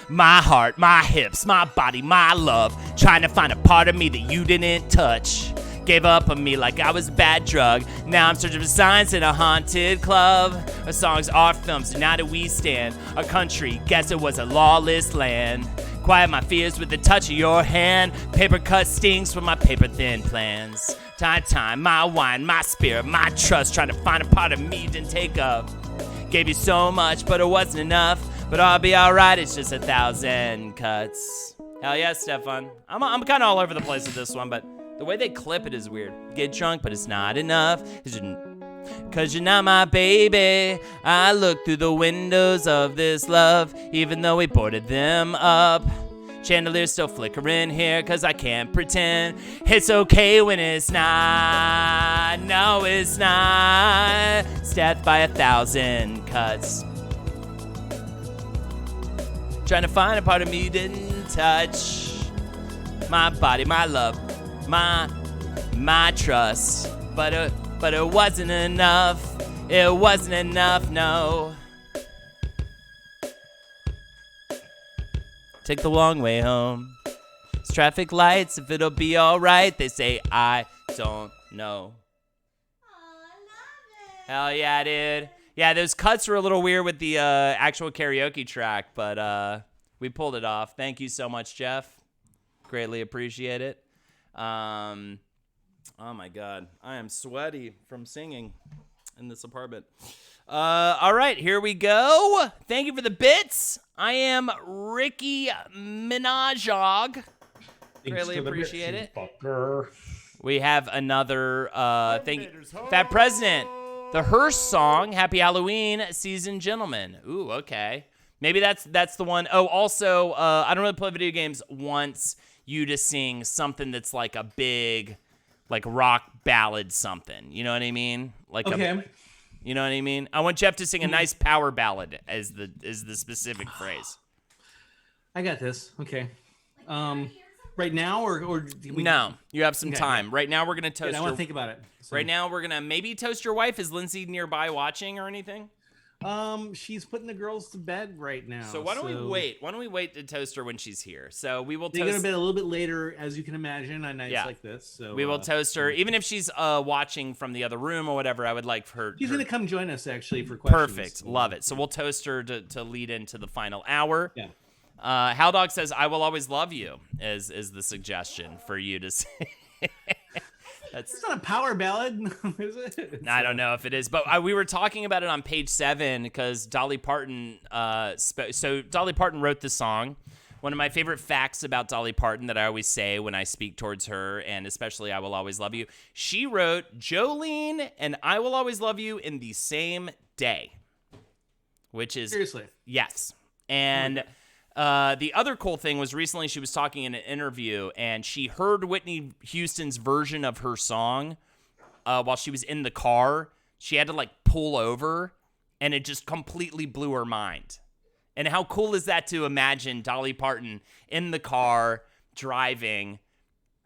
My heart, my hips, my body, my love. Trying to find a part of me that you didn't touch. Gave up on me like I was a bad drug. Now I'm searching for signs in a haunted club. Our songs, our films, and now that we stand. Our country, guess it was a lawless land. Quiet my fears with the touch of your hand. Paper cut stings from my paper thin plans. Time, my wine, my spirit, my trust. Trying to find a part of me didn't take up. Gave you so much, but it wasn't enough. But I'll be alright, it's just 1,000 cuts. Hell yeah, Stefan. I'm kind of all over the place with this one, but the way they clip it is weird. Get drunk, but it's not enough. 'Cause you're not my baby. I look through the windows of this love, even though we boarded them up. Chandeliers still flickering here, 'cause I can't pretend it's okay when it's not. No, it's not. It's death by 1,000 cuts. Trying to find a part of me you didn't touch. My body, my love, my trust. But it wasn't enough. It wasn't enough, no. Take the long way home. It's traffic lights, if it'll be alright. They say I don't know. Hell yeah, dude. Yeah, those cuts were a little weird with the actual karaoke track, but we pulled it off. Thank you so much, Jeff. Greatly appreciate it. Oh my God, I am sweaty from singing in this apartment. All right, here we go. Thank you for the bits. I am Ricky Minajog. Greatly appreciate it. Fucker. We have another thank you, Fat President. The Hearst song, Happy Halloween, Seasoned Gentleman. Ooh, okay. Maybe that's the one. Oh, also, I don't really play video games. Wants you to sing something that's like a big, like rock ballad something. You know what I mean? Like okay. You know what I mean? I want Jeff to sing a nice power ballad as the specific phrase. I got this. Okay. Right now or do we... No, you have some time. Right now we're gonna toast. I want to think about it. So. Right now we're gonna maybe toast your wife. Is Lindsay nearby watching or anything? She's putting the girls to bed right now. So why don't we wait? Why don't we wait to toast her when she's here? So we will They're toast. gonna be a little bit later, as you can imagine, on nights like this. So we will toast her, even if she's watching from the other room or whatever. I would like her. She's gonna come join us actually for questions. Perfect, love it. So we'll toast her to lead into the final hour. Yeah. Haldog says, "I will always love you," is the suggestion for you to say. It's not a power ballad, is it? I don't know if it is, but we were talking about it on page 7 because Dolly Parton. So Dolly Parton wrote the song. One of my favorite facts about Dolly Parton that I always say when I speak towards her, and especially "I Will Always Love You," she wrote Jolene and "I Will Always Love You" in the same day, which is seriously yes, and. The other cool thing was recently she was talking in an interview and she heard Whitney Houston's version of her song while she was in the car. She had to like pull over and it just completely blew her mind. And how cool is that to imagine Dolly Parton in the car driving,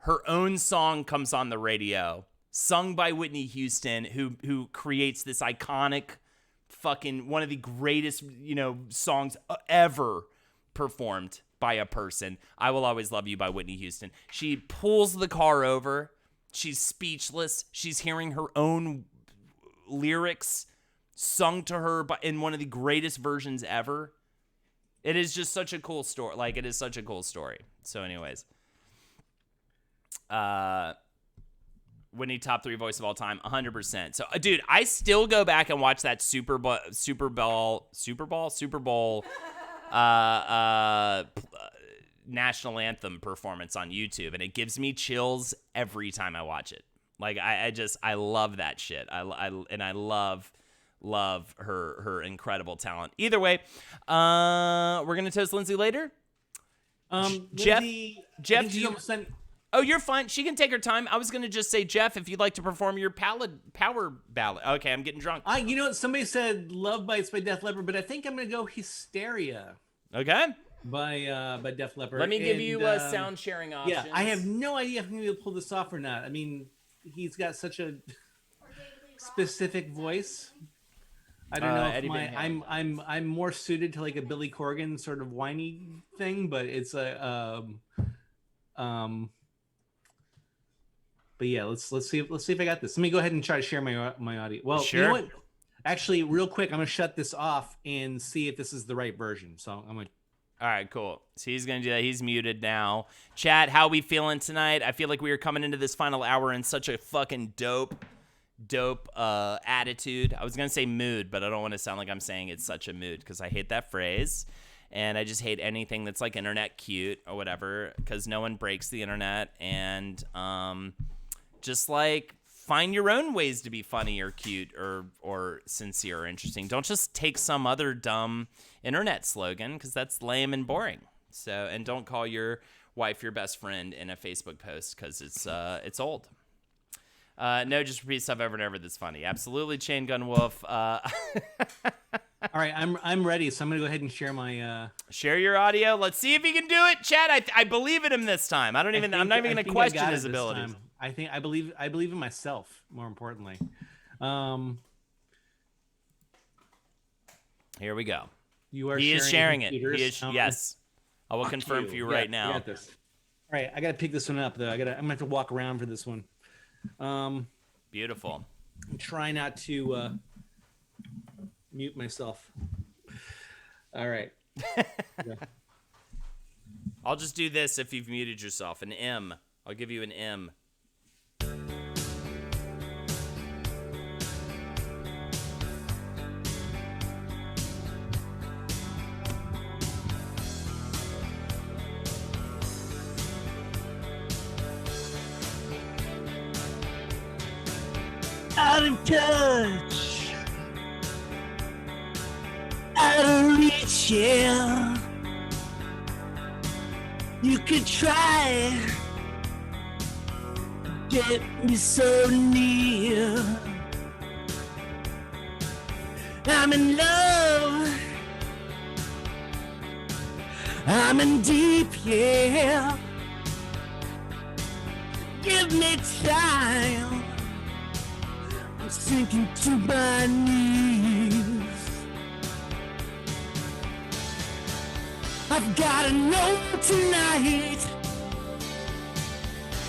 her own song comes on the radio, sung by Whitney Houston, who creates this iconic fucking one of the greatest, songs ever performed by a person. "I Will Always Love You" by Whitney Houston. She pulls the car over. She's speechless. She's hearing her own lyrics sung to her in one of the greatest versions ever. It is just such a cool story. Like, it is such a cool story. So anyways, Whitney top 3 voice of all time, 100%. So dude, I still go back and watch that Super Bowl national anthem performance on YouTube, and it gives me chills every time I watch it. Like I love that shit. I love her incredible talent. Either way, we're gonna toast Lindsay later. Jeff, do you? Oh, you're fine. She can take her time. I was gonna just say, Jeff, if you'd like to perform your power ballad. Okay, I'm getting drunk. You know what? Somebody said "Love Bites" by Def Leppard, but I think I'm gonna go "Hysteria." Okay. By Def Leppard. Let me give you sound sharing options. Yeah, I have no idea if I'm gonna be able to pull this off or not. I mean, he's got such a specific voice. I don't know if I'm more suited to like a Billy Corgan sort of whiny thing, but it's a but yeah, let's see if I got this. Let me go ahead and try to share my audio. Well, sure. You know what? Actually, real quick, I'm gonna shut this off and see if this is the right version. So I'm gonna. All right, cool. So he's going to do that. He's muted now. Chat, how we feeling tonight? I feel like we are coming into this final hour in such a fucking dope attitude. I was going to say mood, but I don't want to sound like I'm saying it's such a mood because I hate that phrase. And I just hate anything that's like internet cute or whatever because no one breaks the internet. And just like find your own ways to be funny or cute or sincere or interesting. Don't just take some other dumb internet slogan because that's lame and boring. So, and don't call your wife your best friend in a Facebook post because it's old. No, just repeat stuff over and over that's funny. Absolutely, Chain Gun Wolf. All right, I'm ready, so I'm gonna go ahead and share my share your audio. Let's see if he can do it, Chad. I believe in him this time. I'm not even gonna question his abilities. I believe in myself. More importantly, here we go. He is sharing it. Yes, I will confirm for you right now. I got this. All right, I gotta pick this one up though. I'm gonna have to walk around for this one. Beautiful. Try not to mute myself. All right. Yeah. I'll just do this if you've muted yourself. An M. I'll give you an M. Out of touch, out of reach, yeah. You could try, get me so near. I'm in love, I'm in deep, yeah. Give me time, I'm sinking to my knees. I've gotta know tonight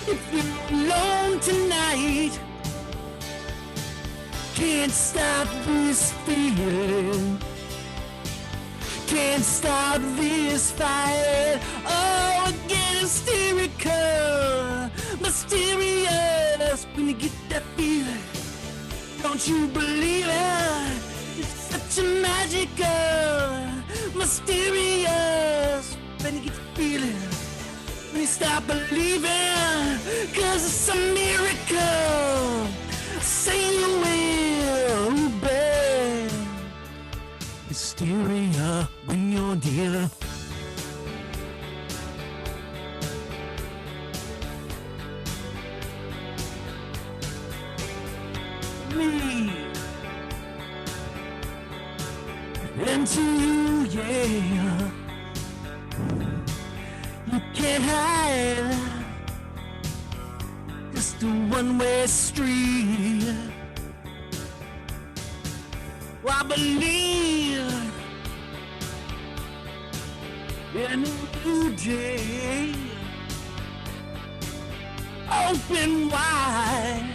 if you're alone tonight. Can't stop this feeling, can't stop this fight. Oh, I get hysterical, mysterious when you get that feeling. Don't you believe it? It's such a magical, mysterious when you get the feeling. When you stop believing, 'cause it's a miracle. Say you will, babe. Hysteria when you're dear. Me into you, yeah. You can't hide, just a one-way street. Well, I believe in a new day. Open wide,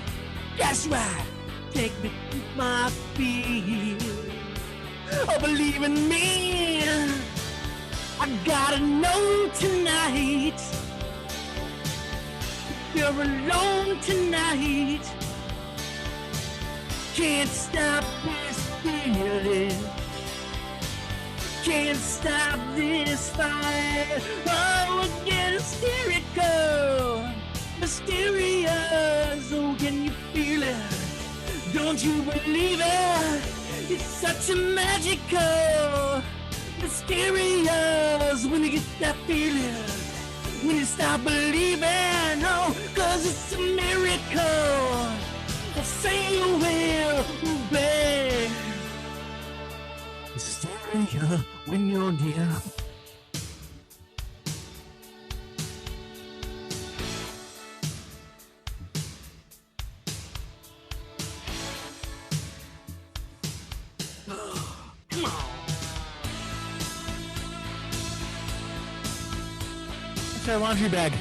that's right. Take me to my feet. Oh, believe in me. I gotta know tonight. If you're alone tonight, can't stop this feeling. Can't stop this fight. Oh, we're getting hysterical, mysterious. Oh, can you feel it? Don't you believe it? It's such a magical, mysterious. When you get that feeling, when you stop believing, oh, 'cause it's a miracle. I'll say you will, babe. Hysteria when you're near. Come on. It's our laundry bag.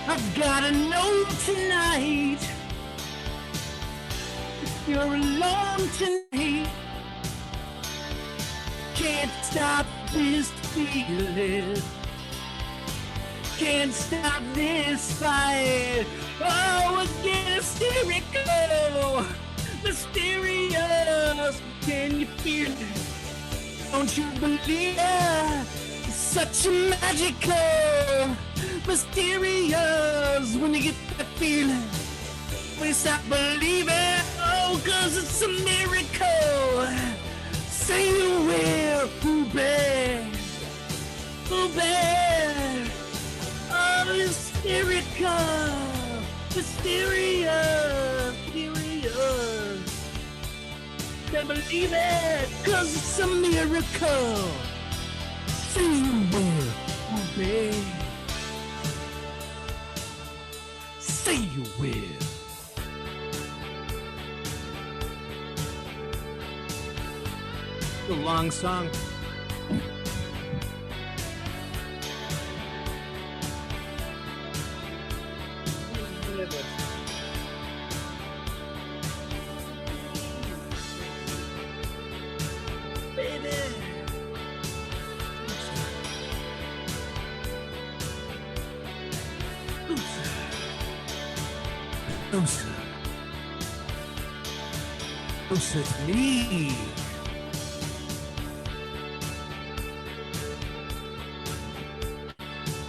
I've gotta know tonight if you're alone tonight. Can't stop this feeling. Can't stop this fight. Oh, it's getting hysterical, mysterious. Can you feel it? Don't you believe it? It's such a magical, mysterious. When you get that feeling, when you stop believing, oh, 'cause it's a miracle. Say you will, ooh, babe, ooh, babe. Oh, hysterical, mysterious, mysterious. Can't believe it, 'cause it's a miracle. Say you will, ooh, babe. Say you will. A long song. Baby. Closer. Closer to me.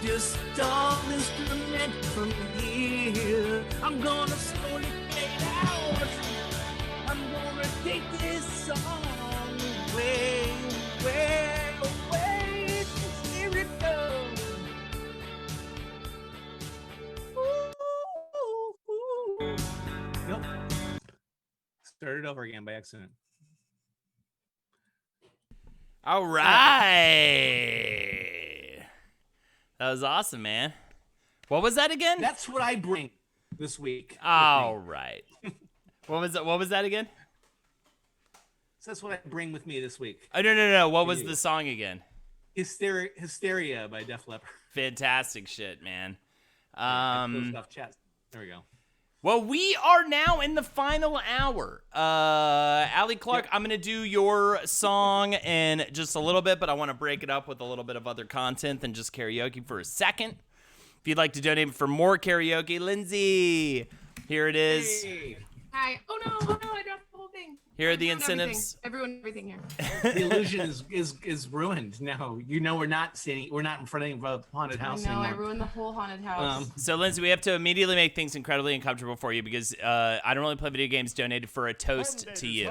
Just all instrument from here. I'm gonna slowly fade out. I'm gonna take this song away, away, away. Here it goes. Ooh. Nope. Started over again by accident. All right. That was awesome, man. What was that again? That's what I bring this week. All right. What was that again? So that's what I bring with me this week. Oh, no. What was the song again? Hysteria by Def Leppard. Fantastic shit, man. Closed off chat. There we go. Well, we are now in the final hour. Allie Clark, I'm going to do your song in just a little bit, but I want to break it up with a little bit of other content than just karaoke for a second. If you'd like to donate for more karaoke, Lindsay, here it is. Hey. Hi. Oh no, I dropped the whole thing. Here are the I ruined incentives. Everything here. The illusion is ruined now. You know we're not in front of a haunted house I know, anymore. I ruined the whole haunted house. So, Lindsay, we have to immediately make things incredibly uncomfortable for you because I Don't Really Play Video Games donated for a toast to you.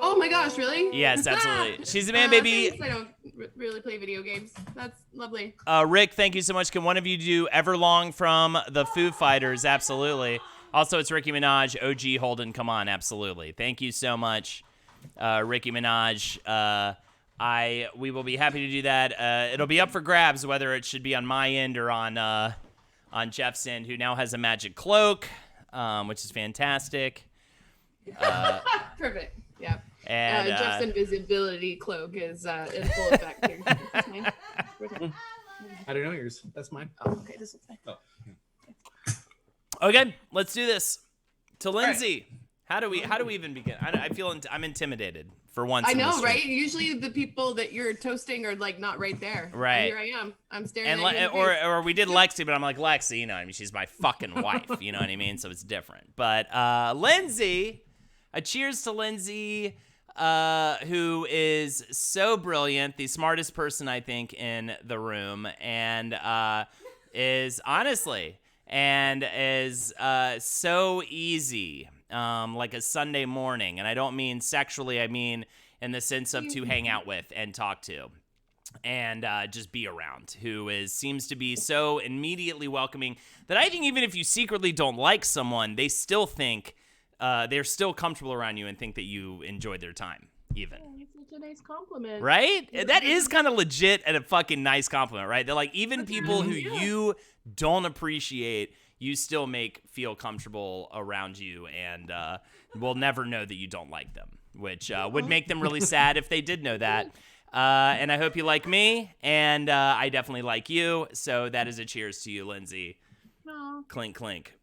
Oh my gosh, really? Yes, absolutely. She's the man, baby. Thanks, I don't really play video games. That's lovely. Rick, thank you so much. Can one of you do Everlong from the Foo Fighters? Absolutely. Also, it's Ricky Minaj, OG Holden. Come on, absolutely. Thank you so much, Ricky Minaj. We will be happy to do that. It'll be up for grabs whether it should be on my end or on Jeff's end, who now has a magic cloak, which is fantastic. Perfect. Yeah. And Jeff's invisibility cloak is in full effect here. That's mine. I don't know yours. That's mine. Oh, okay. This looks nice. Oh. okay, let's do this. to Lindsay. How do we even begin? I feel I'm intimidated for once. I in know, this stream. right? Usually the people that you're toasting are like not right there. Right. Here I am. I'm staring And at you. in the face. or we did Lexi, but I'm like, Lexi, you know, I mean, she's my fucking wife, you know what I mean? So it's different. But Lindsay, a cheers to Lindsay, who is so brilliant, the smartest person I think in the room, and is honestly and is so easy, like a Sunday morning. And I don't mean sexually, I mean in the sense of to hang out with and talk to. And just be around, who seems to be so immediately welcoming that I think even if you secretly don't like someone, they still think they're still comfortable around you and think that you enjoyed their time, even. Oh, it's such a nice compliment. Right? That is kind of legit and a fucking nice compliment, right? They're like, even people who you don't appreciate, you still make feel comfortable around you and will never know that you don't like them, which would make them really sad if they did know that. And I hope you like me, and I definitely like you. So that is a cheers to you, Lindsay. No. Clink, clink.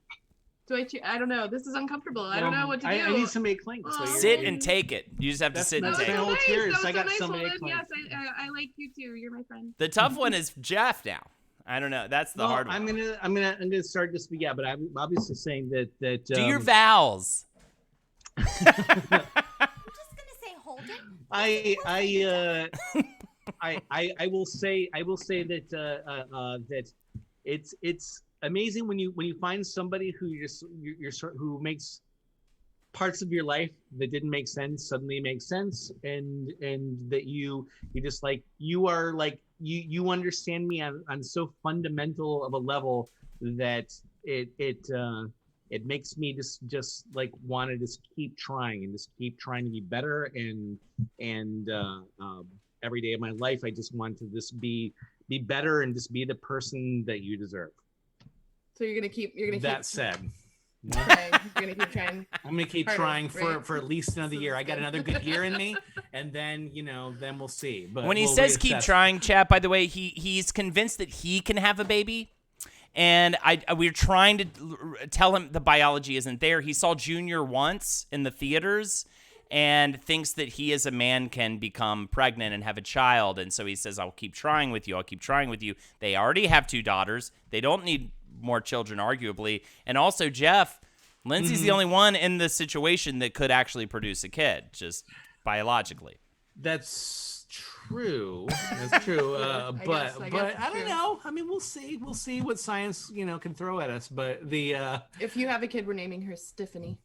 I don't know. This is uncomfortable. I don't know what to do. I need somebody to clink. So Sit and take it. You just have to sit and that's take my it. whole cheers. That was I got a nice somebody to one. clink. Yes, I like you too. You're my friend. The tough one is Jeff now. I don't know. That's the hard one. I'm gonna start this. Yeah, but I'm obviously saying that. Do your vows. I'm just gonna say hold it. I will say that that it's amazing when you find somebody who who makes parts of your life that didn't make sense suddenly make sense, and that you just like you are like you understand me on so fundamental of a level that it makes me just like want to just keep trying and just keep trying to be better, and every day of my life I just want to just be better and just be the person that you deserve. So you're gonna keep. That said, Trying. You're gonna keep trying. I'm gonna keep Harder, trying right? for at least another year. I got another good year in me, and then then we'll see. But When he we'll says keep reassess. trying, chat, by the way, he's convinced that he can have a baby. And we're trying to tell him the biology isn't there. He saw Junior once in the theaters and thinks that he as a man can become pregnant and have a child. And so he says, I'll keep trying with you. I'll keep trying with you. They already have 2 daughters. They don't need more children, arguably. And also, Jeff, Lindsay's the only one in this situation that could actually produce a kid, just biologically. That's true. That's true. But I guess I it's don't true. know. I mean, we'll see. We'll see what science can throw at us. But the If you have a kid, we're naming her Stephanie.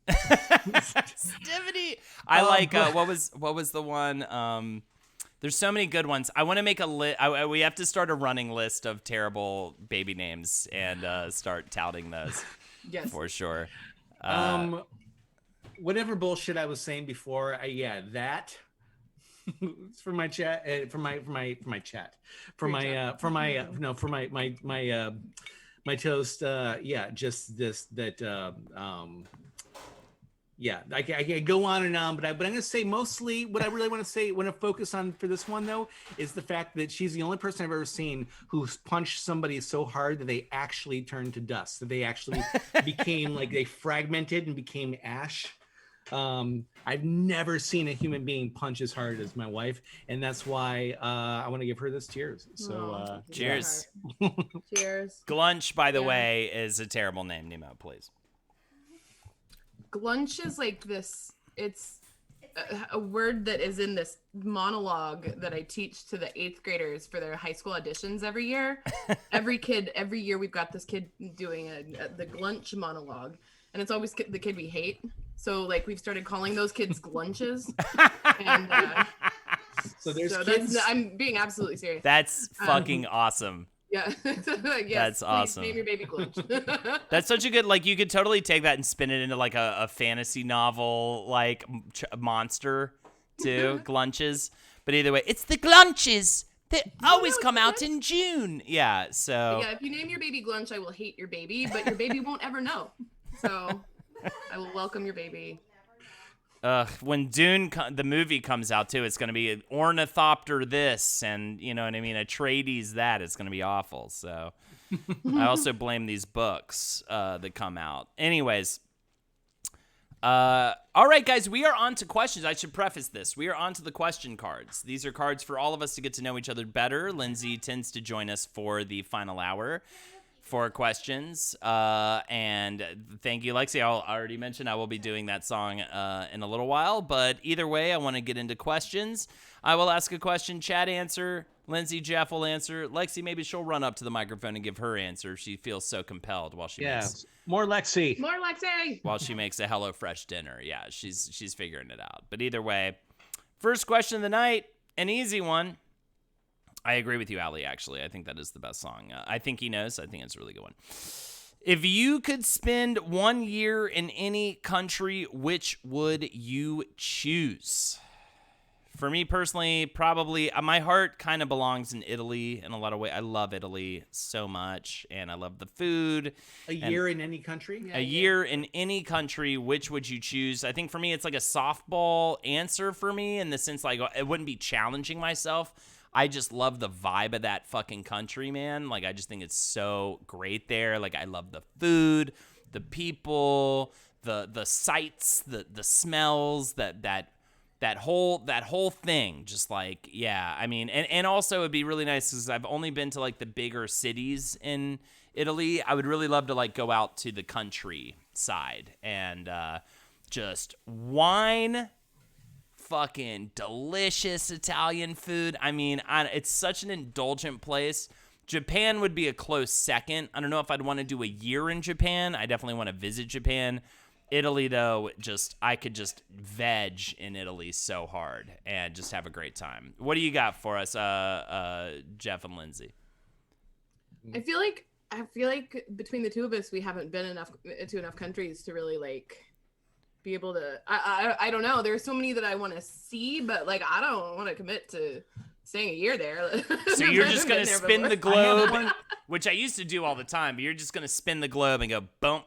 Stephanie. I like what was the one? There's so many good ones. I want to make a list. We have to start a running list of terrible baby names and start touting those Yes. for sure. whatever bullshit I was saying before, that for my chat, for my chat, for my toast. Just this that. I can go on and on, but I'm going to say mostly what I really want to focus on for this one, though, is the fact that she's the only person I've ever seen who's punched somebody so hard that they actually turned to dust, that they actually became like they fragmented and became ash. I've never seen a human being punch as hard as my wife, and that's why I want to give her this cheers. So cheers. Cheers. Glunch, by the Yeah. way, is a terrible name. Nemo, please. Glunch is like this. It's a word that is in this monologue that I teach to the 8th graders for their high school auditions every year. Every year we've got this kid doing the Glunch monologue, and it's always the kid we hate. So like we've started calling those kids Glunches. And so there's so kids. I'm being absolutely serious. That's fucking awesome. Yeah. Yes, That's awesome. Name your baby Glunch. That's such a good, like, you could totally take that and spin it into like a fantasy novel, like monster too, Glunches. But either way, it's the Glunches that always come out in June. Yeah, so. Yeah, if you name your baby Glunch, I will hate your baby, but your baby won't ever know. So I will welcome your baby. When Dune, the movie comes out too, it's going to be an ornithopter this, and you know what I mean, Atreides that. It's going to be awful. So I also blame these books that come out. Anyways, All right, guys, we are on to questions. I should preface this. We are on to the question cards. These are cards for all of us to get to know each other better. Lindsay tends to join us for the final hour for questions. And thank you, Lexi. I already mentioned I will be doing that song in a little while. But either way, I want to get into questions. I will ask a question, Chad answer, Lindsay, Jeff will answer. Lexi, maybe she'll run up to the microphone and give her answer if she feels so compelled while she makes more Lexi. More Lexi. while she makes a HelloFresh dinner. Yeah, she's figuring it out. But either way, first question of the night, an easy one. I agree with you, Ali, actually. I think that is the best song. I think he knows. I think it's a really good one. If you could spend 1 year in any country, which would you choose? For me personally, probably my heart kind of belongs in Italy in a lot of ways. I love Italy so much, and I love the food. A year in any country? Yeah, A year in any country, which would you choose? I think for me, it's like a softball answer for me in the sense like it wouldn't be challenging myself. I just love the vibe of that fucking country, man. Like, I just think it's so great there. Like, I love the food, the people, the sights, the smells, that whole thing. Just like, yeah, I mean, and also it'd be really nice because I've only been to like the bigger cities in Italy. I would really love to like go out to the countryside and just wine, fucking delicious Italian food. I mean, it's such an indulgent place. Japan would be a close second. I don't know if I'd want to do a year in Japan. I definitely want to visit Japan. Italy, though, I could just veg in Italy so hard and just have a great time. What do you got for us, Jeff and Lindsay? I feel like between the two of us, we haven't been to enough countries to really like be able to. I don't know. There's so many that I want to see, but like I don't want to commit to staying a year there. So you're just gonna spin the globe, which I used to do all the time. But you're just gonna spin the globe and go boom.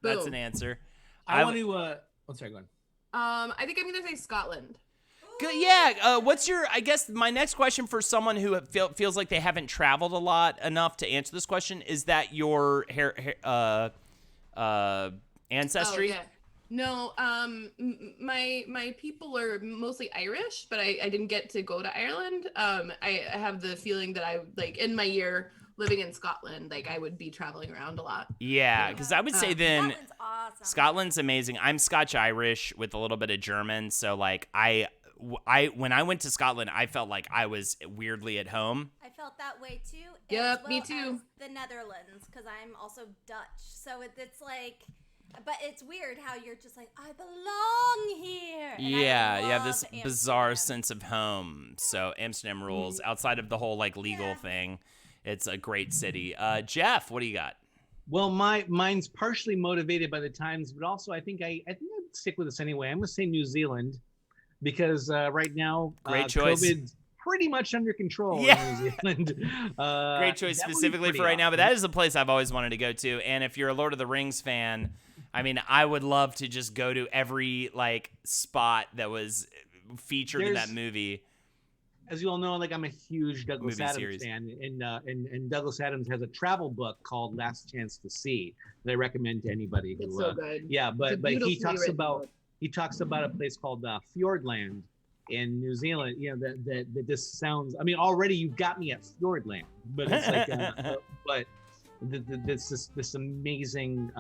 That's an answer. I want to. Sorry, go on. I think I'm gonna say Scotland. Good, yeah. What's your? I guess my next question for someone who feels like they haven't traveled a lot enough to answer this question is that your ancestry? Oh, yeah. No, my people are mostly Irish, but I didn't get to go to Ireland. I have the feeling that I like in my year living in Scotland, like I would be traveling around a lot. Yeah, because I would say then Scotland's awesome. Scotland's amazing. I'm Scotch-Irish with a little bit of German, so like when I went to Scotland, I felt like I was weirdly at home. I felt that way too. Yep, as well me too. as the Netherlands, because I'm also Dutch, so it's like. But it's weird how you're just like, I belong here. And Yeah, I you have this love bizarre Amsterdam. sense of home. So Amsterdam rules. Outside of the whole like legal thing, it's a great city. Jeff, what do you got? Well, mine's partially motivated by the times, but also I think I'd stick with this anyway. I'm gonna say New Zealand because right now, Great choice. COVID's pretty much under control Yeah. in New Zealand. Great choice that would be specifically pretty for right now, but awesome. that is a place I've always wanted to go to. And if you're a Lord of the Rings fan, I mean, I would love to just go to every like spot that was featured in that There's- movie. As you all know, like I'm a huge Douglas Movie Adams series. fan, and Douglas Adams has a travel book called Last Chance to See that I recommend to anybody who. It's so good. Yeah, It's a but he beautifully talks written about book. a place called Fjordland in New Zealand. You know that this sounds. I mean, already you've got me at Fjordland, but it's like, but this amazing,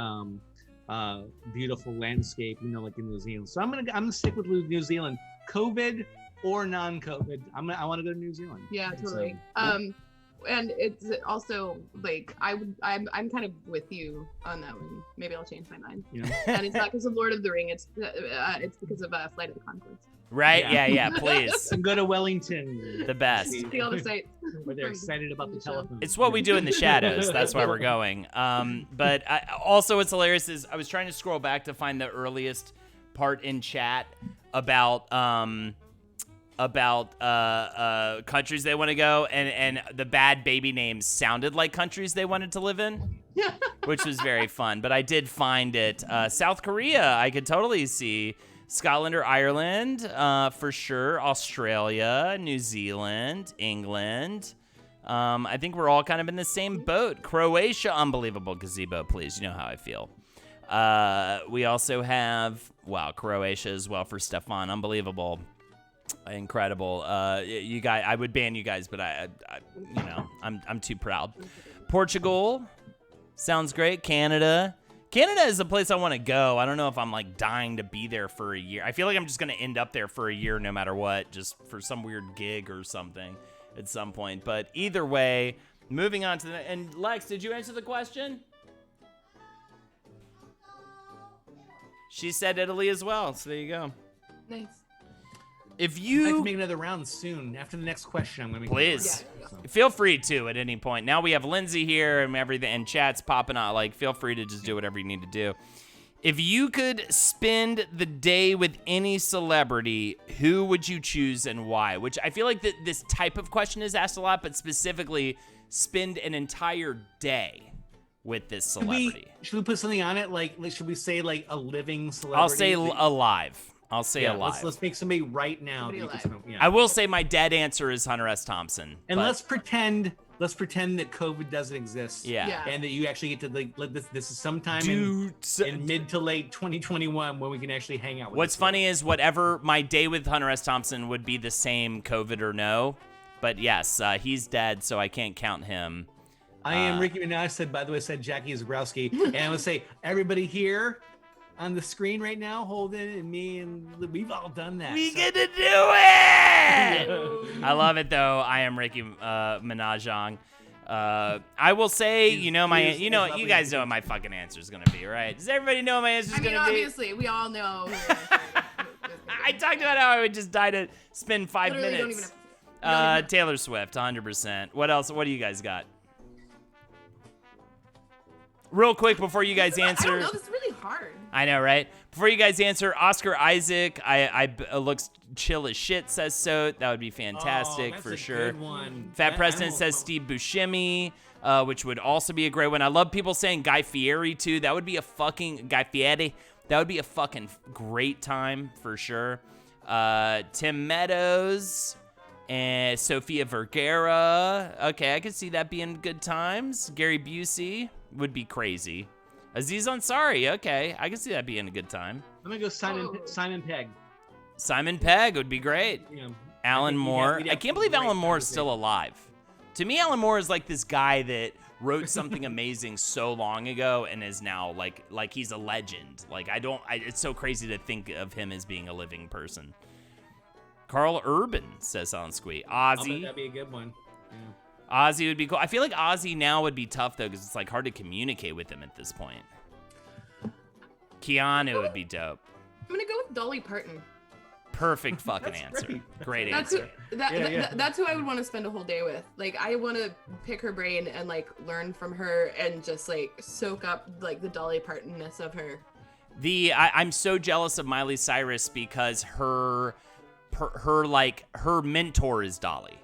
beautiful landscape. You know, like in New Zealand. So I'm gonna stick with New Zealand. COVID or non-COVID, I want to go to New Zealand. Yeah, So, totally. And it's also like I'm kind of with you on that one. Maybe I'll change my mind. you know, And it's not because of Lord of the Ring. It's because of Flight of the Conchords. Right? Yeah. Yeah, please. and go to Wellington. The best. See all the sights. Where they're excited about the telephone. It's what we do in the shadows. That's why we're going. But also what's hilarious is I was trying to scroll back to find the earliest part in chat about countries they want to go, and the bad baby names sounded like countries they wanted to live in, which was very fun. But I did find it. South Korea, I could totally see. Scotland or Ireland, for sure. Australia, New Zealand, England. I think we're all kind of in the same boat. Croatia, unbelievable gazebo, please. You know how I feel. We also have, wow, Croatia as well for Stefan. Unbelievable. Incredible. You guys, I would ban you guys, but I'm too proud. Portugal sounds great. Canada is a place I want to go. I don't know if I'm like dying to be there for a year. I feel like I'm just going to end up there for a year no matter what, just for some weird gig or something at some point. But either way, moving on to and Lex, did you answer the question? She said Italy as well, so there you go. Nice. If I'd like you to make another round soon. After the next question, I'm going to make please another round. feel free to at any point. Now we have Lindsay here and everything, and chat's popping out. Like, feel free to just do whatever you need to do. If you could spend the day with any celebrity, who would you choose and why? Which I feel like this type of question is asked a lot, but specifically, spend an entire day with this celebrity. Should we put something on it? Like should we say like a living celebrity? I'll say alive. I'll say alive. Let's make somebody right now. Somebody that you alive. can- yeah. I will say my dead answer is Hunter S. Thompson. And but- let's pretend that COVID doesn't exist. Yeah. And that you actually get to like let this is sometime Dude, in mid to late 2021 when we can actually hang out with what's this funny is whatever my day with Hunter S. Thompson would be the same, COVID or no. But yes, he's dead, so I can't count him. I am Ricky Minaj by the way, said Jackie Zabrowski. And I would say, everybody here on the screen right now, Holden and me, and we've all done that. We so- get to do it! I love it, though. I am Ricky Minaj. I will say, He's you lovely guys to know what my fucking answer is going to be, right? Does everybody know what my answer is I mean, going to be? obviously, we all know. I talked about how I would just die to spend 5 Literally don't minutes. even have- Taylor Swift, 100%. What else? What do you guys got? Real quick before you guys I don't answer. know. This is really hard. I know, right? Before you guys answer, Oscar Isaac, I looks chill as shit, says so. That would be fantastic that's for a sure. good one. Fat I President almost- says Steve Buscemi, which would also be a great one. I love people saying Guy Fieri too. That would be a fucking Guy Fieri. That would be a fucking great time for sure. Tim Meadows and Sofia Vergara. Okay, I could see that being good times. Gary Busey would be crazy. Aziz Ansari. Okay, I can see that being a good time. I'm gonna go Simon Pegg. Simon Pegg would be great. You know, Alan we'd Moore. have I can't believe great Alan Moore is conversation. still alive. To me, Alan Moore is like this guy that wrote something amazing so long ago and is now like he's a legend. Like it's so crazy to think of him as being a living person. Carl Urban says on Squee. I'll bet Ozzy. that'd be a good one. Yeah. Ozzy would be cool. I feel like Ozzy now would be tough though because it's like hard to communicate with him at this point. Keanu would be dope. I'm gonna go with Dolly Parton. Perfect fucking That's answer. great. Great That's answer. that's who I would want to spend a whole day with. Like I want to pick her brain and like learn from her and just like soak up like the Dolly Partonness of her. I'm so jealous of Miley Cyrus because her mentor is Dolly.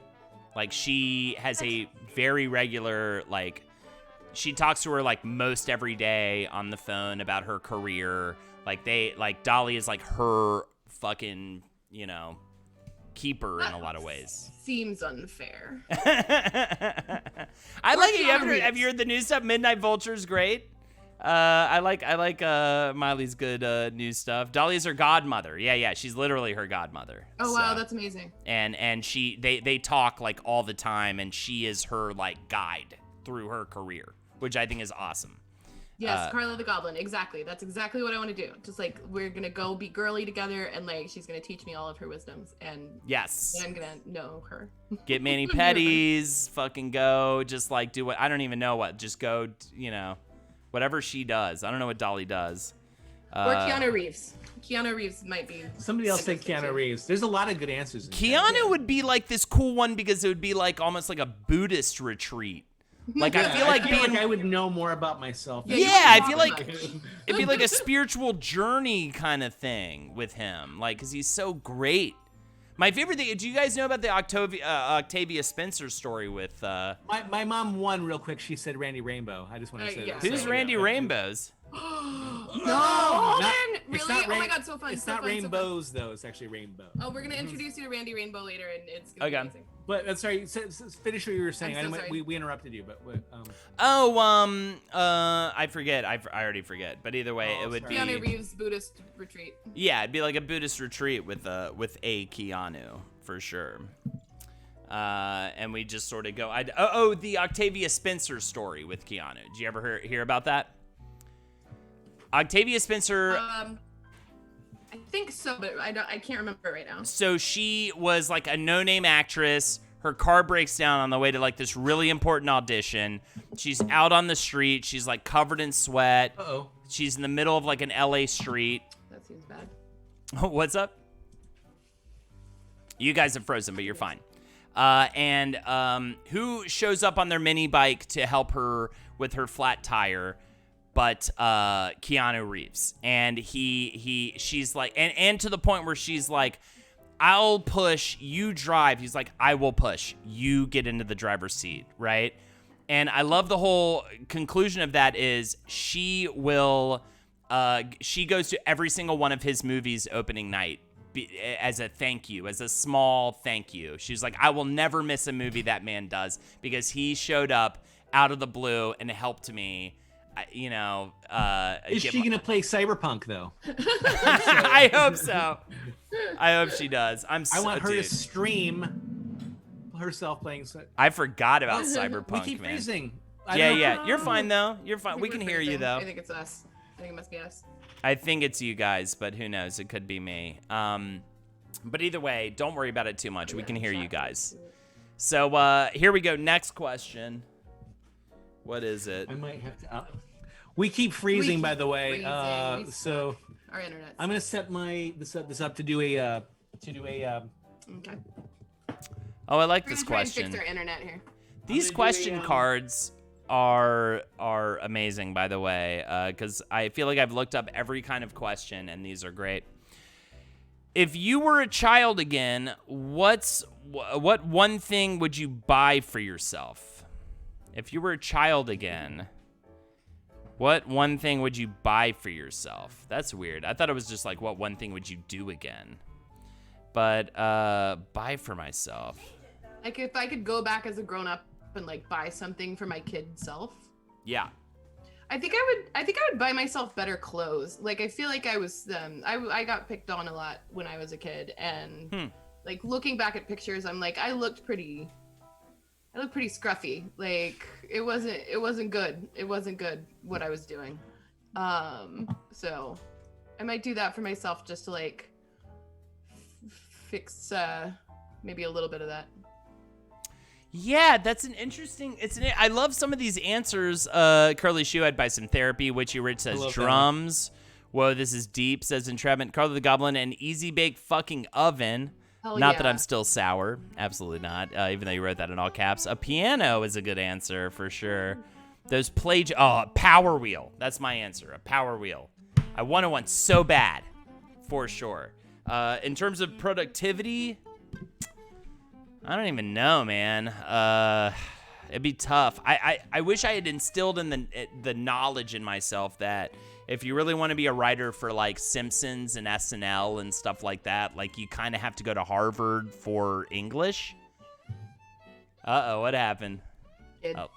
Like she has a very regular she talks to her like most every day on the phone about her career. Dolly is like her fucking, keeper in a lot of ways. Seems unfair. I like it. Keanu Reeves. Have you heard the new stuff? Midnight Vulture's great. I like Miley's good new stuff. Dolly's her godmother. Yeah, she's literally her godmother. Oh wow, So- that's amazing. and they talk like all the time, and she is her like guide through her career, which I think is awesome. Yes, Carla the Goblin. Exactly. That's exactly what I want to do. Just like we're gonna go be girly together, and like she's gonna teach me all of her wisdoms, and Yes, I'm gonna know her. get mani pedis, fucking go, just like do what I don't even know what, just go, whatever she does. I don't know what Dolly does. Or Keanu Reeves. Keanu Reeves might be. Somebody else said Keanu Reeves. There's a lot of good answers. In Keanu would be like this cool one because it would be like almost like a Buddhist retreat. Like I feel like being I would know more about myself. Yeah, you I talk feel like much. it'd be like a spiritual journey kind of thing with him, like because he's so great. My favorite thing. Do you guys know about the Octavia Spencer story with? My mom won real quick. She said Randy Rainbow. I just want to say yeah. that. Who's So, Randy yeah. Rainbows? No, Holden! Really? not Oh my god, so fun. It's so not fun, so fun. rainbows though. It's actually rainbow. Oh, we're gonna introduce you to Randy Rainbow later, and it's gonna be Okay. amazing. But I'm sorry. Finish what you were saying. I'm so I sorry. we interrupted you, but I forget. I already forget. But either way, Oh, it would sorry. Keanu be. Reeves Buddhist retreat. Yeah, it'd be like a Buddhist retreat with a Keanu for sure. And we just sort of go. The Octavia Spencer story with Keanu. Did you ever hear about that? Octavia Spencer. I think so, but I can't remember right now. So she was like a no-name actress. Her car breaks down on the way to like this really important audition. She's out on the street. She's like covered in sweat. Uh-oh. She's in the middle of like an LA street. That seems bad. What's up? You guys have frozen, but you're fine. Who shows up on their mini bike to help her with her flat tire? But Keanu Reeves. And she's like, and to the point where she's like, I'll push, you drive. He's like, I will push, you get into the driver's seat, right? And I love the whole conclusion of that is she goes to every single one of his movies opening night as a thank you, as a small thank you. She's like, I will never miss a movie that man does because he showed up out of the blue and helped me. Is she gonna play Cyberpunk though? I hope so. I hope she does. I want her to stream herself playing. I forgot about Cyberpunk. We keep man. freezing. Yeah. You're fine though. You're fine. We can hear you though. I think it's us. I think it must be us. I think it's you guys, but who knows? It could be me. But either way, don't worry about it too much. We can hear you guys. So here we go. Next question. What is it? I might have to. We keep freezing, by the way. freezing. So Our internet. I'm gonna set this up to do a Okay. Oh, I like We're this gonna try and question. fix our internet here. These question cards are amazing, by the way, because I feel like I've looked up every kind of question, and these are great. If you were a child again, what one thing would you buy for yourself? If you were a child again, what one thing would you buy for yourself? That's weird. I thought it was just like, what one thing would you do again? But buy for myself. Like if I could go back as a grown up and like buy something for my kid self. Yeah. I think I would buy myself better clothes. Like I feel like I was I got picked on a lot when I was a kid, and like looking back at pictures, I'm like I looked pretty scruffy. Like it wasn't good. It wasn't good what I was doing. So I might do that for myself just to like fix maybe a little bit of that. Yeah, that's an interesting. I love some of these answers. Curly Shoe, I'd buy some therapy. Witchy Rich says drums. Whoa, this is deep. Says Entrapment. Carly the Goblin, an easy bake fucking oven. Hell Not yeah. that I'm still sour. Absolutely not. Even though you wrote that in all caps. A piano is a good answer for sure. Those Power Wheel. That's my answer. A Power Wheel. I wanted one so bad, for sure. In terms of productivity, I don't even know, man. It'd be tough. I wish I had instilled in the knowledge in myself that if you really want to be a writer for like Simpsons and SNL and stuff like that, like you kind of have to go to Harvard for English. Uh-oh, what happened? Oh.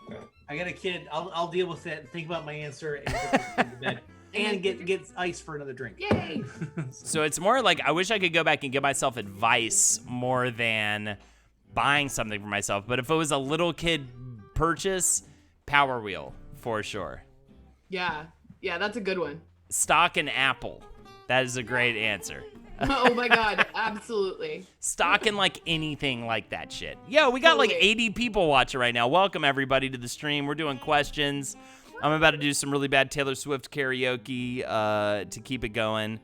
I got a kid. I'll deal with it. Think about my answer and get this kid to bed. And get ice for another drink. Yay! So it's more like I wish I could go back and give myself advice more than buying something for myself. But if it was a little kid purchase, Power Wheel for sure. Yeah, that's a good one. Stock an apple. That is a great answer. Oh my god, absolutely. Stock in like anything like that shit. Yo, we got like 80 people watching right now. Welcome everybody to the stream. We're doing questions. I'm about to do some really bad Taylor Swift karaoke to keep it going.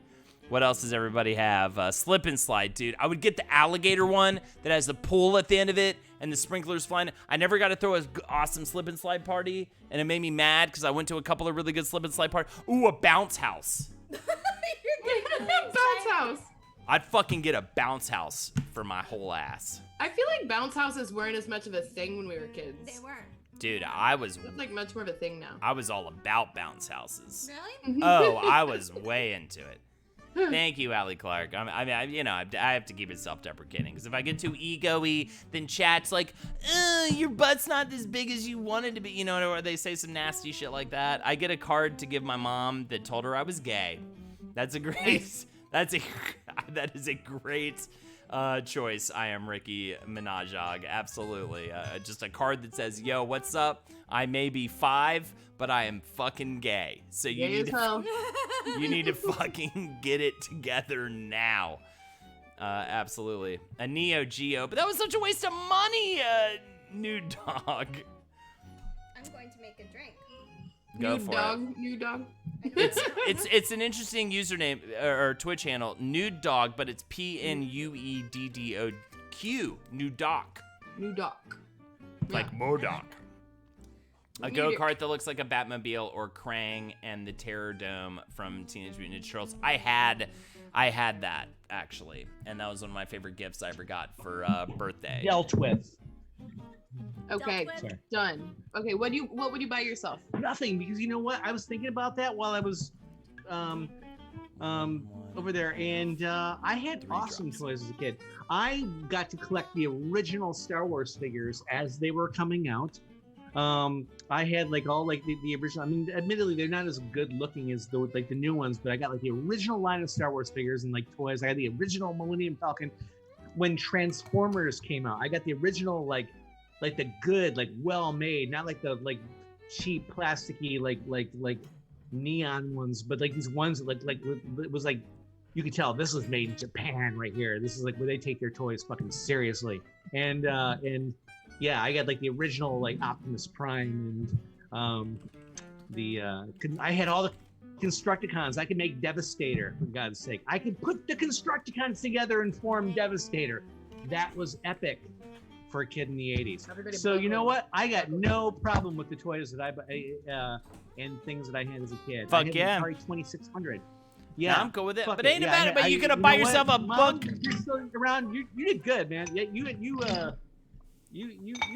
What else does everybody have? Slip and slide, dude. I would get the alligator one that has the pool at the end of it and the sprinklers flying. I never got to throw an awesome slip and slide party, and it made me mad because I went to a couple of really good slip and slide parties. Ooh, a bounce house. Bounce house. I'd fucking get a bounce house for my whole ass. I feel like bounce houses weren't as much of a thing when we were kids. They weren't. Dude, I was It's like much more of a thing now. all about bounce houses. Really? Oh, I was way into it. Thank you, Allie Clark. I have to keep it self-deprecating because if I get too ego-y, then chat's like, your butt's not as big as you wanted to be, or they say some nasty shit like that. I get a card to give my mom that told her I was gay. That's a great. That is a great choice. I am Ricky Minajog. Absolutely. Just a card that says, "Yo, what's up? I may be 5, but I am fucking gay. So you need to fucking get it together now." Absolutely. A Neo Geo, but that was such a waste of money, Nude Dog. I'm going to make a drink. Go for it. Nude Dog. It's an interesting username or Twitch handle, Nude Dog, but it's PNUEDDOQ, Nude Dog. Nude Dog. Like Modoc. A go-kart that looks like a Batmobile or Krang and the Terror Dome from Teenage Mutant Ninja Turtles. I had that actually, and that was one of my favorite gifts I ever got for birthday. Dealt with. Okay, Dealt with. done. Okay, what would you buy yourself? Nothing, because you know what? I was thinking about that while I was over there, and I had awesome toys as a kid. I got to collect the original Star Wars figures as they were coming out. I had like all like the original. I mean, admittedly, they're not as good looking as the new ones, but I got like the original line of Star Wars figures and like toys. I had the original Millennium Falcon. When Transformers came out, I got the original like the good, like well made, not like the like cheap plasticky like neon ones, but like these ones that like it was like you could tell this was made in Japan right here. This is like where they take their toys fucking seriously. And yeah, I got like the original like Optimus Prime and I had all the Constructicons. I could make Devastator, for God's sake. I could put the Constructicons together and form Devastator. That was epic for a kid in the 80s. So you know what? I got no problem with the toys that I and things that I had as a kid. Fuck I had yeah. an Atari 2600. Yeah, No, I'm cool with it. fuck But ain't yeah, about it. But you could have know buy what? yourself a Mom, book. You're still around. You did good, man. Yeah, you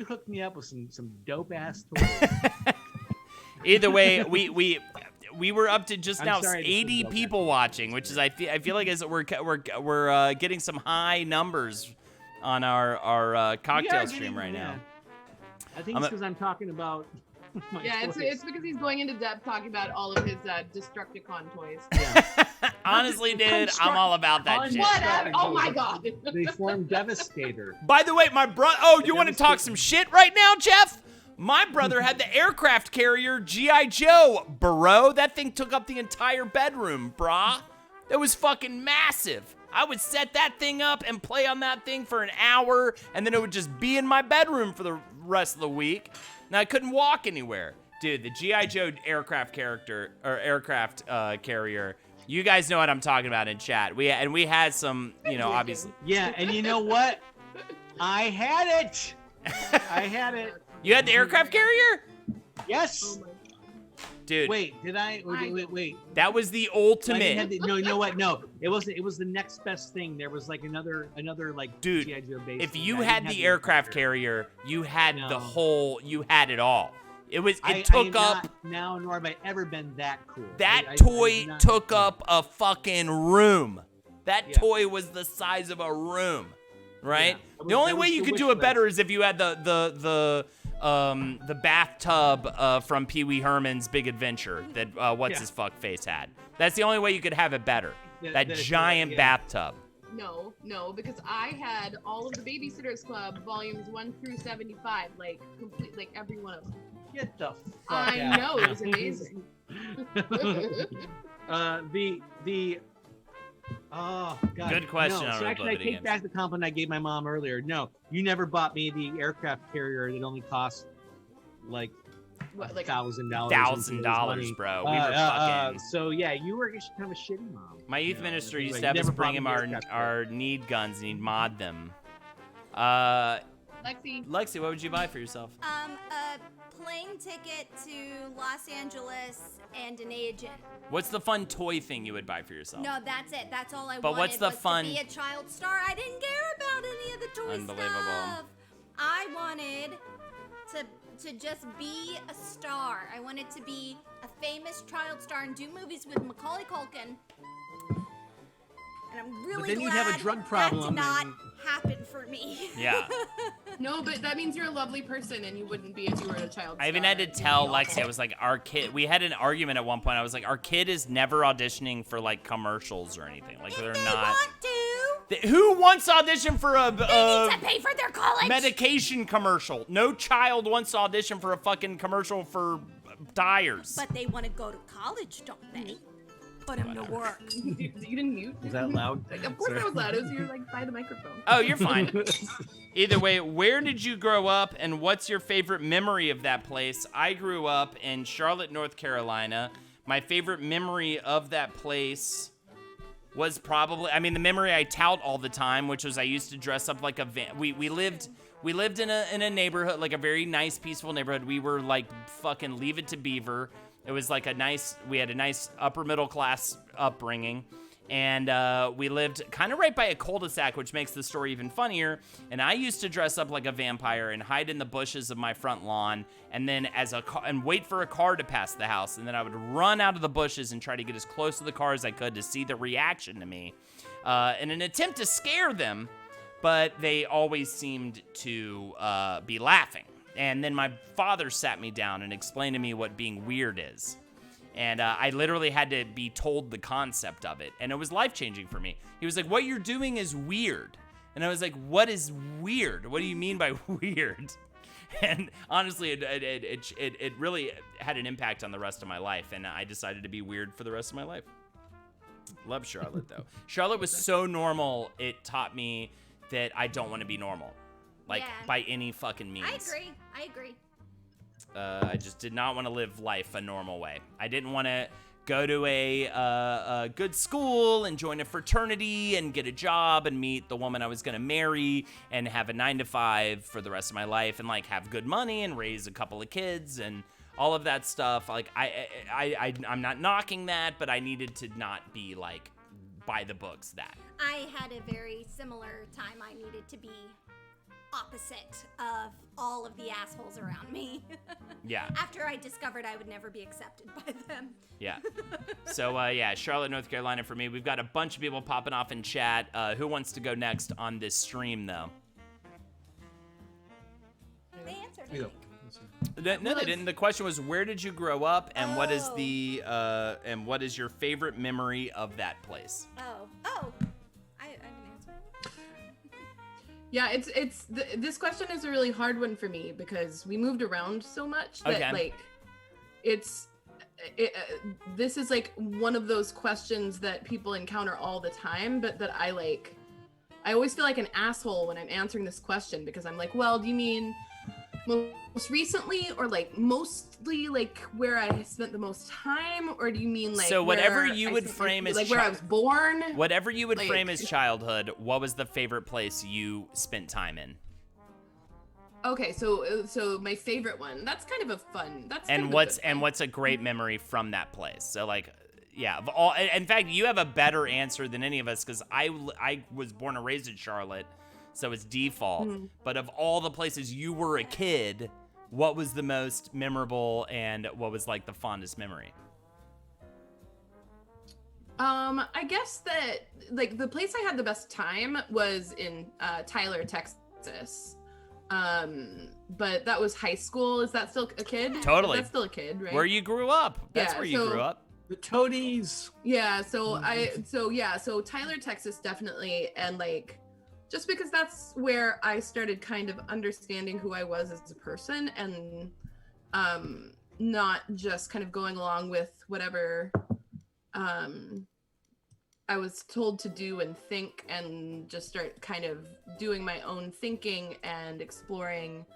hooked me up with some dope ass toys. Either way, we were up to just I'm now sorry to 80 see that. people watching, which is I feel like as we're getting some high numbers on our cocktail stream right now. I think it's because I'm talking about. My Yeah, toys. it's because he's going into depth talking about all of his Destructicon toys. Honestly, dude, I'm all about that shit. Whatever. Oh my god. They formed Devastator. By the way, my brother. Oh, you want to talk some shit right now, Jeff? My brother had the aircraft carrier G.I. Joe, bro. That thing took up the entire bedroom, brah. It was fucking massive. I would set that thing up and play on that thing for an hour, and then it would just be in my bedroom for the rest of the week. Now I couldn't walk anywhere. Dude, the G.I. Joe aircraft carrier. You guys know what I'm talking about in chat. We had some, obviously. Yeah, and you know what? I had it. I had it. You had the aircraft carrier? Yes. Dude. Wait, did I? Wait. That was the I ultimate. didn't have the, no, you know what? No, it wasn't. It was the next best thing. There was like another like Dude, G.I. Joe base. if thing. you I had didn't the have aircraft carrier, you had the whole, you had it all. It I took am up, not now, nor have I ever been that cool. that I toy did not- took up a fucking room. That Yeah. toy was the size of a room, right? Yeah. The only That way was you the could do wish it better is if you had the bathtub from Pee Wee Herman's Big Adventure that what's his fuck face had. That's the only way you could have it better. That giant bathtub. No, because I had all of the Babysitters Club volumes 1 through 75, like complete, like every one of them. Get the fuck I out. know, it was amazing. Oh God. Good question, No. I So don't actually, I know take back the compliment I gave my mom earlier. No, you never bought me the aircraft carrier that only cost like What, like $1,000. $1,000, bro. We were fucking. So yeah, you were just kind of a shitty mom. My youth You know, minister it's used like, to have us never bring bought him me the aircraft our need guns and he'd mod them. Lexi, what would you buy for yourself? A plane ticket to Los Angeles and an agent. What's the fun toy thing you would buy for yourself? No, that's it. That's all I But wanted. what's the was fun- To be a child star. I didn't care about any of the toy Unbelievable. stuff. I wanted to just be a star. I wanted to be a famous child star and do movies with Macaulay Culkin. and I'm really then you'd glad have a drug that problem did not and- happen for me. Yeah. No, but that means you're a lovely person, and you wouldn't be if you were a child. I even star. had to You'd be tell awful. Lexi, I was like, our kid, we had an argument at one point. I was like, our kid is never auditioning for like commercials or anything. Like, they're If they not. want to, Who wants to audition for a they need to pay for their college. medication commercial? No child wants to audition for a fucking commercial for tires. But they want to go to college, don't they? Put them to work. You didn't mute. Was that loud? Like, of course that was loud. It was you're like by the microphone. Oh, you're fine. Either way, where did you grow up and what's your favorite memory of that place? I grew up in Charlotte, North Carolina. My favorite memory of that place was probably, I mean, the memory I tout all the time, which was I used to dress up like a we lived in a neighborhood, like a very nice, peaceful neighborhood. We were like fucking Leave It to Beaver. It was like we had a nice upper middle class upbringing. And we lived kind of right by a cul-de-sac, which makes the story even funnier. And I used to dress up like a vampire and hide in the bushes of my front lawn, and then and wait for a car to pass the house. And then I would run out of the bushes and try to get as close to the car as I could to see the reaction to me, in an attempt to scare them. But they always seemed to be laughing. And then my father sat me down and explained to me what being weird is. And I literally had to be told the concept of it. And it was life-changing for me. He was like, what you're doing is weird. And I was like, what is weird? What do you mean by weird? And honestly, it really had an impact on the rest of my life. And I decided to be weird for the rest of my life. Love Charlotte, though. Charlotte was so normal, it taught me that I don't want to be normal. Like, Yeah. by any fucking means. I agree. I just did not want to live life a normal way. I didn't want to go to a good school and join a fraternity and get a job and meet the woman I was going to marry and have a 9-to-5 for the rest of my life and like have good money and raise a couple of kids and all of that stuff. Like I'm not knocking that, but I needed to not be like by the books that. I had a very similar time. I needed to be opposite of all of the assholes around me. Yeah. After I discovered I would never be accepted by them. Yeah. So, yeah, Charlotte, North Carolina for me. We've got a bunch of people popping off in chat. Who wants to go next on this stream, though? They answered, I You think. go. No, they didn't. The question was, where did you grow up, and what is and what is your favorite memory of that place? Oh. I can answer. Yeah, this question is a really hard one for me because we moved around so much that Okay. like this is like one of those questions that people encounter all the time, but that I always feel like an asshole when I'm answering this question because I'm like, well, do you mean most recently or like mostly like where I spent the most time, or do you mean like So whatever where you I would spent frame as like where I was born? Whatever you would Like- frame as childhood, what was the favorite place you spent time in? Okay, so my favorite one. That's kind of a fun. That's kind And of a what's good and one. what's a great memory from that place? So like, yeah, of all. In fact, you have a better answer than any of us because I was born and raised in Charlotte, so it's default. But of all the places you were a kid, what was the most memorable and what was like the fondest memory? I guess that like the place I had the best time was in Tyler, Texas. But that was high school. Is that still a kid? Totally. That's still a kid, right? Where you grew up? That's Yeah, where you so- grew up. The toadies. Yeah, so so Tyler, Texas definitely, and like just because that's where I started kind of understanding who I was as a person and not just kind of going along with whatever I was told to do and think, and just start kind of doing my own thinking and exploring.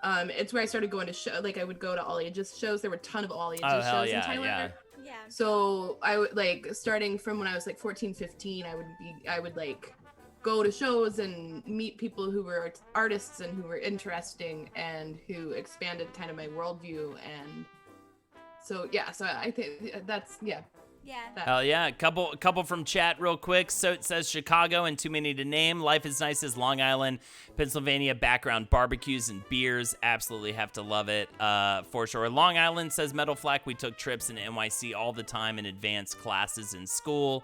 It's where I started going to show, like I would go to all ages shows. There were a ton of all ages Oh, hell shows yeah, in Tyler. yeah. Yeah. So I would like starting from when I was like 14, 15, I would like go to shows and meet people who were artists and who were interesting and who expanded kind of my worldview. And so yeah, so I think that's Yeah. Hell yeah. Couple from chat real quick. So it says Chicago and too many to name. Life is nice as Long Island, Pennsylvania. Background barbecues and beers. Absolutely have to love it for sure. Long Island says Metal Flack. We took trips in NYC all the time in advanced classes in school.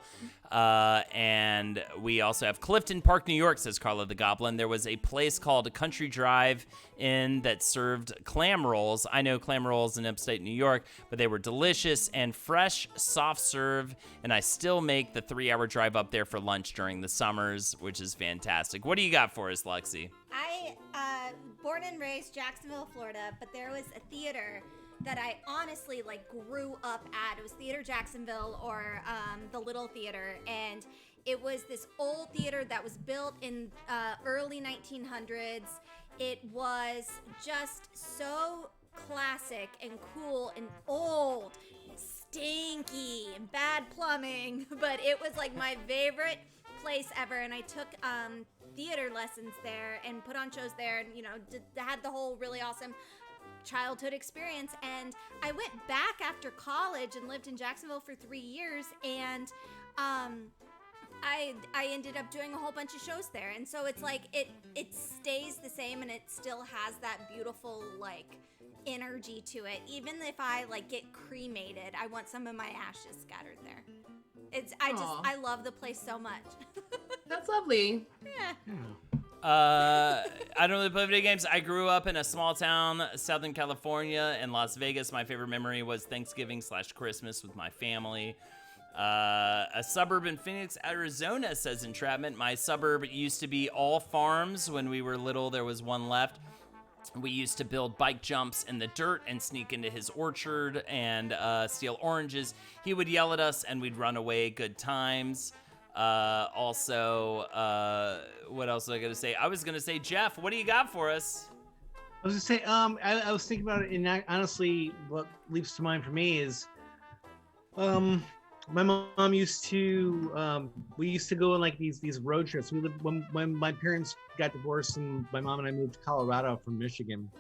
And we also have Clifton Park, New York, says Carla the Goblin. There was a place called Country Drive Inn that served clam rolls. I know clam rolls in upstate New York, but they were delicious and fresh, soft serve. And I still make the 3-hour drive up there for lunch during the summers, which is fantastic. What do you got for us, Lexi? I born and raised Jacksonville, Florida, but there was a theater that I honestly grew up at. It was Theater Jacksonville, or the Little Theater, and it was this old theater that was built in early 1900s. It was just so classic and cool and old, stinky and bad plumbing, but it was my favorite place ever. And I took theater lessons there and put on shows there, and had the whole really awesome childhood experience. And I went back after college and lived in Jacksonville for 3 years, and I ended up doing a whole bunch of shows there. And so it's it stays the same, and it still has that beautiful energy to it. Even if I get cremated, I want some of my ashes scattered there. I love the place so much. That's lovely. Yeah. I don't really play video games. I grew up in a small town, Southern California, in Las Vegas. My favorite memory was Thanksgiving/Christmas with my family. A suburb in Phoenix, Arizona, says Entrapment. My suburb used to be all farms. When we were little, there was one left. We used to build bike jumps in the dirt and sneak into his orchard and steal oranges. He would yell at us and we'd run away. Good times. Also, what else was I gonna say? I was gonna say, Jeff, what do you got for us? I was gonna say, I was thinking about it, and honestly, what leaps to mind for me is, my mom used to, we used to go on these road trips. We lived when my parents got divorced and my mom and I moved to Colorado from Michigan.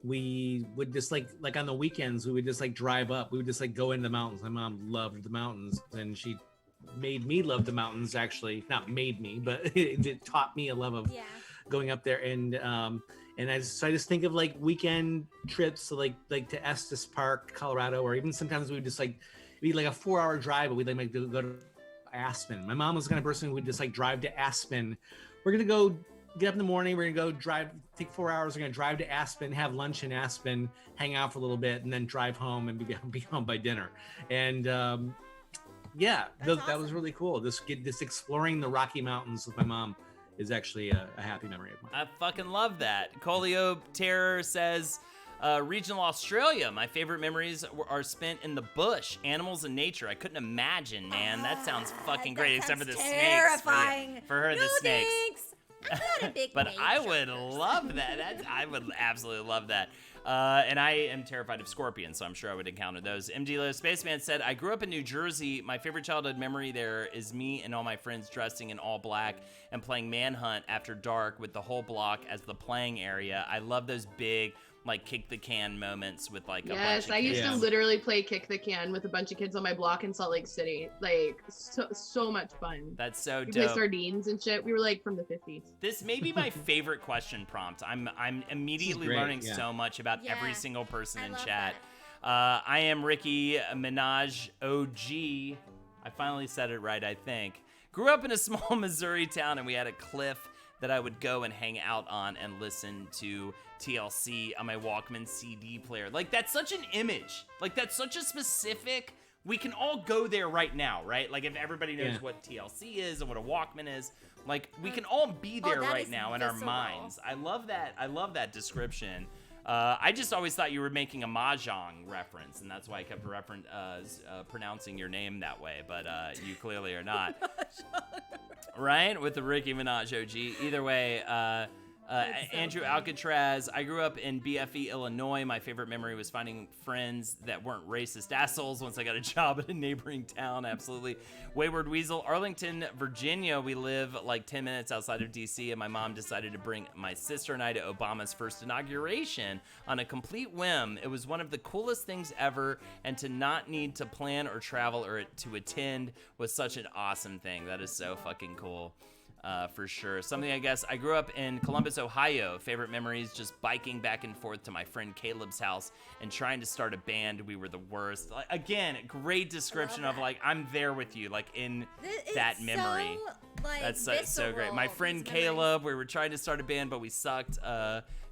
We would just on the weekends, we would just drive up. We would just go into the mountains. My mom loved the mountains, and she made me love the mountains. Actually, not made me, but it taught me a love of going up there. And I just think of weekend trips to to Estes Park, Colorado, or even sometimes we would just it'd be a 4-hour drive, but we'd go to Aspen. My mom was the kind of person who would just drive to Aspen. We're gonna go get up in the morning. We're gonna go drive, take 4 hours. We're gonna drive to Aspen, have lunch in Aspen, hang out for a little bit, and then drive home and be home by dinner. And Awesome. that was really cool. This exploring the Rocky Mountains with my mom is actually a happy memory of mine. I fucking love that. Colio Terror says, regional Australia. My favorite memories are spent in the bush, animals and nature. I couldn't imagine, man. That sounds fucking great, except for the terrifying. snakes. For her, No the snakes. thanks. I'm not a big But I nature would person. love that. I would absolutely love that. And I am terrified of scorpions, so I'm sure I would encounter those. MD Low Spaceman said, I grew up in New Jersey. My favorite childhood memory there is me and all my friends dressing in all black and playing Manhunt after dark with the whole block as the playing area. I love those big, kick the can moments with a bunch Yes, of I used kids. to literally play kick the can with a bunch of kids on my block in Salt Lake City. So much fun. That's so We play dope. sardines and shit. We were from the 50s. This may be my favorite question prompt. I'm immediately great, learning yeah. so much about every Yeah, single person I in love chat. that. I am Ricky Minaj OG. I finally said it right, I think. Grew up in a small Missouri town, and we had a cliff that I would go and hang out on and listen to TLC on my Walkman CD player. That's such an image. That's such a specific. We can all go there right now, right? If everybody knows what TLC is and what a Walkman is, we can all be there that right is now in our visceral. minds. I love that description. I just always thought you were making a mahjong reference, and that's why I kept pronouncing your name that way, but you clearly are not. Right? With the Ricky Minaj OG. Either way, Andrew Alcatraz. I grew up in BFE, Illinois. My favorite memory was finding friends that weren't racist assholes once I got a job at a neighboring town. Absolutely. Wayward Weasel. Arlington, Virginia. We live 10 minutes outside of DC, and my mom decided to bring my sister and I to Obama's first inauguration on a complete whim. It was one of the coolest things ever, and to not need to plan or travel or to attend was such an awesome thing. That is so fucking cool. for sure. Something I guess I grew up in Columbus, Ohio. Favorite memories, just biking back and forth to my friend Caleb's house and trying to start a band. We were the worst. Like, again, great description of like I'm there with you, like in that memory. That's so great. My friend Caleb, we were trying to start a band, but we sucked.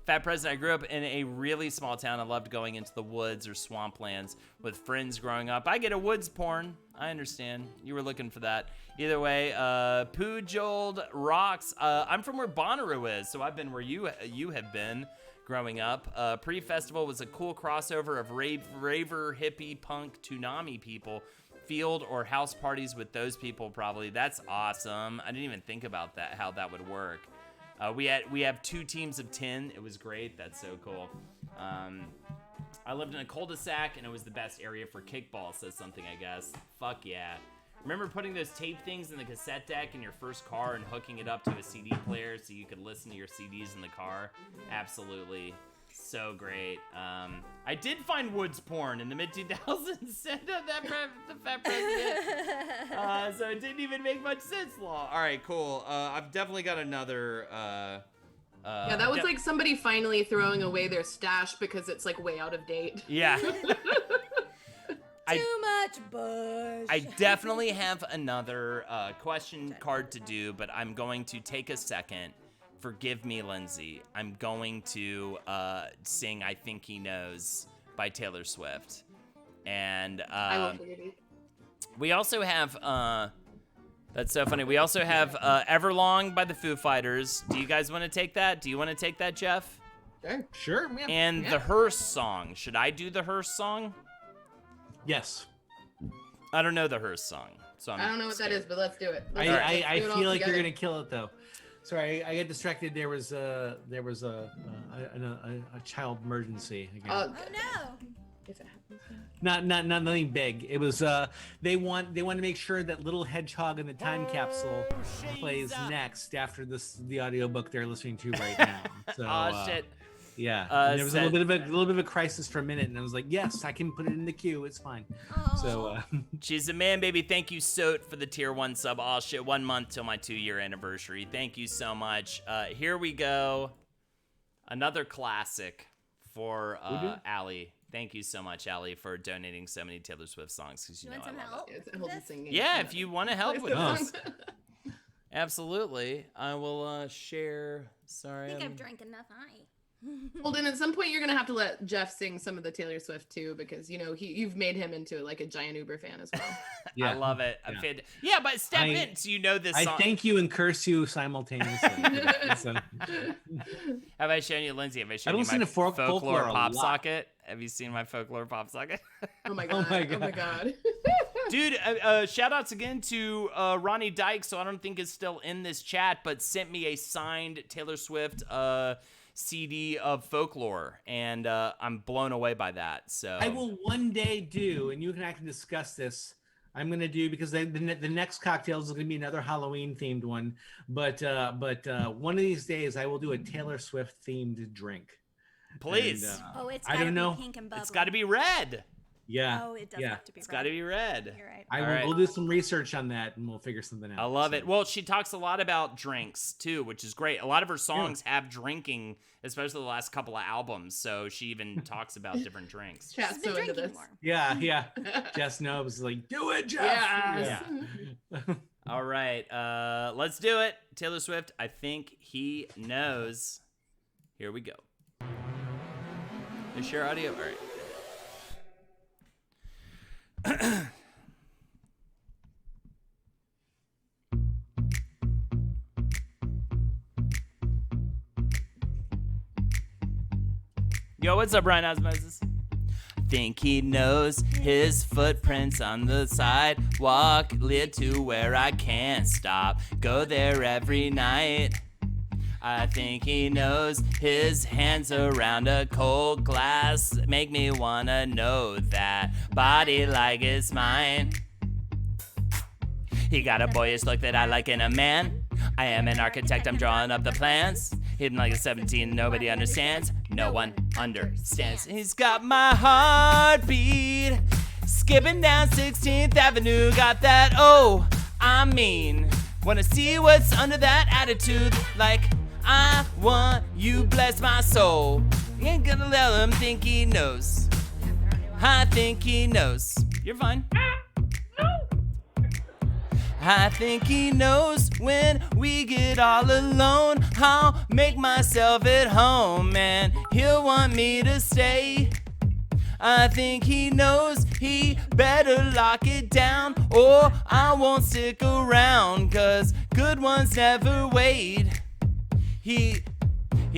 Fat President, I grew up in a really small town. I loved going into the woods or swamplands with friends growing up. I get a woods porn. I understand. You were looking for that. Either way, Pujold rocks. I'm from where Bonnaroo is, so I've been where you have been growing up. Pre-festival was a cool crossover of raver, hippie, punk, Toonami people. Field or house parties with those people probably. That's awesome. I didn't even think about that, how that would work. We have 2 teams of 10. It was great. That's so cool. I lived in a cul-de-sac, and it was the best area for kickball, says something, I guess. Fuck yeah. Remember putting those tape things in the cassette deck in your first car and hooking it up to a CD player so you could listen to your CDs in the car? Absolutely. So great. I did find woods porn in the mid-2000s. Send up the Fat President. So it didn't even make much sense, Law. All right, cool. I've definitely got another... yeah, that was like somebody finally throwing away their stash because it's like way out of date. Yeah. Too much bush. I definitely have another question card to do, but I'm going to take a second. Forgive me, Lindsay. I'm going to sing I Think He Knows by Taylor Swift. And I will forgive you. we also have, that's so funny. We also have Everlong by the Foo Fighters. Do you guys want to take that? Do you want to take that, Jeff? Sure, man. And the Hearst song. Should I do the Hearst song? Yes. I don't know the Hearst song. So I don't know what that is, but let's do it. I feel like you're gonna kill it though. Sorry, I got distracted. There was a child emergency. Again. Oh no! If it happens, Not nothing big. It was they want to make sure that Little Hedgehog in the Time Capsule plays next after the audiobook they're listening to right now. So shit. yeah. And there was a little bit of a crisis for a minute, and I was like, yes, I can put it in the queue. It's fine. Oh. So She's a man, baby. Thank you, Soat, for the tier 1 sub. Oh, shit. 1 month till my 2-year anniversary. Thank you so much. Here we go. Another classic for Allie. Thank you so much, Allie, for donating so many Taylor Swift songs. Because you know want some I love help? it. it's hold the singing. Yeah, if you want to help with Oh. this. Absolutely. I will share. Sorry. I think I've drank enough. Holden, at some point you're gonna have to let Jeff sing some of the Taylor Swift too, because you know you've made him into like a giant Uber fan as well. yeah. I love it. Yeah, but step in so you know this song. I thank you and curse you simultaneously. So, Have I shown you, Lindsay? Have I I shown don't you listen my to folklore a pop lot. socket? Have you seen my folklore pop socket? Oh my god! my Oh my god! Dude, shout outs again to Ronnie Dyke, so I don't think is still in this chat, but sent me a signed Taylor Swift CD of folklore, and I'm blown away by that. So I will one day do, and you can actually discuss this. I'm gonna do because the next cocktails is gonna be another Halloween themed one, but one of these days I will do a Taylor Swift themed drink. Please. And, It's I gotta don't be know. pink and bubbly. It's got to be red. Yeah. Oh, it does yeah. have to be. It's got to be red. You're right. I will. All right. We'll do some research on that, and we'll figure something out. I love So- it. Well, she talks a lot about drinks too, which is great. A lot of her songs have drinking, especially the last couple of albums. So she even talks about different drinks. Chat's She's been so into drinking this. more. Yeah. Jess knows, like, do it, Jeff. Yes. Yeah. All right, let's do it. Taylor Swift, I think he knows. Here we go. Is share audio? All right. Yo, what's up, Brian Osmosis? Think he knows his footprints on the sidewalk lead to where I can't stop. Go there every night. I think he knows his hands around a cold glass make me wanna know that body like it's mine. He got a boyish look that I like in a man. I am an architect, I'm drawing up the plans. Hidden like a 17, nobody understands. No one understands. He's got my heartbeat skipping down 16th Avenue. Got that, oh, I mean, Wanna see what's under that attitude. Like, I want you, bless my soul. You ain't gonna let him think he knows. I think he knows. You're fine. I think he knows when we get all alone. I'll make myself at home and he'll want me to stay. I think he knows he better lock it down or I won't stick around, 'cause good ones never wait. He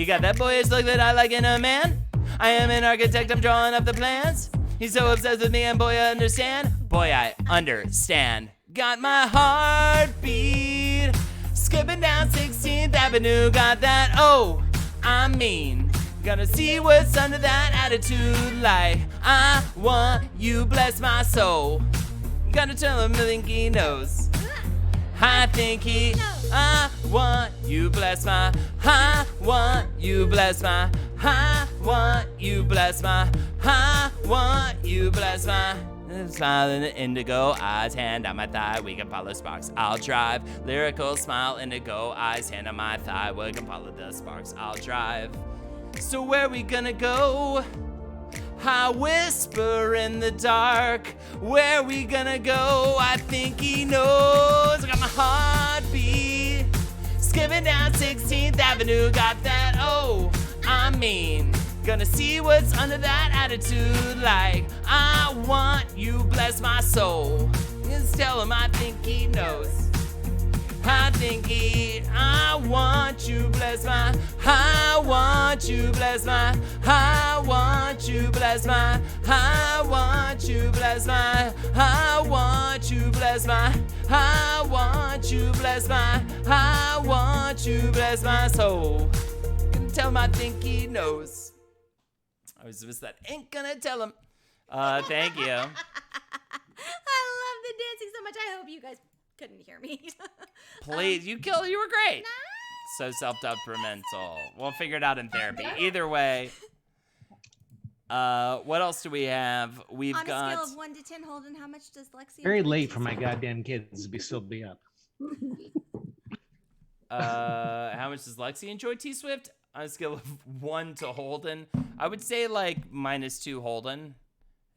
got that boyish look that I like in a man. I am an architect, I'm drawing up the plans. He's so obsessed with me and boy, I understand. Boy, I understand. Got my heartbeat skipping down 16th Avenue. Got that, oh, I mean. Gonna see what's under that attitude. Like, I want you, bless my soul. Gotta tell him I think he knows. I think he, I want you, bless my, I want you, bless my, I want you, bless my, I want you, bless my. Smile in the indigo eyes, hand on my thigh, we can follow sparks, I'll drive. Lyrical smile, indigo eyes, hand on my thigh, we can follow the sparks, I'll drive. So where we gonna go? I whisper in the dark. Where we gonna go? I think he knows. I got my heartbeat skipping down 16th Avenue. Got that, oh, I mean. Gonna see what's under that attitude. Like, I want you, bless my soul. Just tell him I think he knows. I think I want you, bless my, I want you, bless my, I want you, bless my, I want you, bless my, I want you, bless my, I want you, bless my, I want you, bless my soul. Gonna tell him I think he knows. I was just that, ain't gonna tell him. Thank you. I love the dancing so much. I hope you guys couldn't hear me. Please, you were great. So self-detrimental. We'll figure it out in therapy. Either way, what else do we have? We've On got. a scale of 1 to 10, Holden, how much does Lexi? Very enjoy late for my T-Swift? goddamn kids to still be up. How much does Lexi enjoy T-Swift? On a scale of 1 to Holden, I would say like -2 Holden.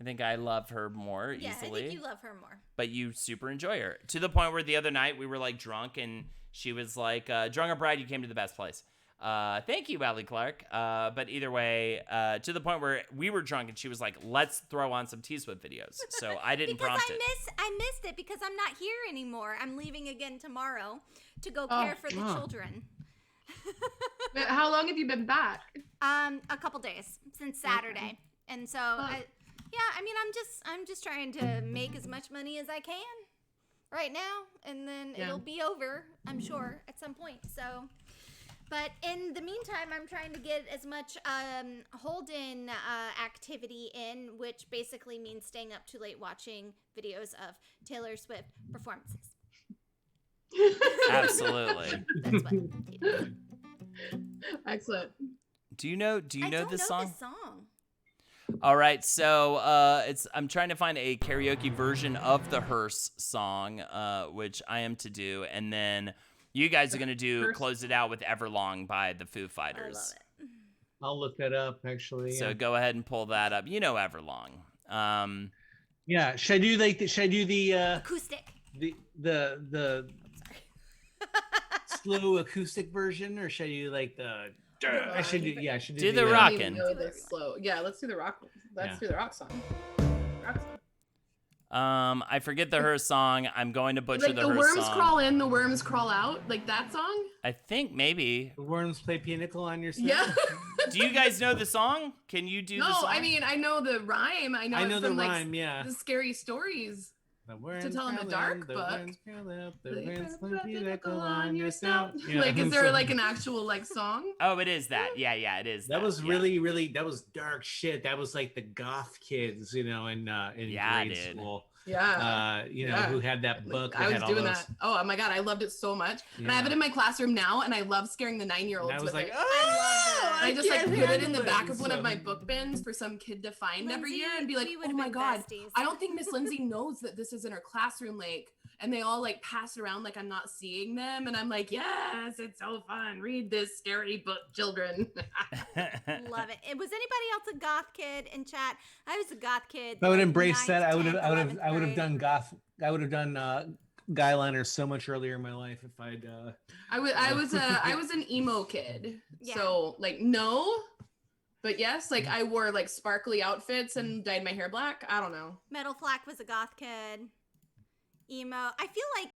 I think I love her more Yeah, easily. I think you love her more. But you super enjoy her. To the point where the other night we were like drunk and she was like, drunk or bride, you came to the best place. Thank you, Allie Clark. But either way, to the point where we were drunk and she was like, let's throw on some T-Swift videos. So I didn't Because prompt it. I missed it because I'm not here anymore. I'm leaving again tomorrow to go care for the children. How long have you been back? A couple days since Saturday. And so I'm just trying to make as much money as I can right now, and then it'll be over, I'm sure, at some point. So, but in the meantime, I'm trying to get as much Holden activity in, which basically means staying up too late watching videos of Taylor Swift performances. Absolutely. That's what it is. Excellent. Do you know this song? This song. All right, so I'm trying to find a karaoke version of the Hearse song, which I am to do, and then you guys are gonna close it out with Everlong by the Foo Fighters. I love it. I'll look that up actually. So go ahead and pull that up. You know Everlong. Yeah, should I do the Acoustic. the slow acoustic version, or should I do like the? I should do the I rock. don't even Rockin'. know this slow. Yeah, let's do the rock. Let's do the rock song. Rock song. I forget the Hearse song. I'm going to butcher Like the the Hearse worms song. crawl in, the worms crawl out. Like that song. I think maybe. The worms play pinnacle on your snow. Yeah. Do you guys know the song? Can you do the No, song? I mean I know the rhyme. I know it the from, like, rhyme. Yeah. the scary stories. The worms to tell in the crawl dark the book. worms crawl up, the Like, worms put play a pinnacle on your snow. Like, is there like an actual like song? Oh, it is that. Yeah, it is. That was yeah. really that was dark shit. That was like the goth kids, in Yeah, grade dude. school. Yeah. Who had that book. I was had all doing those- that. Oh my god, I loved it so much. And I have Yeah. it in my classroom now, and I love scaring the 9-year-olds And I with was like, it. oh, I just like can't put it in handle the back of it. one of So- my book bins for some kid to find every Lindsay, year and be like, we oh would've my been god, besties. I don't think Miss Lindsay knows that this is in her classroom. Like, and they all like pass around like I'm not seeing them, and I'm like, yes, it's so fun. Read this scary book, children. Love it. Was anybody else a goth kid in chat? I was a goth kid. If I would like, embrace 9th, that, I would 10th, have 11th done grade. goth. I would have done guy liners so much earlier in my life if I'd. I was an emo kid. Yeah. So like no, but yes, like I wore like sparkly outfits and dyed my hair black. I don't know. Metal Flack was a goth kid. Emo. I feel like